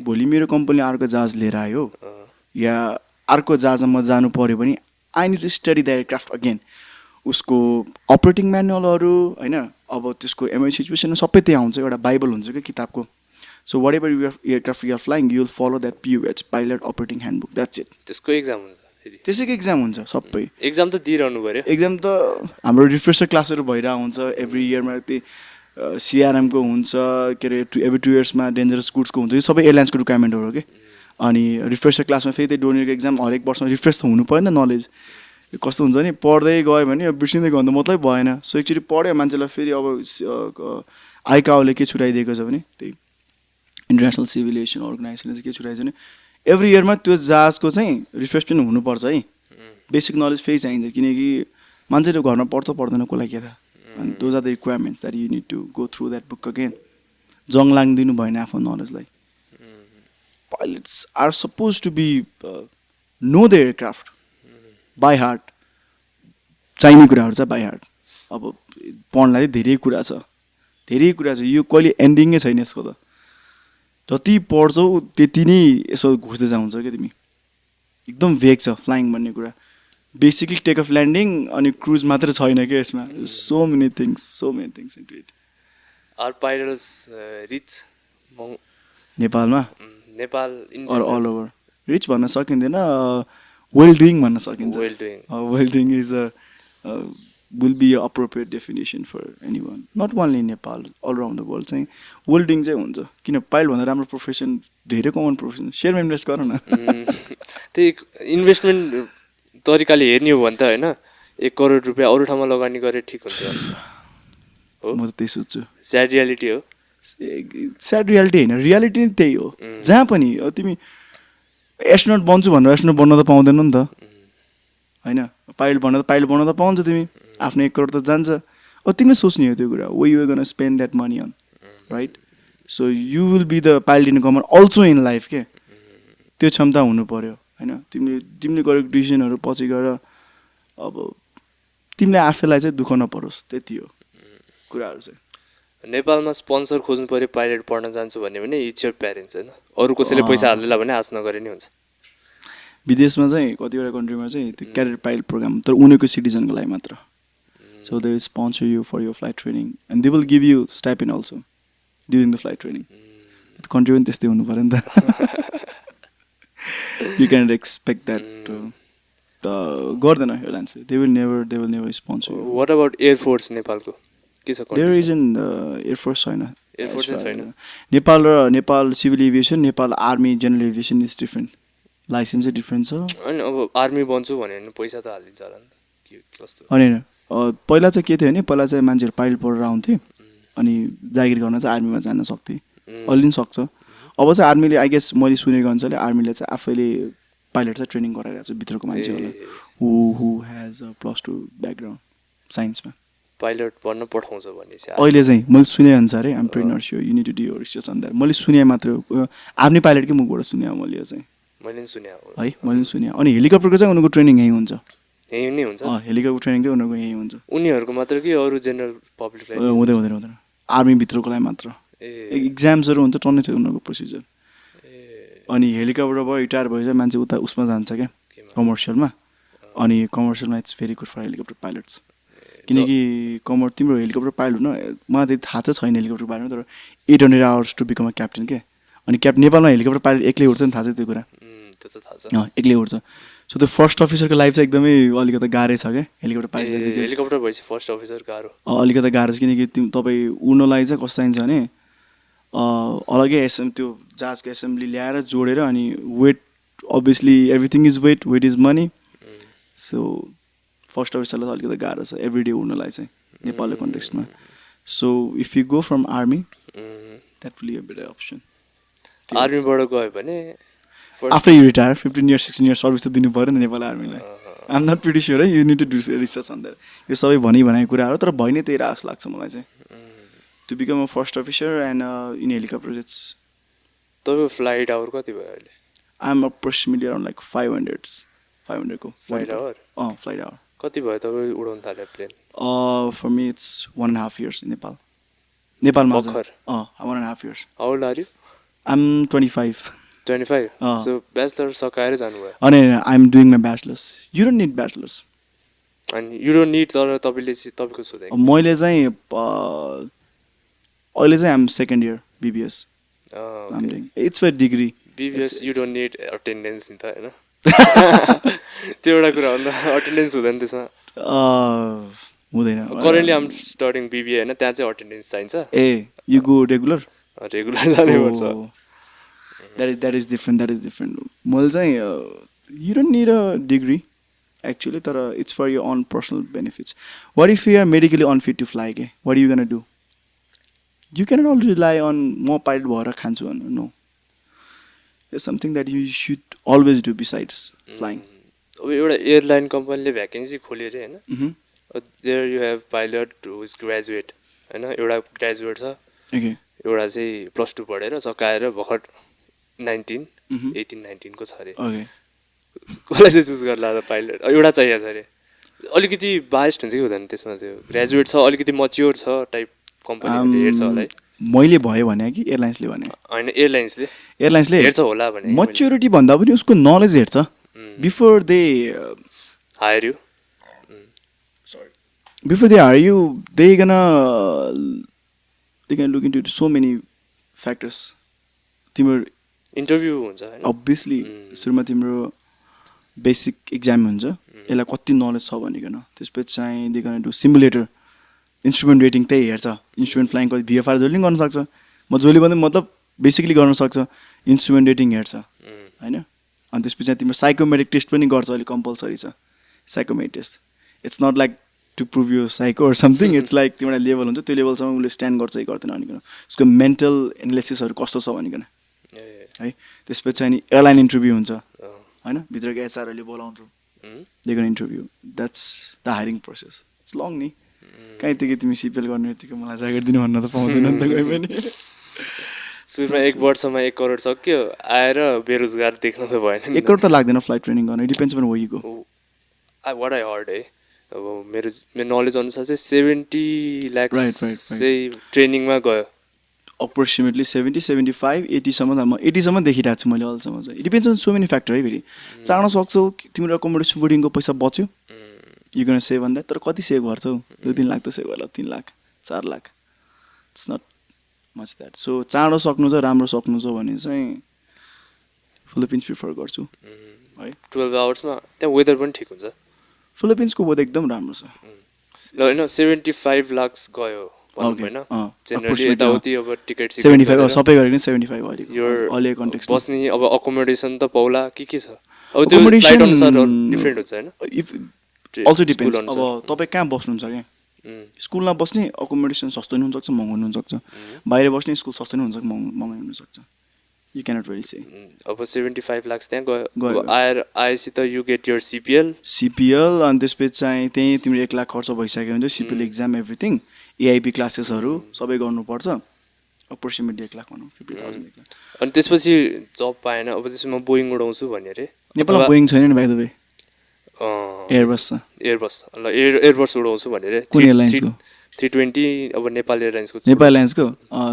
[SPEAKER 1] भोलि मेरो कम्पनीले अर्को जहाज लिएर आयो या अर्को जहाजमा म जानु पऱ्यो भने I need to study the aircraft again उसको अपरेटिङ म्यानुअलहरू होइन अब त्यसको एमआई सिचुएसन सबै त्यहाँ हुन्छ एउटा बाइबल हुन्छ क्या किताबको so whatever you aircraft you are flying you will follow that POH pilot operating handbook that's it
[SPEAKER 2] त्यसको एक्जाम हुन्छ
[SPEAKER 1] त्यसैको एक्जाम हुन्छ सबै
[SPEAKER 2] एक्जाम त दिइरहनु पऱ्यो
[SPEAKER 1] एक्जाम त हाम्रो रिफ्रेसर क्लासहरू भइरहेको हुन्छ एभ्री इयरमा त्यही सिआरएमको हुन्छ के अरे एभ्री 2 इयर्समा डेन्जरस गुड्सको हुन्छ यो सबै एयरलाइन्सको रिक्वायरमेन्टहरू हो कि अनि रिफ्रेसर क्लासमा फेरि त्यही डोनियरको एक्जाम हरेक वर्षमा रिफ्रेस त हुनु पऱ्यो नि त नलेज कस्तो हुन्छ नि पढ्दै गयो भने अब बिर्सिँदै गयो भने त मतलब भएन सो एकचोटि पढ्यो मान्छेलाई फेरि अब आइकाओले के छुट्याइदिएको छ भने त्यही इन्टरनेसनल सिभिल एभिएसन अर्गनाइजेसनले चाहिँ के छुट्याइदिएको छ भने एभ्री इयरमा त्यो जहाजको चाहिँ रिफ्रेस पनि हुनुपर्छ है बेसिक नलेज फेरि चाहिन्छ किनकि मान्छेले घरमा पढ्छ पढ्दैन कसलाई के थाहा अनि those are the requirements that you need to go through that book again जङ लाग्दिनु भएन आफ्नो नलेजलाई pilots are suppose to be know the aircraft by heart चाहिने कुराहरू छ बाई हार्ट अब पढ्नलाई धेरै कुरा छ यो कहिले एन्डिङै छैन यसको त जति पढ्छौ त्यति नै यसो घुस्दै जान्छ क्या तिमी एकदम भेग छ फ्लाइङ भन्ने कुरा बेसिकली टेक अफ ल्यान्डिङ अनि क्रुज मात्रै छैन क्या यसमा so many things into it
[SPEAKER 2] are pilots rich
[SPEAKER 1] नेपालमा
[SPEAKER 2] नेपाल
[SPEAKER 1] अल ओभर रिच भन्न सकिँदैन वेल डुइङ भन्न सकिन्छ well doing is will be a appropriate definition for any one not only Nepal all around the world चाहिँ वेल डुइङ चाहिँ हुन्छ किन pilot भन्दा राम्रो प्रोफेसन धेरै कमन प्रोफेसन सेयरमा इन्भेस्ट गर न
[SPEAKER 2] त्यही इन्भेस्टमेन्ट तरिकाले हेर्ने हो भने त होइन 1 करोड रुपियाँ अरू ठाउँमा लगानी गरे ठिक हुन्छ हो
[SPEAKER 1] म त त्यही सोध्छु
[SPEAKER 2] स्याड रियालिटी हो
[SPEAKER 1] स्याड रियालिटी होइन रियालिटी नै त्यही हो जहाँ पनि तिमी एस्ट्रोनट बन्छु भनेर एस्ट्रोनट बन्न त पाउँदैन नि त होइन पाइलट बन्न त पाउँछ तिमी आफ्नो 1 करोड त जान्छ अब तिमीले सोच्ने हो त्यो कुरा way you gonna spend that money on right so you will be the pilot in common also in life के त्यो क्षमता हुनु पऱ्यो होइन तिमीले गरेको डिसिजनहरू पछि गएर अब तिमीले आफैलाई चाहिँ दुःख नपरोस् त्यति हो कुराहरू चाहिँ
[SPEAKER 2] नेपालमा स्पोन्सर खोज्नु पऱ्यो पाइलट पढ्न जान्छु भने इट्स योर प्यारेन्ट्स होइन अरू कसैले पैसा हाल्दैला भने आश नगरे नि हुन्छ
[SPEAKER 1] विदेशमा चाहिँ कतिवटा कन्ट्रीमा चाहिँ त्यो क्याडेट पाइलट प्रोग्राम तर उनीहरूको सिटिजनको लागि मात्र so they sponsor you for your flight training and they will give you stipend also during the flight training country पनि त्यस्तै हुनु पऱ्यो नि त यु क्यान एक्सपेक्ट द्याट गर्दैन एयरलाइन्सले they will never sponsor
[SPEAKER 2] what about air force नेपालको के छ
[SPEAKER 1] देयर इज इन एयरफोर्स छैन
[SPEAKER 2] एयरफोर्स छैन
[SPEAKER 1] Nepal civil aviation Nepal army general aviation is different license चाहिँ डिफ्रेन्ट छ
[SPEAKER 2] होइन अब आर्मी बन्छु भने पैसा त हालिदिन्छ होला नि त के कस्तो
[SPEAKER 1] होइन पहिला चाहिँ के थियो भने पहिला चाहिँ मान्छेहरू पाइलट पढेर आउँथे अनि जागिर गर्न चाहिँ आर्मीमा जान सक्थे अहिले पनि सक्छ अब चाहिँ आर्मीले आई गेस मैले सुनेको अनुसारले आर्मीले चाहिँ आफैले पाइलट चाहिँ ट्रेनिङ गराइरहेको छ भित्रको मान्छेहरूलाई हु हेज अ +2 ब्याकग्राउन्ड साइन्समा
[SPEAKER 2] पाइलट पढ्न पठाउँछ भने चाहिँ
[SPEAKER 1] अहिले चाहिँ मैले सुने अनुसार है I'm pretty not sure you need to do your research on that मैले सुने मात्र हो आर्मी पाइलटकै मुखबाट सुने मैले चाहिँ
[SPEAKER 2] मैले सुने
[SPEAKER 1] है मैले सुने अनि हेलिकप्टरको चाहिँ उनीहरूको ट्रेनिङ यहीँ हुन्छ
[SPEAKER 2] यहीँ नै हुन्छ
[SPEAKER 1] हेलिकप्टर ट्रेनिङ चाहिँ उनीहरूको यहीँ हुन्छ
[SPEAKER 2] उनीहरूको मात्र कि अरू जेनरल पब्लिकलाई
[SPEAKER 1] हुँदैन आर्मीभित्रकोलाई मात्र इक्जाम्सहरू हुन्छ टन्नै छ उनीहरूको प्रोसिजर अनि हेलिकप्टरबाट रिटायर भएपछि मान्छे उता उसमा जान्छ क्या कमर्सियलमा अनि कमर्सियलमा it's very good for helicopter pilots किनकि तिम्रो हेलिकप्टर पाइलट हुन मलाई त्यति थाहा चाहिँ छैन हेलिकप्टर बारेमा तर 800 hours to become a captain के अनि नेपालमा हेलिकप्टर पाइलट एक्लै उड्छ नि थाहा छ त्यो कुरा एक्लै उड्छ सो त्यो फर्स्ट अफिसरको लाइफ चाहिँ एकदमै अलिकति गाह्रै छ क्या हेलिकप्टर पाइलट
[SPEAKER 2] हेलिकप्टर भएपछि फर्स्ट अफिसर गाह्रो
[SPEAKER 1] अलिकति गाह्रो छ किनकि तपाईँ उड्नलाई चाहिँ कस्तो चाहिन्छ भने अलग्गै त्यो जहाजको एसेम्ब्ली ल्याएर जोडेर अनि weight obviously everything is weight is money so first अफिसरलाई अलिकति गाह्रो छ एभ्री डे उड्नलाई चाहिँ नेपालको कन्टेक्स्टमा so if you go from army that will be a better option
[SPEAKER 2] आर्मीबाट गयो भने
[SPEAKER 1] after you retire 15 years 16 years service त दिनु पऱ्यो नि नेपाल आर्मीलाई I am not pretty sure है you need to do research on that यो सबै भनाएको कुराहरू तर भइ नै त्यही आश लाग्छ मलाई चाहिँ to become a first officer and in helicopter it's
[SPEAKER 2] तपाईँको फ्लाइट आवर कति भयो अहिले
[SPEAKER 1] I am approximately around like 500 को
[SPEAKER 2] फ्लाइट आवर
[SPEAKER 1] फ्लाइट आवर
[SPEAKER 2] कति भयो तपाईँ उडाउनु थाल्यो plane
[SPEAKER 1] for me it's 1.5 years in नेपालमा
[SPEAKER 2] 1.5
[SPEAKER 1] years
[SPEAKER 2] How old are you?
[SPEAKER 1] I'm 25.
[SPEAKER 2] 25
[SPEAKER 1] अँ।
[SPEAKER 2] सो ब्याचलर सकाएरै जानुभयो
[SPEAKER 1] अनि I'm doing my bachelor's. You don't need bachelor's.
[SPEAKER 2] अनि यु डोन्ट निड तर तपाईँले चाहिँ तपाईँको सोधेको
[SPEAKER 1] मैले चाहिँ अहिले चाहिँ I'm second year BBS. I'm doing. It's for degree.
[SPEAKER 2] BBS you don't need attendance नि त होइन त्यो एउटा कुरा हो नि त अटेन्डेन्स हुँदैन त्यसमा
[SPEAKER 1] हुँदैन
[SPEAKER 2] करेन्टली आम स्टडिङ BBA होइन त्यहाँ चाहिँ अटेन्डेन्स चाहिन्छ
[SPEAKER 1] ए you go regular?
[SPEAKER 2] रेगुलर जानै पर्छ
[SPEAKER 1] That is different. मैले चाहिँ you don't need a degree actually तर it's for your own personal benefits. What if you are medically unfit to fly? What are you gonna do? You cannot all rely on म pilot भएर खान्छु भन्नु. No. There's something that you should always do besides flying.
[SPEAKER 2] अब एउटा airline कम्पनीले vacancy खोल्यो अरे होइन there you have pilot who is graduate होइन एउटा ग्रेजुएट छ
[SPEAKER 1] Okay.
[SPEAKER 2] एउटा चाहिँ +2 पढेर सकाएर भर्खर 18-19 को छ अरे
[SPEAKER 1] Okay.
[SPEAKER 2] कसलाई चाहिँ चुज गर्ला त पाइलट एउटा चाहिएको छ अरे अलिकति बाइस्ड हुन्छ कि हुँदैन त्यसमा त्यो ग्रेजुएट छ अलिकति मच्योर छ टाइप कम्पनीहरूले हेर्छ होला है
[SPEAKER 1] मैले भयो भने कि एयरलाइन्सले भने
[SPEAKER 2] होइन एयरलाइन्सले हेर्छ होला भने
[SPEAKER 1] मच्योरिटी भन्दा पनि उसको नलेज हेर्छ before they
[SPEAKER 2] hire you
[SPEAKER 1] hire you they can look into so many factors तिम्रो
[SPEAKER 2] इन्टरभ्यू हुन्छ होइन
[SPEAKER 1] obviously सुरुमा तिम्रो बेसिक एक्जाम हुन्छ यसलाई कति नलेज छ भनिकन त्यसपछि चाहिँ they gonna do simulator instrument rating त्यही हेर्छ इन्स्ट्रुमेन्ट फ्लाइङ कति VFR जसले पनि गर्न सक्छ म जसले पनि मतलब बेसिकली गर्न सक्छ इन्स्ट्रुमेन्ट रेटिङ हेर्छ होइन अनि त्यसपछि चाहिँ तिम्रो साइकोमेट्रिक टेस्ट पनि गर्छ अहिले कम्पलसरी छ psychometric test it's not like to prove you psycho something it's like त्यो एउटा लेभल हुन्छ त्यो लेभलसम्म उसले स्ट्यान्ड गर्छ कि गर्दैन भनिकन उसको मेन्टल एनालिसिसहरू कस्तो छ भनिकन है त्यसपछि चाहिँ नि एयरलाइन इन्टरभ्यू हुन्छ होइन भित्रको एचआरहरूले बोलाउँछ दिगन interview that's the hiring process it's long नि कहीँदेखि तिमी सिपिएल गर्ने बित्तिकै मलाई जागिर दिनु भन्न त पाउँदैन नि त कोही पनि
[SPEAKER 2] सुरुमा 1 वर्षमा 1 करोड सक्यो आएर बेरोजगार देख्न त भएन
[SPEAKER 1] 1 करोड त लाग्दैन फ्लाइट ट्रेनिङ गर्न depends on where you go
[SPEAKER 2] what I heard है अब मेरो नलेज अनुसार चाहिँ 70 लाख चाहिँ ट्रेनिङमा गयो
[SPEAKER 1] अप्रोक्सिमेटली 70 75 80 सम्म 80 सम्म देखिरहेको छु मैले अहिलेसम्म चाहिँ depends on so many factor है फेरि चाँडो सक्छौ तिम्रो एकोमोडेसन बोर्डिङको पैसा बच्यो यु गन सेभ भन्दा तर कति सेभ गर्छौ 2-3 लाख त सेभ होला 3 lakh 4 lakh it's not much that so चाँडो सक्नु छ राम्रो सक्नु छ भने चाहिँ फिलिपिन्स प्रिफर गर्छु है
[SPEAKER 2] 12 आवर्समा त्यहाँ वेदर पनि ठिक हुन्छ
[SPEAKER 1] फिलिपिन्सको वेदर एकदम राम्रो छ
[SPEAKER 2] ल होइन 75 लाख गयो भनौँ होइन जेनरली यताउति अब टिकट
[SPEAKER 1] 75 सबै गरेको 75 अहिले कन्टेक्स्ट
[SPEAKER 2] बस्ने अब अकोमोडेसन त पाउला के छ अब त्यो फ्लाइट अनुसार डिफरेन्ट हुन्छ होइन
[SPEAKER 1] इफ अल्सो डिपेन्ड्स अब तपाईँ कहाँ बस्नुहुन्छ क्या स्कुलमा बस्ने अकोमोडेसन सस्तो नि हुनसक्छ महँगो नि हुनसक्छ बाहिर बस्ने स्कुल सस्तो नि हुन्छ महँगो हुनसक्छ यु क्यानट रियली से
[SPEAKER 2] अब 75 लाख त्यहाँ गयो आएपछि त यु गेट योर सिपिएल
[SPEAKER 1] अनि त्यसपछि चाहिँ त्यहीँ तिम्रो 1 लाख खर्च भइसक्यो हुन्छ सिपिएल एक्जाम एभ्रिथिङ एआइपी क्लासेसहरू सबै गर्नुपर्छ अप्रोक्सिमेटली 1 लाख भनौँ 50,000
[SPEAKER 2] अनि त्यसपछि जब पाएन अब त्यसमा बोइङ उडाउँछु भन्यो अरे
[SPEAKER 1] नेपालमा बोइङ छैन नि बाइ द वे एयरबस
[SPEAKER 2] ल एयरबस उडाउँछु भन्यो अरे
[SPEAKER 1] कुन एयरलाइन्सको
[SPEAKER 2] 320 अब नेपाल एयरलाइन्सको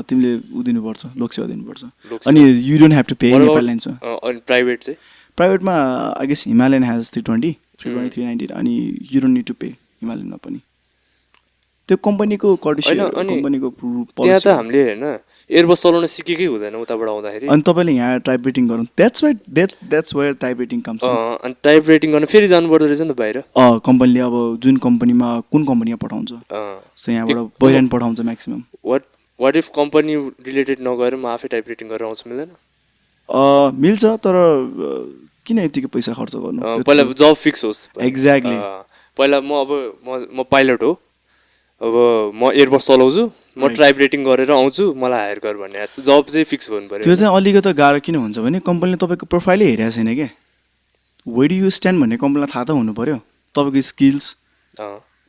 [SPEAKER 1] तिमीले उ दिनुपर्छ लोकसेवा दिनुपर्छ अनि you don't have to pay Nepal एयरलाइन्समा
[SPEAKER 2] अनि प्राइभेट चाहिँ
[SPEAKER 1] प्राइभेटमा आई गेस हिमालयन हेज 320 390 अनि you don't need to pay हिमालयनमा पनि त्यो कम्पनीको कर्डिसी कम्पनीको
[SPEAKER 2] त्यहाँ त हामीले हैन एयरबस चलाउन सिकेकै हुँदैन उताबाट आउँदाखेरि
[SPEAKER 1] अनि तपाईले यहाँ टाइप रेटिङ गर्नु that's where type rating comes
[SPEAKER 2] अनि टाइप रेटिङ गर्न फेरि जानु पर्दो रहेछ नि त बाहिर
[SPEAKER 1] कम्पनीले अब जुन कम्पनीमा कुन कम्पनीमा पठाउँछ सो यहाँबाट बहिरान पठाउँछ maximum
[SPEAKER 2] what if company related नगएर म आफै टाइप रेटिङ गरेर आउँछु मिल्दैन
[SPEAKER 1] मिल्छ तर किन यतिकै पैसा खर्च गर्नु
[SPEAKER 2] पहिला जब फिक्स होस्
[SPEAKER 1] एक्ज्याक्टली
[SPEAKER 2] पहिला म पाइलट हो अब म एयरबस चलाउँछु म टाइप रेटिङ गरेर आउँछु मलाई हायर गर भन्ने जस्तो जब चाहिँ फिक्स हुनु पर्यो
[SPEAKER 1] त्यो चाहिँ अलिकति गाह्रो किन हुन्छ भने कम्पनीले तपाईँको प्रोफाइलै हेरेको छैन क्या वेयर डु यु स्ट्यान्ड भन्ने कम्पनीलाई थाहा त हुनु पर्यो तपाईँको स्किल्स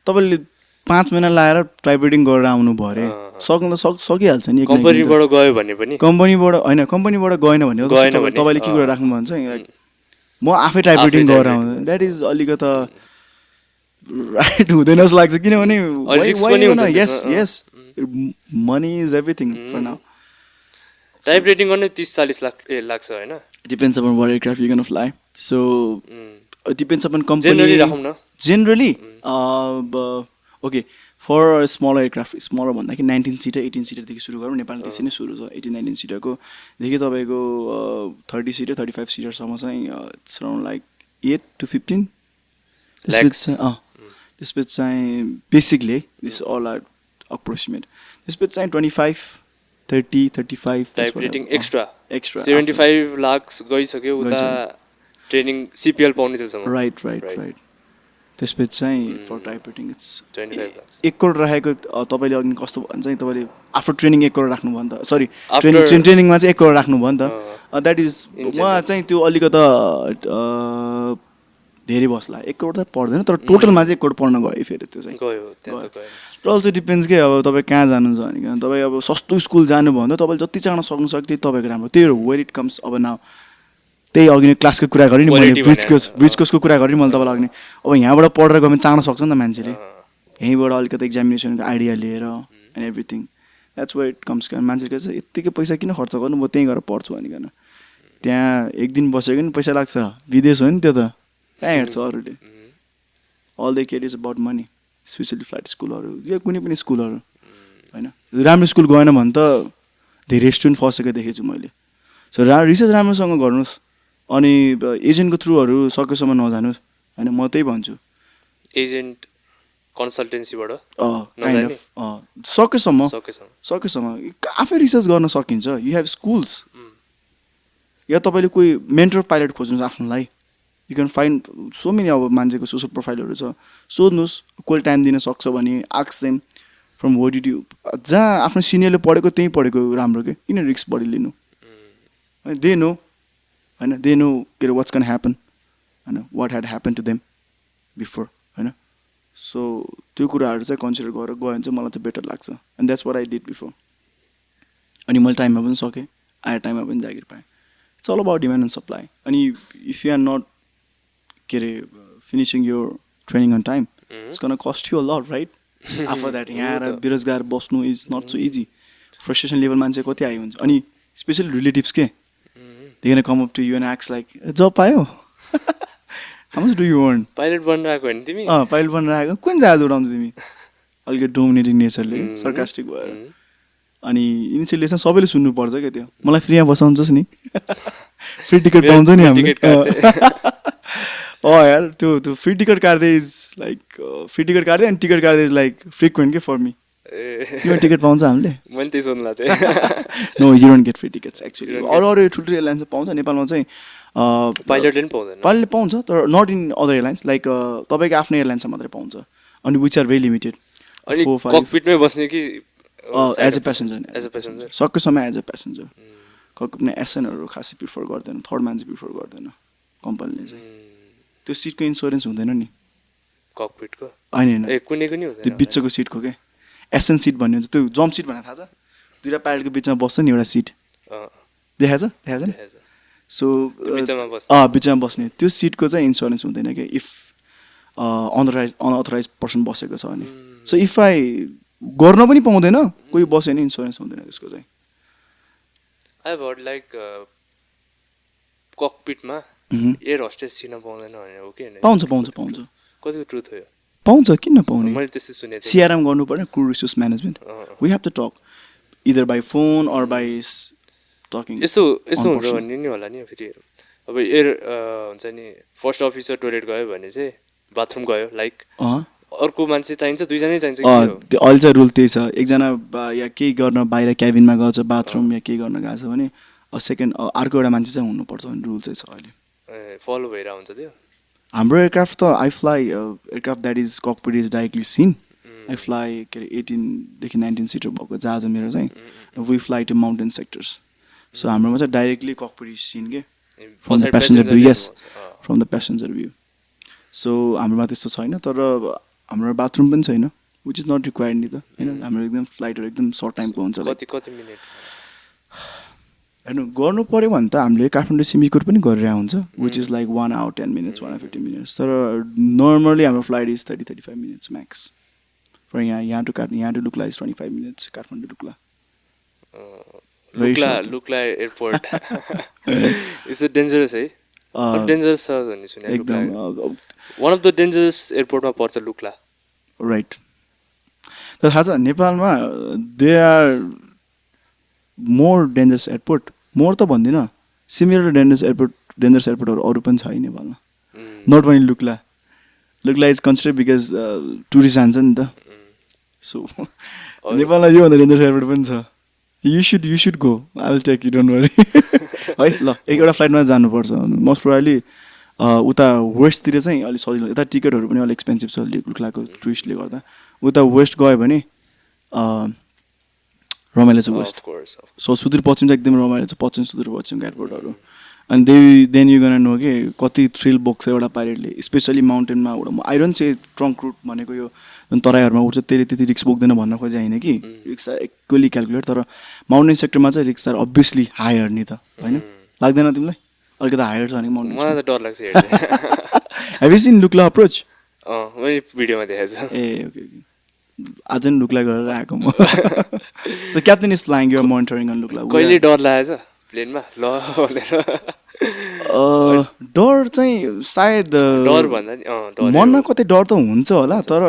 [SPEAKER 1] तपाईँले 5 महिना लाएर टाइप रेटिङ गरेर आउनु भयो अरे सक्नु त सकिहाल्छ नि
[SPEAKER 2] कम्पनीबाट गयो भने पनि
[SPEAKER 1] कम्पनीबाट गएन भने तपाईँले के गरेर राख्नु भन्छ म आफै टाइप रेटिङ गरेर आउँछु द्याट इज अलिकति राइट हुँदैन जस्तो लाग्छ किनभने yes money is everything for now
[SPEAKER 2] type rating गर्ने 30-40 लाख लाग्छ होइन?
[SPEAKER 1] Depends upon what aircraft you're gonna fly. So it depends upon company.
[SPEAKER 2] Generally राखौँ न.
[SPEAKER 1] Generally, okay, for a smaller aircraft, smaller भन्दा कि 19 सीटर 18 सीटरदेखि सुरु गरौँ. नेपालमा त्यसै नै सुरु छ 18-19 सीटरको देखि तपाईँको 30 सीटर 35 सीटरसम्म चाहिँ it's around like 8 to 15
[SPEAKER 2] Lakhs.
[SPEAKER 1] त्यसपछि चाहिँ basically this all are approximate. त्यसपछि चाहिँ 25 30 35
[SPEAKER 2] type rating extra
[SPEAKER 1] extra
[SPEAKER 2] 75 lakh गइसक्यो उता ट्रेनिङ सिपिएल पाउने त्यसमा.
[SPEAKER 1] राइट. त्यसपछि चाहिँ for type rating it's
[SPEAKER 2] 25 lakh.
[SPEAKER 1] 1 crore राखेको तपाईँले अघि कस्तो भन्छ नि तपाईँले आफ्टर ट्रेनिङ 1 करोड राख्नु भयो नि त. सरी
[SPEAKER 2] After-
[SPEAKER 1] ट्रेनिङमा चाहिँ 1 करोड राख्नु भयो नि त. द्याट इज उहाँ चाहिँ त्यो अलिकता धेरै बस्ला. 1 करोड त पर्दैन तर टोटलमा चाहिँ 1 करोड पर्न गयो फेरि त्यो चाहिँ.
[SPEAKER 2] गयो त्यहाँ त गयो.
[SPEAKER 1] र अल्सो डिपेन्ड्स के अब तपाईँ कहाँ जानुहुन्छ भने तपाईँ अब सस्तो स्कुल जानुभयो भने तपाईँले जति चाँडो सक्नु सक्यो त्यही तपाईँको राम्रो. त्यही हो वेयर इट कम्स. अब नाउ त्यही अघि नै क्लासको कुरा गरेँ नि मैले, ब्रिजकोसको कुरा गरेँ नि मैले तपाईँलाई अघि. अब यहाँबाट पढेर गयो भने चाँडो सक्छ नि त मान्छेले. यहीँबाट अलिकति एक्जामिनेसनको आइडिया लिएर and everything. That's where it comes. मान्छेले चाहिँ यत्तिकै पैसा किन खर्च गर्नु, म त्यहीँ गएर पढ्छु भनिकन. त्यहाँ एक दिन बसेको नि पैसा लाग्छ. विदेश हो नि त्यो त, कहाँ हेर्छ अरूले. All they care is about money. Especially flight स्कुलहरू या कुनै पनि स्कुलहरू होइन. राम्रो स्कुल गएन भने त धेरै स्टुडेन्ट फसेको देखेको छु मैले. सो रिसर्च राम्रोसँग गर्नुहोस् अनि एजेन्टको थ्रुहरू सकेसम्म नजानुहोस् होइन, म त्यही भन्छु.
[SPEAKER 2] एजेन्ट कन्सल्टेन्सीबाट
[SPEAKER 1] काइन्ड अफ सकेसम्म आफै रिसर्च गर्न सकिन्छ. यु हेभ स्कुल्स या तपाईँले कोही मेन्टर पाइलट खोज्नुहोस् आफ्नोलाई. You can find so many. अब मान्छेको सोसल प्रोफाइलहरू छ, सोध्नुहोस्. कोही टाइम दिन सक्छ भने ask them from what did you. जहाँ आफ्नो सिनियरले पढेको त्यहीँ पढेको राम्रो के, किन रिस्क बढी लिनु. दे नो होइन, दे नो के अरे वाट्स क्यान ह्यापन होइन, what had happen to them before होइन. सो त्यो कुराहरू चाहिँ कन्सिडर गरेर गयो भने चाहिँ मलाई चाहिँ बेटर लाग्छ. And that's what I did before. अनि मैले टाइममा पनि सकेँ, आएर टाइममा पनि जागिर पाएँ. It's all about demand and supply. अनि इफ यु आर नट के अरे finishing your training on time it's gonna cost you a lot right. After that यहाँ आएर बेरोजगार बस्नु is not so easy. Frustration level मान्छे कति आयो हुन्छ. अनि स्पेसली रिलेटिभ्स के they can come up to you and एक्स लाइक जब पायो how much do you earn.
[SPEAKER 2] Pilot बन्न आएको होइन तिमी?
[SPEAKER 1] पाइलट बनेर आएको. कुन जहाज उडाउँछौ तिमी. अलिकति डोमिनेटिङ नेचरले सर्कास्टिक भएर. अनि इनिसियली चाहिँ सबैले सुन्नुपर्छ क्या त्यो. मलाई फ्रीमा बसाउँछस् नि, फ्री टिकट पाउँछ नि हामीले. यार त्यो फ्री टिकट काट्दै इज लाइक फ्री टिकट काट्दै अनि टिकट काट्दै इज लाइक फ्रिक्वेन्ट के फर मी. फ्रीमा टिकट पाउँछ हामीले.
[SPEAKER 2] मैले त्यही सोध्नु लाग्थेँ.
[SPEAKER 1] No you don't get free tickets actually. अरू ठुल्ठुलो एयरलाइन्स पाउँछ. नेपालमा चाहिँ
[SPEAKER 2] पाइलटले पनि पाउँदैन.
[SPEAKER 1] पाइलटले पाउँछ तर not in other airlines. Like तपाईँको आफ्नो एयरलाइन्समा मात्रै पाउँछ. अनि विच आर भेरी लिमिटेड.
[SPEAKER 2] अनि ककपिटमै बस्ने कि
[SPEAKER 1] एज अ प्यासेन्जर सकेसम्म एज अ प्यासेन्जर. ककपिटमा एसएनहरू खासै प्रिफर गर्दैन, थर्ड मान्छे प्रिफर गर्दैन कम्पनीले चाहिँ. त्यो सिटको इन्सुरेन्स हुँदैन नि
[SPEAKER 2] ककपिटको.
[SPEAKER 1] होइन
[SPEAKER 2] कुनैको नि हुँदैन.
[SPEAKER 1] त्यो बिचको सिटको के एसएन सिट भन्ने हुन्छ. त्यो जम्प सिट भनेर थाहा छ. दुईवटा पाइलटको बिचमा बस्छ नि एउटा सिट. देखाएको छ नि. सो बिचमा बस्ने त्यो सिटको चाहिँ इन्सुरेन्स हुँदैन क्या इफ अनअथराइज पर्सन बसेको छ भने. सो इफ आई गर्न पनि पाउँदैन कोही बस्यो भने इन्सुरेन्स हुँदैन त्यसको चाहिँ.
[SPEAKER 2] आई हेभ हर्ड लाइक ककपिटमा एयर होस्टेस छिर्न पाउँदैन भनेर हो कि होइन?
[SPEAKER 1] पाउँछ.
[SPEAKER 2] कतिको ट्रुथ हो यो?
[SPEAKER 1] पाउँछ, किन नपाउने.
[SPEAKER 2] मैले त्यस्तै सुनेको थिएँ.
[SPEAKER 1] सिआरएम गर्नु पर्ने crew resource management. We have to talk either by phone or by talking.
[SPEAKER 2] यस्तो हुन्छ भन्ने नि होला नि फेरि. अब एयर हुन्छ नि फर्स्ट अफिसर टोइलेट गयो भने चाहिँ बाथरुम गयो लाइक अर्को मान्छे चाहिन्छ, दुईजनै चाहिन्छ.
[SPEAKER 1] त्यो अहिले चाहिँ रुल त्यही छ. एकजना या केही गर्न बाहिर क्याबिनमा गएको छ बाथरुम या केही गर्न गएको छ भने सेकेन्ड अर्को एउटा मान्छे चाहिँ हुनुपर्छ भन्ने रुल चाहिँ छ अहिले.
[SPEAKER 2] फलो भइरहेको हुन्छ त्यो.
[SPEAKER 1] हाम्रो एयरक्राफ्ट त I fly aircraft that is cockpit is directly seen. I fly के अरे 18देखि 19 सिटर भएको जहाज हो मेरो चाहिँ. We fly to mountain sectors. So हाम्रोमा चाहिँ डाइरेक्टली ककपिट इज सिन के from the passenger view. Yes from the passenger view. So हाम्रोमा त्यस्तो छैन. तर हाम्रो बाथरुम पनि छैन विच इज नट रिक्वायर्ड नि त होइन. हाम्रो एकदम फ्लाइटहरू एकदम सर्ट टाइमको हुन्छ.
[SPEAKER 2] कति मिनट
[SPEAKER 1] हेर्नु गर्नु पऱ्यो भने त हामीले काठमाडौँ सिमिकोट पनि गरिरहेको हुन्छ which is like 1 hour 10 minutes 1 hour 15 minutes. तर नर्मली हाम्रो flight is 30-35 minutes max. For यहाँ to Lukla is 25 minutes Kathmandu टुक्ला.
[SPEAKER 2] Lukla airport it's the dangerous है डेन्जरस छ भन्ने सुने Lukla one of the dangerous एयरपोर्टमा पर्छ लुक्ला
[SPEAKER 1] राइट तर थाहा छ नेपालमा they are more dangerous airport more त भन्दिनँ सिमिलर डेन्जरस एयरपोर्टहरू अरू पनि छ है नेपालमा not only Lukla is consider because tourist जान्छ नि त सो नेपालमा योभन्दा डेन्जरस एयरपोर्ट पनि छ you should go I will take you don't worry है ल एकवटा फ्लाइटमा जानुपर्छ मोस्ट प्रोबाब्ली उता वेस्टतिर चाहिँ अलिक सजिलो यता टिकटहरू पनि अलिक एक्सपेन्सिभ छ लुक्लाको टुरिस्टले गर्दा उता वेस्ट गयो भने रमाइलो छ वेस्ट सो सुदूरपश्चिम चाहिँ एकदम रमाइलो छ पश्चिम सुदूरपश्चिमको एयरपोर्टहरू अनि देन यु गन नो के कति थ्रिल बोक्छ एउटा पाइलटले स्पेसली माउन्टेनमा I don't say trunk route भनेको यो जुन तराईहरूमा उठ्छ त्यसले त्यति रिक्स बोक्दैन भन्न खोजे होइन कि रिक्स आर इक्वली क्यालकुलेट तर माउन्टेन सेक्टरमा चाहिँ रिक्स आर अभियसली हायर नि त होइन लाग्दैन तिमीलाई अलिकति हायर छ भने माउन्टेन
[SPEAKER 2] मलाई त डर लाग्छ
[SPEAKER 1] have you seen Lukla approach
[SPEAKER 2] मैले भिडियोमा देखाएको
[SPEAKER 1] ए ओके आज नि लुक्ला गरेर आएको म so captain is flying you're monitoring on Lukla
[SPEAKER 2] कहिले डर लागेछ प्लेनमा ल भनेर
[SPEAKER 1] डर चाहिँ सायद
[SPEAKER 2] डर भन्दा नि
[SPEAKER 1] मनमा कतै डर त हुन्छ होला तर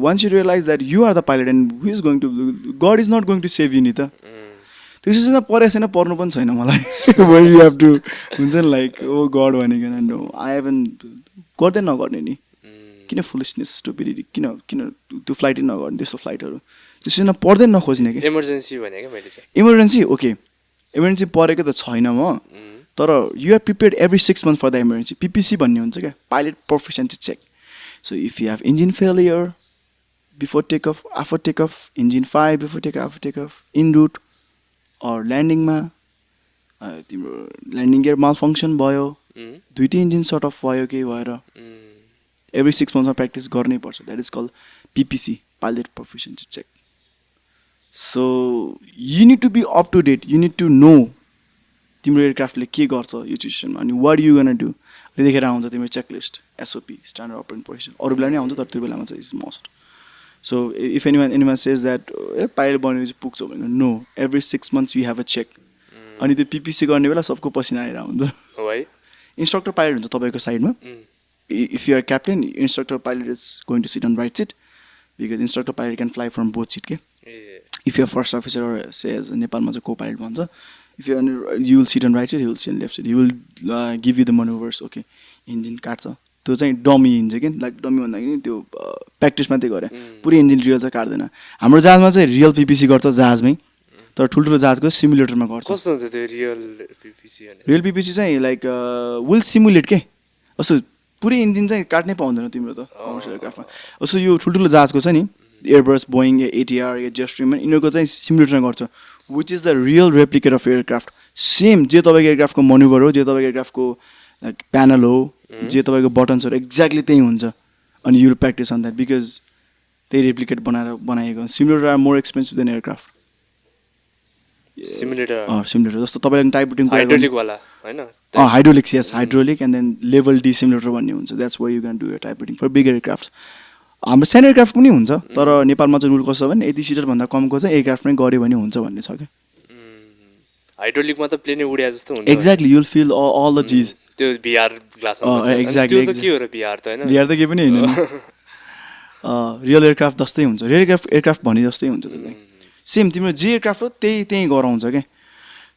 [SPEAKER 1] once you realize that you are the pilot and who is going to God is not going to save you नि त त्यो सिजनमा परेको छैन पर्नु पनि छैन मलाई वेन यु हेभ टु हुन्छ नि लाइक ओ गड भनेको नो आई हेभन गर्दै नगर्ने नि किन फुलिसनेस स्टुपिडिटी किन त्यो फ्लाइटै नगर्ने त्यस्तो फ्लाइटहरू त्यो सिजनमा पर्दै नखोज्ने कि
[SPEAKER 2] इमर्जेन्सी भने क्या मैले
[SPEAKER 1] इमर्जेन्सी ओके इमर्जेन्सी परेको त छैन म तर you are prepared every 6 months for the emergency PPC भन्ने हुन्छ क्या pilot proficiency check so if you have engine failure before take off after take off engine fire before take after take off in route or ल्यान्डिङमा तिम्रो landing gear माल function भयो दुइटै engine shut off भयो केही भएर every 6 monthsमा practice गर्नै पर्छ that is called PPC pilot proficiency check so you need to be up to date you need to know तिम्रो एयरक्राफ्टले के गर्छ यो सिचुएसनमा अनि वाट यु गन डु त्यतिखेर आउँछ तिम्रो checklist SOP standard operating procedure अरू बेला नै आउँछ तर त्यो बेलामा चाहिँ is must so if anyone says that a pilot बनेपछि पुग्छ भने no every 6 months you have a check अनि त्यो पिपिसी गर्ने बेला सबको पसिना आएर हुन्छ इन्स्ट्रक्टर पाइलट हुन्छ तपाईँको साइडमा if you are captain instructor pilot is going to sit on right seat because instructor pilot can fly from both seat के if you are first officer says नेपालमा चाहिँ को पाइलट भन्छ if you will sit on right seat will sit on left seat you will give you the manoeuvres okay engine काट्छ त्यो चाहिँ dummy हुन्छ कि लाइक डमी भन्दाखेरि त्यो प्र्याक्टिस मात्रै गरे पुरै इन्जिन रियल चाहिँ काट्दैन हाम्रो जहाजमा चाहिँ रियल पिपिसी गर्छ जहाजमै तर ठुल्ठुलो जहाजको सिमुलेटरमा गर्छ
[SPEAKER 2] कस्तो हुन्छ त्यो
[SPEAKER 1] रियल पिपिसी चाहिँ लाइक विल सिमुलेट के कस्तो पुरै इन्जिन चाहिँ काट्नै पाउँदैन तिम्रो त कमर्सियल एयरक्राफ्टमा जस्तो यो ठुल्ठुलो जहाजको छ नि एयरबस बोइङ एटिआर या जेस्ट्रिम यिनीहरूको चाहिँ सिमुलेटरमा गर्छ which is the real replicate of aircraft same जे तपाईँको एयरक्राफ्टको मन्युभर हो जे तपाईँको एयरक्राफ्टको प्यानल हो जे तपाईँको बटन्सहरू एक्ज्याक्टली त्यही हुन्छ अनि you will practice on that because त्यही रेप्लिकेट बनाएको simulator are more expensive than aircraft simulator जस्तो तपाईँले टाइप
[SPEAKER 2] हाइड्रोलिकवाला होइन
[SPEAKER 1] hydraulics yes hydraulic and then level D simulator भन्ने हुन्छ that's why you can do your type rating for big aircraft हाम्रो सानो एयरक्राफ्ट पनि हुन्छ तर नेपालमा चाहिँ रुल कस्तो छ भने यति सिटरभन्दा कमको चाहिँ एयरक्राफ्ट पनि गऱ्यो भने हुन्छ भन्ने छ क्या
[SPEAKER 2] हाइड्रोलिकमा त प्लेनै उड्या जस्तो हुन्छ
[SPEAKER 1] exactly you'll feel all the चिज
[SPEAKER 2] त्यो भिआर ग्लास
[SPEAKER 1] एक्ज्याक्टली
[SPEAKER 2] त्यो के हो र भिआर त होइन
[SPEAKER 1] भिआर त केही पनि होइन रियल एयरक्राफ्ट जस्तै हुन्छ रियल एयरक्राफ्ट भने जस्तै हुन्छ त्यो सेम तिम्रो जे एयरक्राफ्ट हो त्यही गराउँछ क्या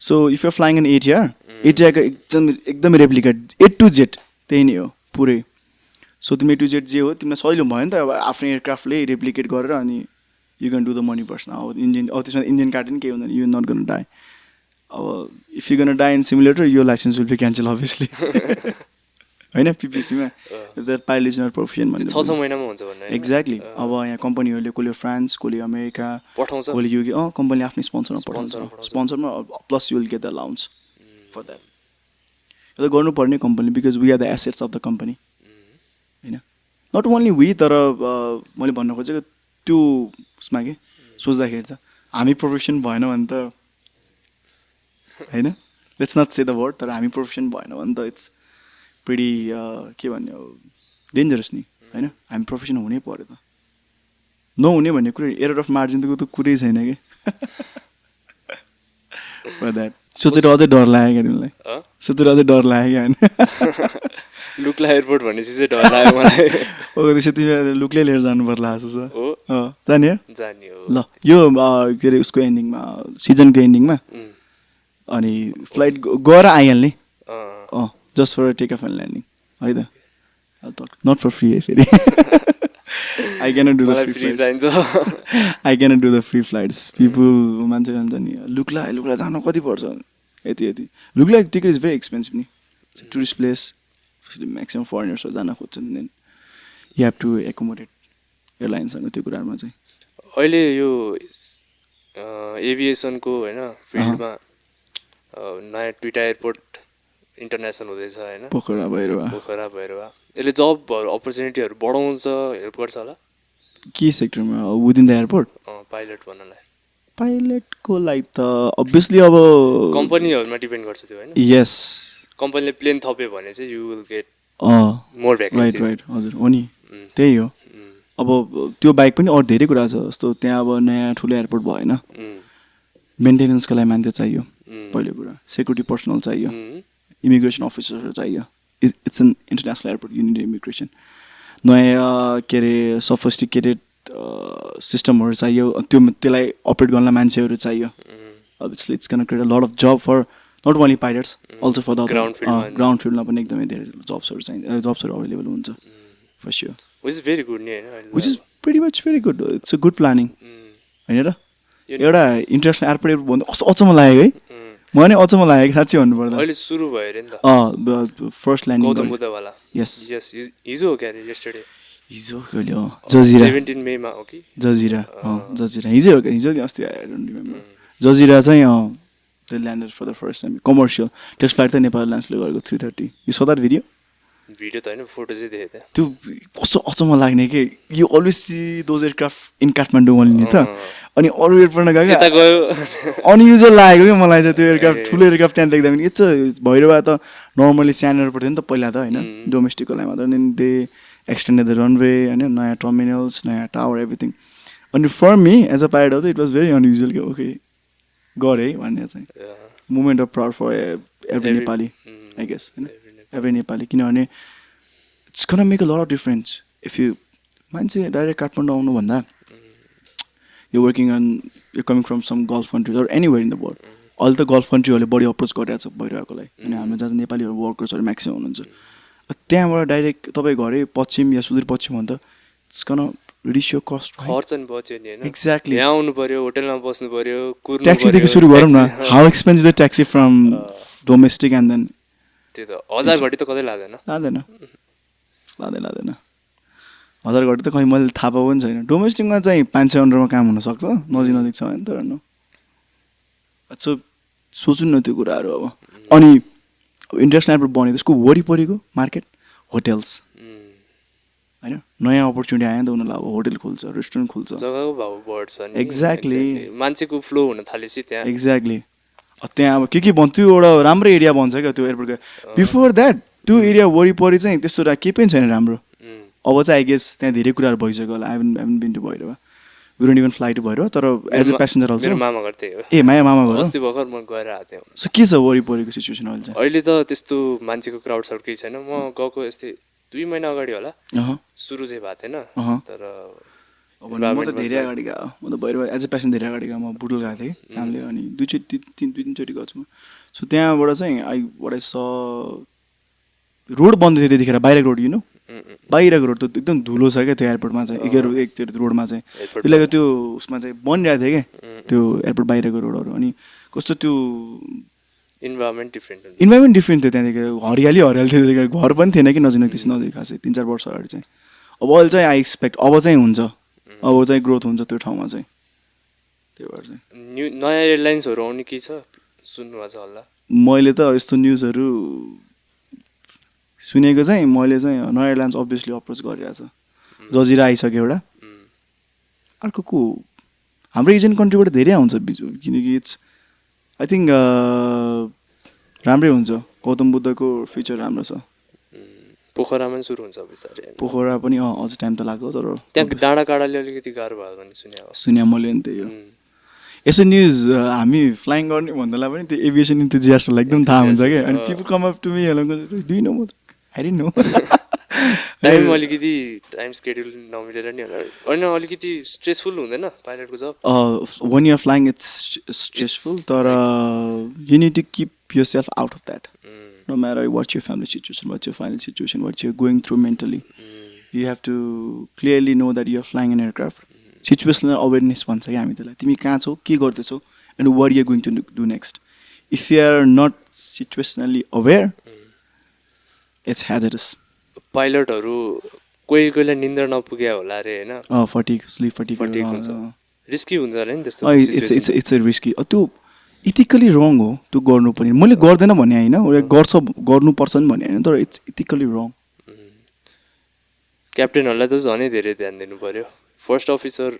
[SPEAKER 1] so if you flying an एटिआरको एकदम रेप्लिकेट ए टु जेड त्यही नै हो पुरै सो तिम्रो ए टु जेड जे हो तिमीलाई सजिलो भयो नि त अब आफ्नो एयरक्राफ्टले रेप्लिकेट गरेर अनि you can do the money person अब इन्जिन अब त्यसमा इन्जिन काट्यो नि केही हुँदैन यु नट गन डाई अब if you gonna die in simulator यो license will be cancel obviously होइन पिपिसीमा that pilot is not proficient भन्ने
[SPEAKER 2] 6 महिनामा हुन्छ भन्ने
[SPEAKER 1] एक्ज्याक्टली अब यहाँ कम्पनीहरूले कसले फ्रान्स कसले अमेरिका
[SPEAKER 2] पठाउँछ
[SPEAKER 1] कसले युके कम्पनीले आफ्नै स्पोन्सरमा पठाउँछ स्पोन्सरमा plus you will get the allowance for that यो त गर्नुपर्ने company because we are the assets of the company होइन नट ओन्ली वी तर मैले भन्न खोजेको त्यो उसमा के सोच्दाखेरि त हामी प्रोफेसन भएन भने त होइन let's not say the word तर हामी प्रोफेसन भएन भने त इट्स प्रिटी के भन्ने अब डेन्जरस नि होइन हामी प्रोफेसन हुनै पऱ्यो त नहुने भन्ने कुरो एरर अफ मार्जिनको त कुरै छैन कि फर द्याट सोचेर अझै डर लाग्यो क्या तिमीलाई सोचेर अझै डर लाग्यो क्या होइन
[SPEAKER 2] लुक्ला एयरपोर्ट भनेपछि चाहिँ डर लाग्यो मलाई
[SPEAKER 1] ओ त्यसो तिमी लुक्लै लिएर जानु पर्ला जस्तो छ
[SPEAKER 2] हो
[SPEAKER 1] जाने
[SPEAKER 2] जाने हो
[SPEAKER 1] ल यो के अरे उसको एन्डिङमा सिजनको एन्डिङमा अनि फ्लाइट गएर आइहाल्ने just for take off and landing है त नट फर फ्री है फेरि I cannot do the free flights I cannot do the free flights people मान्छे भन्छ नि लुक्ला जानु कति पर्छ यति Lukla ticket is very expensive नि टुरिस्ट प्लेस म्याक्सिमम् फरेनर्सहरू जान खोज्छन् then you have to accommodate एयरलाइन्ससँग त्यो कुराहरूमा चाहिँ
[SPEAKER 2] अहिले यो एभिएसनको होइन फिल्डमा नयाँ दुईवटा एयरपोर्ट इन्टरनेसनल हुँदैछ होइन
[SPEAKER 1] पोखरा
[SPEAKER 2] भैरवा यसले जब अपर्च्युनिटीहरू बढाउँछ हेल्प गर्छ होला
[SPEAKER 1] के सेक्टरमा विदिन द एयरपोर्ट
[SPEAKER 2] पाइलट भन्नलाई
[SPEAKER 1] पाइलटको लागि त अभियसली अब
[SPEAKER 2] कम्पनीहरूमा डिपेन्ड गर्छ त्यो होइन
[SPEAKER 1] यस
[SPEAKER 2] कम्पनीले प्लेन थप्यो भने चाहिँ you will get more
[SPEAKER 1] right
[SPEAKER 2] vacancies
[SPEAKER 1] हजुर हो नि त्यही हो अब त्यो बाहेक पनि अरू धेरै कुरा छ जस्तो त्यहाँ अब नयाँ ठुलो एयरपोर्ट भयो होइन मेन्टेनेन्सको लागि मान्छे चाहियो पहिलो कुरा सेक्युरिटी पर्सनल चाहियो इमिग्रेसन अफिसरहरू चाहियो it's an international airport unit immigration नयाँ के अरे सफिस्टिकेटेड सिस्टमहरू चाहियो त्यसलाई अपरेट गर्न मान्छेहरू चाहियो obviously it's can create a lot of job for not only pilots also for the ground फिल्डमा पनि एकदमै धेरै जब्सहरू चाहिन्छ जब्सहरू अभाइलेबल हुन्छ for sure
[SPEAKER 2] which is very good नि होइन
[SPEAKER 1] which is very much very good it's a good planning होइन र एउटा इन्टरनेसनल एयरपोर्ट भन्दा कस्तो अचम्म लाग्यो है म नि अचम्म लाग्यो कि साँच्चै भन्नुपर्दा
[SPEAKER 2] अहिले सुरु भयो अरे नि त
[SPEAKER 1] फर्स्ट ल्यान्डिङ
[SPEAKER 2] गौतम बुद्धवाला
[SPEAKER 1] यस
[SPEAKER 2] हिजो हो क्या अरे यस्टरडे
[SPEAKER 1] हिजो कहिले हो जजिरा
[SPEAKER 2] 17 मेमा हो कि
[SPEAKER 1] जजिरा हिजो हो क्या हिजो कि अस्ति आई डोन्ट रिमेम्बर जजिरा चाहिँ they landed for the first time commercial test flight त नेपाल एयरलाइन्सले गरेको 330 यु सो द्याट भिडियो
[SPEAKER 2] त होइन फोटो चाहिँ देखेँ त्यहाँ
[SPEAKER 1] त्यो कस्तो अचम्म लाग्ने कि you always C those aircraft in Kathmandu only त अनि अरू एयरपोर्टमा गयो अनयुजल लागेको कि मलाई चाहिँ त्यो एयरक्राफ्ट ठुलो एयरक्राफ्ट त्यहाँ देख्दा पनि यस्तो भैरवा त नर्मली सानो एयरपोर्ट थियो नि त पहिला त होइन डोमेस्टिकको लागि मात्र then they extended the runway होइन नयाँ टर्मिनल्स नयाँ टावर एभ्रिथिङ अनि for me as a pilot त इट वाज भेरी अनयुजल कि ओके गरे है भन्ने चाहिँ moment of proud for every Nepali I guess होइन एभ्री नेपाली किनभने it's gonna make a lot of difference if you मान्छे डाइरेक्ट काठमाडौँ आउनुभन्दा यो working on you coming from some Gulf countries or anywhere in the world अहिले त golf कन्ट्रीहरूले बढी approach गरिरहेको छ भइरहेको लागि अनि हाम्रो जहाँ नेपालीहरू वर्कर्सहरू म्याक्सिमम् हुनुहुन्छ त्यहाँबाट डाइरेक्ट तपाईँ घरै पश्चिम या सुदूरपश्चिम भन्दा it's gun reduce your cost
[SPEAKER 2] खर्च नि बच्यो नि होइन
[SPEAKER 1] एक्ज्याक्टली
[SPEAKER 2] यहाँ आउनु पर्यो होटलमा बस्नु पर्यो
[SPEAKER 1] ट्याक्सीदेखि सुरु गरौँ न how expensive taxi from domestic and then
[SPEAKER 2] त्यो त 1000 घटी त कतै लाग्दैन
[SPEAKER 1] लाँदैन 1000 घटी त खै मैले थाहा पाएको पनि छैन डोमेस्टिकमा चाहिँ 500 अन्डरमा काम हुनसक्छ नजिक छ भने तर न सो सोच्नु न त्यो कुराहरू अब अनि इन्टरनेसनल एयरपोर्ट बन्यो त्यसको वरिपरिको मार्केट होटेल्स होइन नयाँ अपर्च्युनिटी आयो नि त उनीहरूलाई अब होटेल खोल्छ रेस्टुरेन्ट खोल्छ
[SPEAKER 2] जग्गाको भाउ बढ्छ नि
[SPEAKER 1] एक्ज्याक्टली
[SPEAKER 2] मान्छेको फ्लो हुन थालेपछि त्यहाँ
[SPEAKER 1] एक्ज्याक्टली त्यहाँ अब के बन्छ त्यो एउटा राम्रो एरिया बन्छ क्या त्यो एयरपोर्टको बिफोर द्याट त्यो एरिया वरिपरि चाहिँ त्यस्तो केही पनि छैन राम्रो अब चाहिँ आई गेस त्यहाँ धेरै कुराहरू भइसक्यो होला आई हेभन बिन टु भइरह we don't even fly to भइरह तर एज अ प्यासेन्जर अल्सो
[SPEAKER 2] मेरो मामा घर त्यही हो
[SPEAKER 1] ए मामा घर
[SPEAKER 2] अस्ति भर्खर म गएर आएको थिएँ
[SPEAKER 1] सो के छ वरिपरिको सिचुएसन अहिले चाहिँ
[SPEAKER 2] अहिले त त्यस्तो मान्छेको क्राउड सर्ट केही छैन म गएको यस्तै 2 महिना अगाडि होला सुरु चाहिँ भएको थिएन तर
[SPEAKER 1] म त धेरै अगाडि गएको म त भइरह एज अ प्यासेन्जर धेरै अगाडि गएको म बुटुल गएको थिएँ कि कामले अनि 2-3 गएको छु म सो त्यहाँबाट चाहिँ आई स रोड बन्द थियो त्यतिखेर बाहिरको रोड नो बाहिरको रोड त एकदम धुलो छ क्या त्यो एयरपोर्टमा चाहिँ एक रोडमा चाहिँ त्यसलाई त्यो उसमा चाहिँ बनिरहेको थियो क्या त्यो एयरपोर्ट बाहिरको रोडहरू अनि कस्तो त्यो
[SPEAKER 2] इन्भाइरोमेन्ट
[SPEAKER 1] डिफ्रेन्ट थियो त्यहाँदेखि हरियाली थियो त्यतिखेर घर पनि थिएन कि नजिक खासै 3-4 वर्ष अगाडि चाहिँ अब अहिले चाहिँ आई एक्सपेक्ट अब चाहिँ हुन्छ अब चाहिँ ग्रोथ हुन्छ त्यो ठाउँमा चाहिँ त्यही भएर चाहिँ
[SPEAKER 2] नयाँ एयरलाइन्सहरू आउने के छ सुन्नुभएको छ होला
[SPEAKER 1] मैले त यस्तो न्युजहरू सुनेको चाहिँ मैले चाहिँ नयाँ एयरलाइन्स अभियसली अप्रोच गरिरहेछ जजिरा आइसक्यो एउटा अर्को को हाम्रो एजियन कन्ट्रीबाट धेरै आउँछ किनकि इट्स आई थिङ्क राम्रै हुन्छ गौतम बुद्धको फ्युचर राम्रो छ
[SPEAKER 2] पोखरामा सुरु हुन्छ बिस्तारै
[SPEAKER 1] पोखरा पनि अझ टाइम त लाग्छ तर
[SPEAKER 2] त्यहाँ डाँडा काँडाले अलिकति गाह्रो भयो भने सुने
[SPEAKER 1] मैले नि त्यही हो यसो न्युज हामी फ्लाइङ गर्ने भन्दालाई पनि त्यो एभिएसन इन्थुजियास्टहरूलाई एकदम थाहा हुन्छ क्या अनि people come up to me hello do you know I didn't know
[SPEAKER 2] time अलिकति टाइम स्केड्युल नमिलेर नि होला होइन अलिकति स्ट्रेसफुल हुँदैन पाइलटको जब
[SPEAKER 1] when you're flying it's stressful तर you need to keep yourself out of that no matter what's your family situation what's your final situation what you're going through mentally you have to clearly know that you're flying an aircraft situational awareness भन्छ क्या हामी त्यसलाई तिमी कहाँ छौ के गर्दैछौ and what you're going to do next if you are not situationally aware it's hazardous
[SPEAKER 2] पाइलटहरू कोही कोहीलाई निन्द्रा नपुग्या होला अरे होइन
[SPEAKER 1] फटिग स्लिप फटिग
[SPEAKER 2] हुन्छ रिस्की हुन्छ अरे नि त्यस्तो
[SPEAKER 1] इट्स रिस्की त्यो इथिकली रङ हो त्यो गर्नु पनि मैले गर्दैन भने होइन उसले गर्छ गर्नुपर्छ नि भने होइन तर इट्स इथिकली रङ
[SPEAKER 2] क्याप्टेनहरूलाई त झनै धेरै ध्यान दिनु पर्यो फर्स्ट अफिसर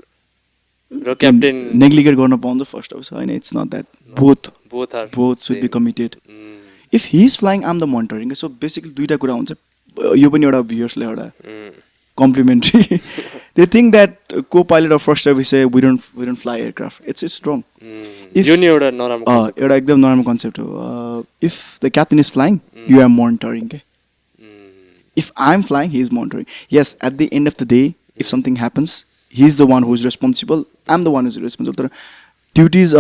[SPEAKER 2] र क्याप्टेन
[SPEAKER 1] नेग्लिगेट गर्न पाउँछ फर्स्ट अफिसर होइन it's not that both should be committed if he is flying I'm the monitoring so basically दुईवटा कुरा हुन्छ यो पनि एउटा भ्युअर्सले एउटा complimentary they think that copilot of first officer we don't fly aircraft it's wrong
[SPEAKER 2] यो नि एउटा नराम्रो
[SPEAKER 1] एउटा एकदम नराम्रो कन्सेप्ट हो if the captain is flying you are monitoring के if I am flying he is monitoring yes at the end of the day if something happens he is the one who is responsible I am the one who is responsible तर duties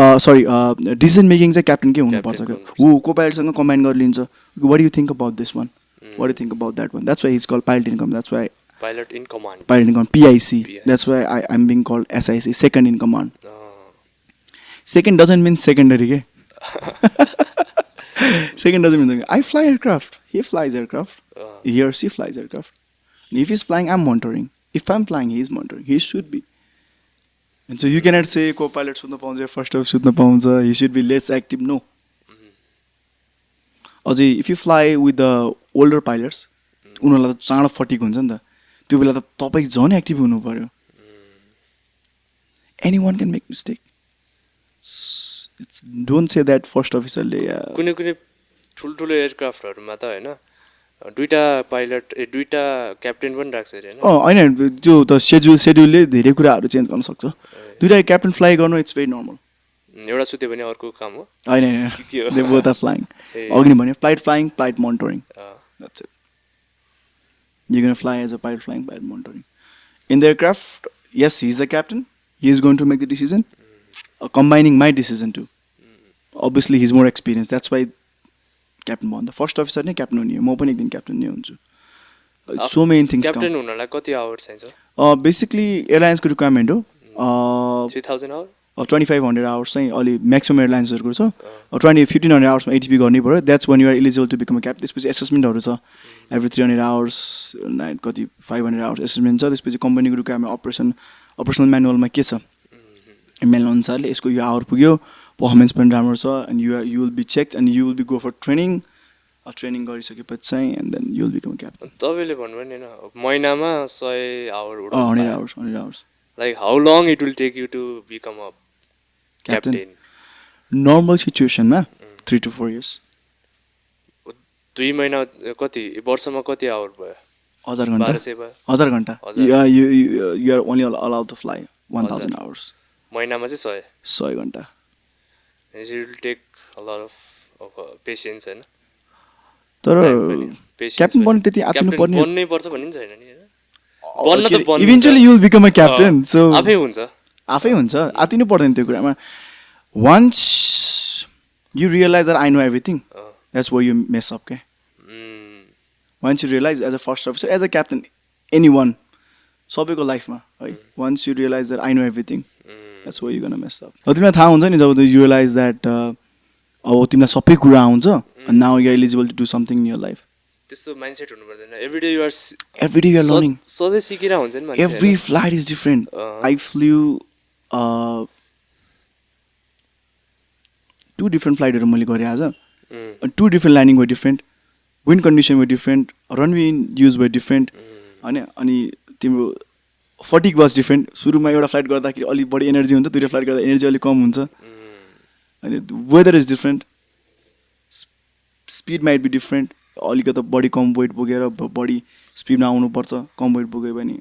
[SPEAKER 1] decision making चाहिँ क्याप्टेनकै हुनुपर्छ क्या ऊ को पाइलटसँग combine गरेर लिन्छ what you think about this one what do you think about that one that's why he's called pilot in command that's why
[SPEAKER 2] pilot in command
[SPEAKER 1] PIC that's why I'm being called SIC second in command second doesn't mean secondary ke second doesn't mean I fly aircraft he flies aircraft he or she flies aircraft and if he's flying I'm monitoring if I'm flying he is monitoring he should be and so you cannot say co-pilot sudna pauncha first officer sudna pauncha he should be less active no अझै if you fly with the older pilots उनीहरूलाई त चाँडो फटिक हुन्छ नि त त्यो बेला त तपाईँ झन् एक्टिभ हुनु पऱ्यो anyone can make mistake it's don't say that first अफिसरले
[SPEAKER 2] कुनै कुनै ठुल्ठुलो एयरक्राफ्टहरूमा त होइन दुईवटा पाइलट दुईवटा क्याप्टेन पनि राख्छ अरे
[SPEAKER 1] होइन त्यो त सेड्युलले धेरै कुराहरू चेन्ज गर्न सक्छ दुईवटा क्याप्टेन फ्लाइ गर्नु इट्स भेरी नर्मल
[SPEAKER 2] एउटा सुत्यो भने अर्को काम हो
[SPEAKER 1] होइन दे बोथ आर फ्लाइङ अघि नै भन्यो flight flying flight monitoring that's it you can fly as a pilot flying flight monitoring in the aircraft yes he is the captain he is going to make the decision combining my decision too obviously he's more experienced that's why captain bond the first officer ne captain हुने म पनि एक दिन captain नै हुन्छु so many things
[SPEAKER 2] captain हुनलाई कति our चाहिन्छ
[SPEAKER 1] basically airlines को requirement हो
[SPEAKER 2] 3000 आवर
[SPEAKER 1] 2500 आवर्स चाहिँ अलि म्याक्सिमम एयरलाइन्सहरूको छ 1500 आवर्समा एटिपी गर्नै पऱ्यो that's one you're eligible to become a captain त्यसपछि एसेसमेन्टहरू छ एभ्री 300 आवर्स कति 500 आवर्स एसेसमेन्ट छ त्यसपछि कम्पनीको रिक्वायरमेन्ट अपरेसनल म्यानुअलमा के छ म्यानुअल अनुसारले यसको यो आवर पुग्यो पर्फर्मेन्स पनि राम्रो छ and you will be check and you will be go for training गरिसकेपछि चाहिँ and then you will become a captain
[SPEAKER 2] तपाईँले भन्नुभयो नि होइन महिनामा 100 hour
[SPEAKER 1] 100 hours
[SPEAKER 2] like how long it will take you to become a captain
[SPEAKER 1] normal situation ma 3 to 4 years
[SPEAKER 2] 2 महिना कति वर्षमा कति आवर भयो
[SPEAKER 1] 1000 घण्टा you are only allowed to fly 1000 hours
[SPEAKER 2] महिनामा चाहिँ
[SPEAKER 1] 100 घण्टा
[SPEAKER 2] it will take a lot of patience हैन
[SPEAKER 1] तर क्याप्टेन बन्नु त्यति आत्तिनु पर्ने
[SPEAKER 2] बन्नै पर्छ भन्ने छैन नि बन्न त बन्छ
[SPEAKER 1] eventually you will become a captain so
[SPEAKER 2] आफै हुन्छ
[SPEAKER 1] आत्तिनु पर्दैन त्यो कुरामा once you realize that I know everything that's where you mess up okay once you realize as a first officer as a captain anyone सबैको लाइफमा है once you realize that I know everything that's where you're gonna mess up तिमीलाई थाहा हुन्छ नि जब you realize that अब तिमीलाई सबै कुरा आउँछ and now you are eligible to do something in your life
[SPEAKER 2] त्यस्तो माइन्डसेट हुनु पर्दैन every day you are
[SPEAKER 1] learning
[SPEAKER 2] सधैँ सिकिरा हुन्छ नि मान्छे
[SPEAKER 1] every flight is different I flew 2 different फ्लाइटहरू मैले गरेँ आज 2 different landing way different wind condition way different runway use way different होइन अनि तिम्रो फटिक वाज डिफरेन्ट सुरुमा एउटा फ्लाइट गर्दाखेरि अलिक बढी एनर्जी हुन्छ दुईवटा फ्लाइट गर्दा एनर्जी अलिक कम हुन्छ अनि weather is different speed might be different अलिकति बढी कम वेट पुगेर बढी स्पिडमा आउनुपर्छ कम वेट पुग्यो भने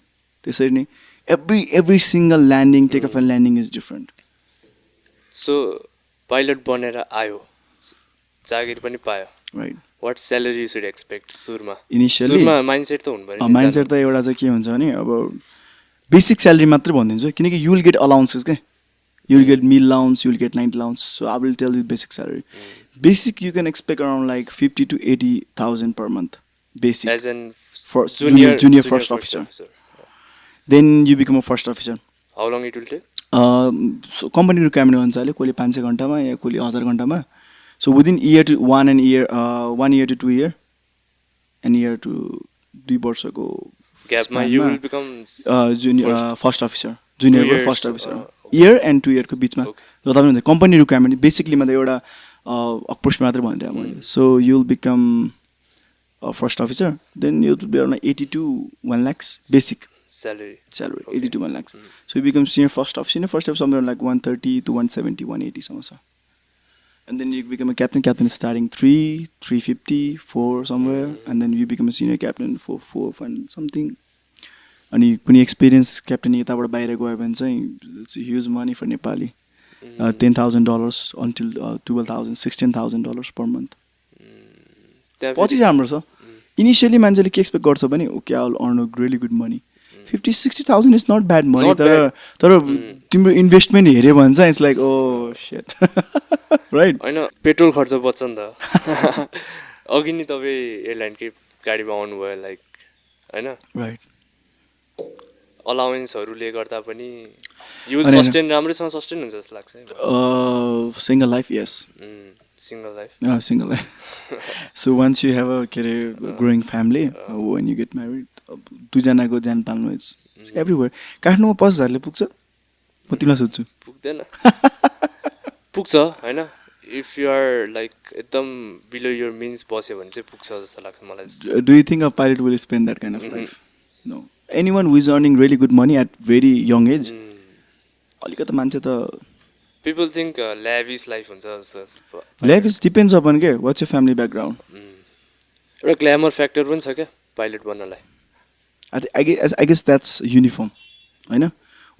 [SPEAKER 1] त्यसरी नै every single landing take off and landing is different
[SPEAKER 2] so pilot बनेर आयो, जागिर पनि पायो,
[SPEAKER 1] right
[SPEAKER 2] what salary should expect सुरुमा?
[SPEAKER 1] इनिसियली
[SPEAKER 2] सुरुमा माइन्डसेट त हुनु पऱ्यो नि,
[SPEAKER 1] माइन्डसेट त एउटा चाहिँ के हुन्छ भने अब बेसिक स्यालेरी मात्रै भनिदिन्छु किनकि यु विल गेट अलाउन्सेस के you will get meal allowance, you will get night allowance. So I will tell you basic salary. Basic you can expect around like 50 to 80,000 per month. Basic.
[SPEAKER 2] As in
[SPEAKER 1] first
[SPEAKER 2] junior
[SPEAKER 1] first officer. Then you become a first officer.
[SPEAKER 2] How long it will take?
[SPEAKER 1] So company requirement अनुसारले कोले 500 घण्टामा या कोले 1000 घण्टामा. So within year to 1 year to 2 year, and year to 2 वर्षको
[SPEAKER 2] gapमा you will become
[SPEAKER 1] junior first officer. Junior first officer. Year and 2 year को बिचमा जता पनि हुन्छ कम्पनी रिक्वायरमेन्ट बेसिकली मा त एउटा अप्रोच मात्र भनेर मैले so you will become first officer then you will be around 80 to 1 lakhs basic salary 80 to 1 lakhs so you become senior first officer somewhere like 130 to 170 180 सम्म छ and then you become a captain is starting 350 4 somewhere and then you become a senior captain for 4 and something अनि कुनै experience captain यताबाट बाहिर गयो भने चाहिँ it's huge money for Nepali $10,000 until $12,000 $16,000 per month पछि राम्रो छ इनिसियली मान्छेले के एक्सपेक्ट गर्छ भने okay I will earn a really good money 50,000-60,000 is not bad money तर तिम्रो इन्भेस्टमेन्ट हेऱ्यो भने चाहिँ it's like oh shit right
[SPEAKER 2] होइन पेट्रोल खर्च बच्छ नि त अघि नि तपाईँ एयरलाइनकै गाडीमा आउनुभयो लाइक होइन
[SPEAKER 1] राइट
[SPEAKER 2] अलाउन्सहरूले गर्दा पनि यु विल सस्टेन राम्रैसँग सस्टेन हुन्छ जस्तो लाग्छ
[SPEAKER 1] single life yes
[SPEAKER 2] single life
[SPEAKER 1] so once you have a के अरे growing family when you get married दुईजनाको ज्यान पाल्नु इट्स एभ्रिवेयर काठमाडौँमा 50,000ले पुग्छ म तिमीलाई सोध्छु
[SPEAKER 2] पुग्दैन पुग्छ होइन इफ यु आर लाइक एकदम बिलो योर मिन्स बस्यो भने चाहिँ पुग्छ जस्तो लाग्छ मलाई
[SPEAKER 1] do you think a pilot will spend that kind of life no anyone who is earning really good money at very young age अलिकति मान्छे त
[SPEAKER 2] people think lavish life हुन्छ जस्तो
[SPEAKER 1] lavish depends upon के what's your family background
[SPEAKER 2] एउटा glamour factor पनि छ क्या pilot बन्नलाई
[SPEAKER 1] I guess that's uniform होइन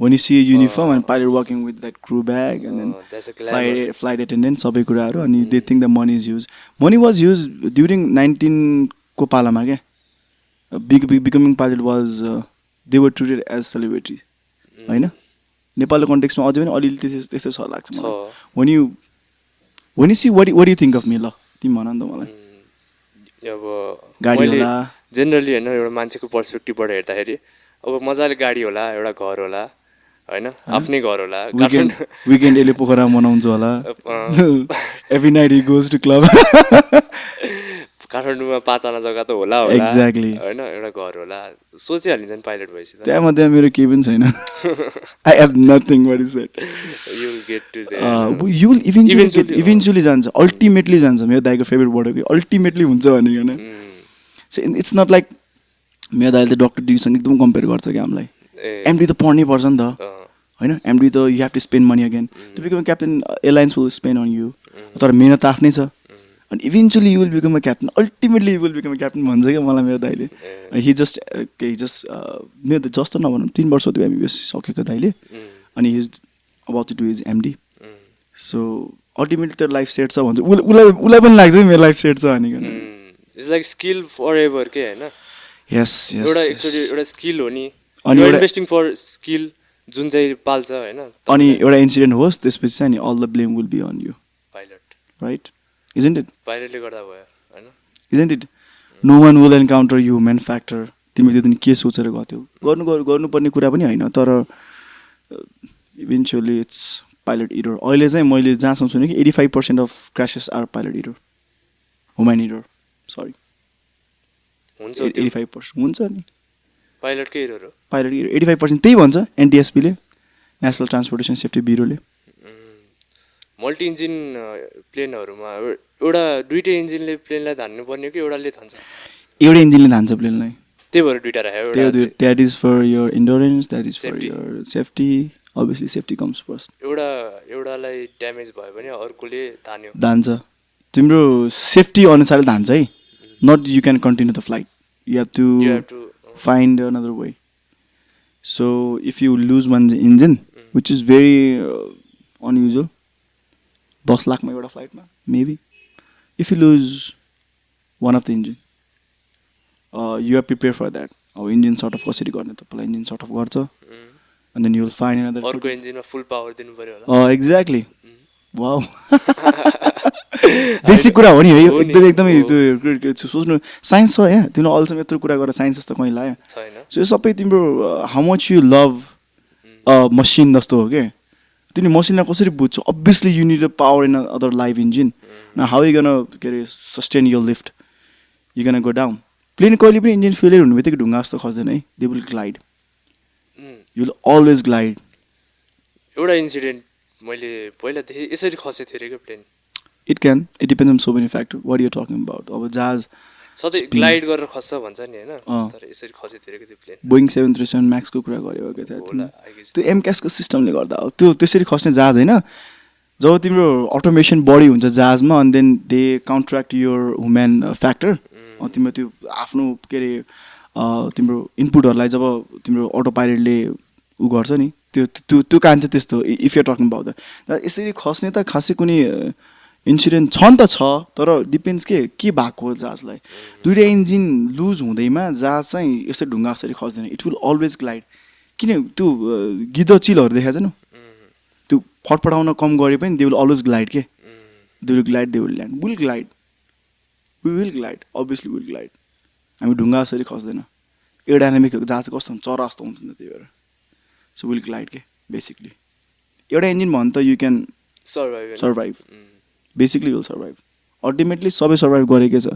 [SPEAKER 1] when you see a uniform and pilot working with that crew bag and then flight attendant सबै कुराहरू अनि they think the money is used was used during 19 को पालामा क्या becoming pilot was they were treated as celebrity होइन नेपालको कन्टेक्स्टमा अझै पनि अलिअलि त्यस्तै छ लाग्छ मलाई when you see what do you think of me ल तिमी भन नि त मलाई
[SPEAKER 2] अब
[SPEAKER 1] गाडी होला
[SPEAKER 2] जेनरली होइन एउटा मान्छेको पर्सपेक्टिभबाट हेर्दाखेरि अब मजाले गाडी होला एउटा घर होला होइन आफ्नै घर होला
[SPEAKER 1] विकेन्ड यसले पोखरा मनाउँछ होला every night he goes to club
[SPEAKER 2] काठमाडौँमा 5 जग्गा त होला
[SPEAKER 1] एक्ज्याक्टली
[SPEAKER 2] होइन एउटा घर होला सोचिहालिन्छ नि पाइलट भएपछि त
[SPEAKER 1] त्यहाँ मेरो केही पनि छैन I have nothing what is that
[SPEAKER 2] you will get to there
[SPEAKER 1] you will eventually जान्छ अल्टिमेटली जान्छ मेरो दाइको फेभरेट वर्ड हो अल्टिमेटली हुन्छ भनिकन सो इट्स नट लाइक मेरो दाइले डक्टर डिग्रीसँग एकदम कम्पेयर गर्छ कि हामीलाई एमडी त पढ्नै पर्छ नि त होइन एमडी त you have to spend money again to become captain airlines will spend on you तर मेहनत त आफ्नै छ अनि eventually you will become a captain ultimately you will become a captain भन्छ क्या मलाई मेरो दाइले हि जस्ट मेरो त जस्तो नभनौँ 3 वर्ष त्यो एमबिबिएस सकेको दाइले अनि he is about to do his MD so ultimately त्यो लाइफ सेट छ भन्छ उसलाई पनि लाग्छ मेरो लाइफ सेट छ भनिकन
[SPEAKER 2] it's like skill forever के होइन
[SPEAKER 1] यस
[SPEAKER 2] एउटा एक्चुअली एउटा स्किल हो नि अनि इन्भेस्टिङ फर स्किल जुन चाहिँ पाल्छ होइन
[SPEAKER 1] अनि एउटा इन्सिडेन्ट होस् त्यसपछि चाहिँ नि all the blame will be on you
[SPEAKER 2] pilot
[SPEAKER 1] right isn't it
[SPEAKER 2] पाइलटले गर्दा भयो हैन
[SPEAKER 1] isn't it no one will encounter you human factor तिमीले त्यो दिन के सोचेर गथ्यौ गर्नुपर्ने कुरा पनि हैन तर इभेन्चुअली इट्स पाइलट इरर अहिले चाहिँ मैले जहाँसम्म सुने कि 85% of crashes are pilot error human error sorry
[SPEAKER 2] हुन्छ
[SPEAKER 1] 85% हुन्छ नि
[SPEAKER 2] पाइलटकै इरर हो
[SPEAKER 1] पाइलट इरर 85% त्यही भन्छ एनटीएसपी ले नेशनल ट्रान्सपोर्टेसन सेफ्टी ब्युरोले
[SPEAKER 2] मल्टी इन्जिन प्लेनहरुमा एउटा दुईटै इन्जिनले प्लेनलाई धान्नु पर्ने कि एउटाले धान्छ
[SPEAKER 1] एउटै इन्जिनले धान्छ प्लेनलाई
[SPEAKER 2] त्यही भएर दुईटा राख्यो एउटा
[SPEAKER 1] that is for your endurance that is for your safety obviously safety comes first
[SPEAKER 2] एउटालाई ड्यामेज भयो भने अर्कोले
[SPEAKER 1] धान्छ तिम्रो सेफ्टी अनुसारले धान्छ है not you can continue the flight you have to find another way so if you lose one engine which is very unusual 10 लाखमा एउटा फ्लाइटमा maybe if you lose one of the engine you are prepare for that. अब engine shut off कसरी गर्ने त पहिला engine shut off गर्छ and then you will find another
[SPEAKER 2] अर्को इन्जिनमा फुल पावर दिनु पर्यो होला.
[SPEAKER 1] एक्ज्याक्टली. वाउ बेसिक कुरा हो नि है. एकदमै त्यो सोच्नु साइन्स छ यहाँ. तिमीले अहिलेसम्म यत्रो कुरा गरेर साइन्स जस्तो कहीँ लाग्यो
[SPEAKER 2] छैन.
[SPEAKER 1] सो यो सबै तिम्रो how much you love machine जस्तो हो क्या. तिमीले मसिनलाई कसरी बुझ्छौ. Obviously you need a power in other live engine. न हाउ यु गन के अरे sustain your lift. You gonna go down. Plane कहिले पनि इन्जिन फेलियर हुने बित्तिकै ढुङ्गा जस्तो खस्दैन है. They will glide. You will always glide.
[SPEAKER 2] एउटा इन्सिडेन्ट मैले पहिलादेखि यसरी खसेको थिएँ अरे क्या plane.
[SPEAKER 1] It can. It depends on so many factor. What you talking about. अब जहाज
[SPEAKER 2] सधैँ ग्लाइड गरेर खस्छ भन्छ नि होइन. तर यसरी खसेको थिएँ अरे त्यो प्लेन.
[SPEAKER 1] बोइङ 737 म्याक्सको कुरा गऱ्यो क्या त्यो एमक्यासको सिस्टमले गर्दा हो. त्यो त्यसरी खस्ने जहाज होइन. जब तिम्रो अटोमेसन बढी हुन्छ जहाजमा अनि then they counteract your human factor. तिम्रो त्यो आफ्नो के अरे तिम्रो इनपुटहरूलाई जब तिम्रो अटो पाइलटले उ गर्छ नि त्यो त्यो त्यो काम चाहिँ त्यस्तो. If you talking about that. यसरी खस्ने त खासै कुनै इन्सिडेन्ट छ नि त छ. तर डिपेन्ड्स के भएको हो जहाजलाई. दुइटा इन्जिन लुज हुँदैमा जहाज चाहिँ यसरी ढुङ्गा यसरी खस्दैन. It will always glide. किन त्यो गिद्ध चिलहरू देखाएको छैन त्यो फटफटाउन कम गरे पनि दे विल अलवेज ग्लाइड के. They will glide. They will land. Will glide. We will glide. Obviously will glide. हामी ढुङ्गा यसरी खस्दैन. एरोडाइनामिक जहाज कस्तो हुन्छ चरा जस्तो हुन्छ नि त्यही भएर. सो विल ग्लाइड के बेसिकली. एउटा इन्जिन भयो भने त you can survive. Basically will survive. Ultimately सबै सर्भाइभ गरेकै छ.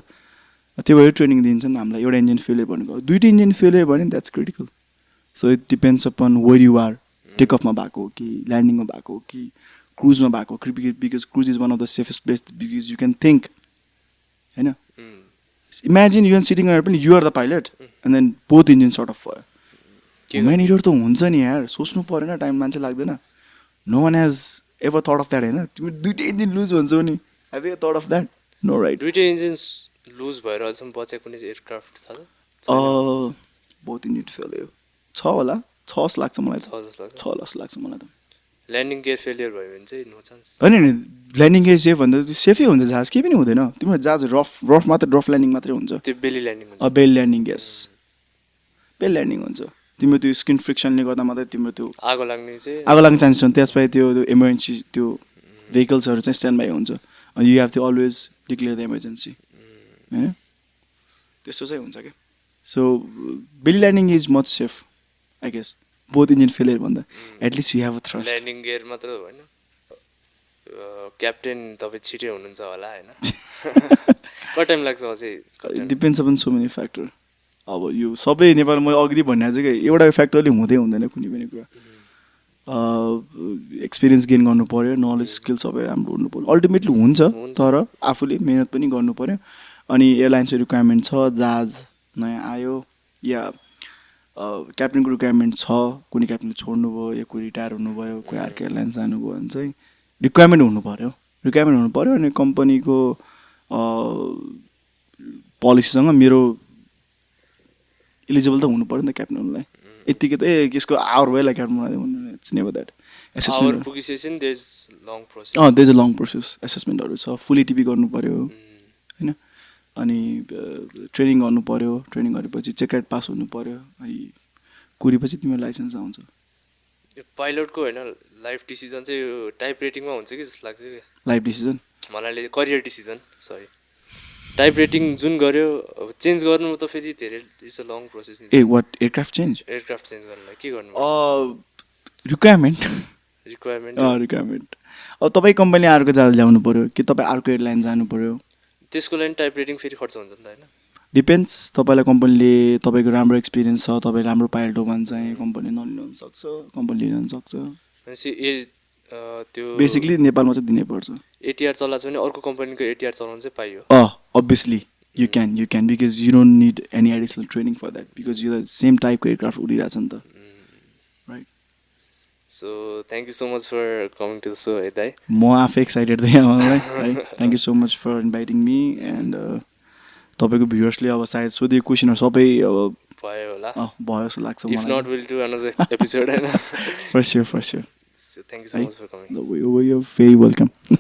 [SPEAKER 1] त्यो भएर ट्रेनिङ दिन्छ नि हामीलाई. एउटा इन्जिन फेलियर भनेको दुइटा इन्जिन फेलियर भयो भने that's critical. So it depends upon where you are. Take अफमा भएको हो कि ल्यान्डिङमा भएको हो कि क्रुजमा भएको हो. Because cruise is one of the safest place because you can think होइन. Imagine you can sitting or पनि you are the pilot and then both engine shut off भयो. ह्युमन इडर त हुन्छ नि यार. सोच्नु परेन. टाइम मान्छे लाग्दैन. No one has ever thought of that होइन. तिमी दुइटै इन्जिन लुज भन्छौ नि. Have you thought of that. No right.
[SPEAKER 2] दुइटै इन्जिन लुज भएर अझसम्म बचेको कुनै एयरक्राफ्ट छ त?
[SPEAKER 1] बहुत इन्जिन फेल्यो छ होला. 6 जस्तो लाग्छ मलाई. 6 जस्तो लाग्छ मलाई त.
[SPEAKER 2] ल्यान्डिङ गियर फेलियर भयो भने चाहिँ नो चान्स.
[SPEAKER 1] होइन नि ल्यान्डिङ गियर सेफ भन्दा त्यो सेफै हुन्छ जहाज. केही पनि हुँदैन. तिम्रो जहाज रफ मात्रै रफ ल्यान्डिङ मात्रै हुन्छ.
[SPEAKER 2] त्यो बेली ल्यान्डिङ हुन्छ.
[SPEAKER 1] बेल ल्यान्डिङ यस. बेल ल्यान्डिङ हुन्छ. तिम्रो त्यो स्किन फ्रिक्सनले गर्दा मात्रै तिम्रो त्यो
[SPEAKER 2] आगो लाग्ने
[SPEAKER 1] चान्सेस हुन्छ. त्यसपछि त्यो इमर्जेन्सी त्यो भेहिकल्सहरू चाहिँ स्ट्यान्ड बाई हुन्छ. You have to always declare the emergency होइन. त्यस्तो चाहिँ हुन्छ क्या. So belly landing is much safe I guess. Both engine failure भन्दा at least you have a thrust.
[SPEAKER 2] Landing gear मात्र होइन. क्याप्टेन तपाईँ छिटै हुनुहुन्छ होला होइन. कति टाइम लाग्छ अझै.
[SPEAKER 1] Depends upon so many factor. अब यो सबै नेपाल मैले अघि भन्ने चाहिँ कि एउटा फ्याक्टरले हुँदै हुँदैन कुनै पनि कुरा. एक्सपिरियन्स गेन गर्नु पऱ्यो. नलेज स्किल सबै राम्रो हुनु पऱ्यो. अल्टिमेटली हुन्छ तर आफूले मेहनत पनि गर्नु पऱ्यो. अनि एयरलाइन्सको रिक्वायरमेन्ट छ. जहाज नयाँ आयो या क्याप्टेनको रिक्वायरमेन्ट छ. कुनै क्याप्टेनले छोड्नु भयो या कोही रिटायर हुनुभयो कोही अर्को एयरलाइन्स जानुभयो भने चाहिँ रिक्वायरमेन्ट हुनु पऱ्यो. अनि कम्पनीको पोलिसीसँग मेरो इलिजिबल त हुनु पऱ्यो नि त क्याप्टेन हुनुलाई. यत्तिकै त यसको आवर भयो क्याप्टेन बनाइदिनु. It's never that. Assessment there is a long process. एसेसमेन्टहरू छ. फुल एटिपी गर्नु पऱ्यो होइन. अनि ट्रेनिङ गर्नु पऱ्यो. ट्रेनिङ गरेपछि चेकआउट पास हुनु पऱ्यो. अनि कुरेपछि तिम्रो लाइसेन्स आउँछ.
[SPEAKER 2] पाइलटको होइन लाइफ डिसिजन चाहिँ यो टाइप रेटिङमा हुन्छ कि जस्तो लाग्छ कि.
[SPEAKER 1] लाइफ डिसिजन
[SPEAKER 2] मलाई career decision sorry type rating जुन गर्यो अब चेन्ज गर्नु त फेरि धेरै इट्स अ लङ प्रोसेस नि.
[SPEAKER 1] वाट एयरक्राफ्ट चेन्ज
[SPEAKER 2] गर्नलाई के गर्नु.
[SPEAKER 1] रिक्वायरमेन्ट. अब तपाईँ कम्पनी अर्को जहाज ल्याउनु पऱ्यो कि तपाईँ अर्को एयरलाइन जानु पऱ्यो.
[SPEAKER 2] त्यसको लागि टाइप रेटिङ फेरि खर्च हुन्छ नि त होइन.
[SPEAKER 1] डिपेन्ड्स. तपाईँलाई कम्पनीले तपाईँको राम्रो एक्सपिरियन्स छ तपाईँ राम्रो पाइलट हो भने चाहिँ कम्पनी नलिनु सक्छ. कम्पनी लिन सक्छ.
[SPEAKER 2] त्यो
[SPEAKER 1] बेसिकली नेपालमा चाहिँ दिनै पर्छ.
[SPEAKER 2] एटिआर चलाएको छ भने अर्को कम्पनीको एटिआर चलाउनु चाहिँ पाइयो.
[SPEAKER 1] Obviously you can because you don't need any additional training for that because यो सेम टाइपको एयरक्राफ्ट उडिरहेछ नि त. Right.
[SPEAKER 2] So thank you so much for coming to the so है दाइ.
[SPEAKER 1] म आफै एक्साइटेड थिएँ मलाई है. Thank you so much for inviting me. And तपाईँको भ्युवर्सले अब सायद सोधेको क्वेसनहरू सबै अब
[SPEAKER 2] भयो होला.
[SPEAKER 1] भयो जस्तो लाग्छ मलाई.
[SPEAKER 2] If not will do another episode हैन.
[SPEAKER 1] For sure.
[SPEAKER 2] Thank you so much for coming.
[SPEAKER 1] You're very welcome.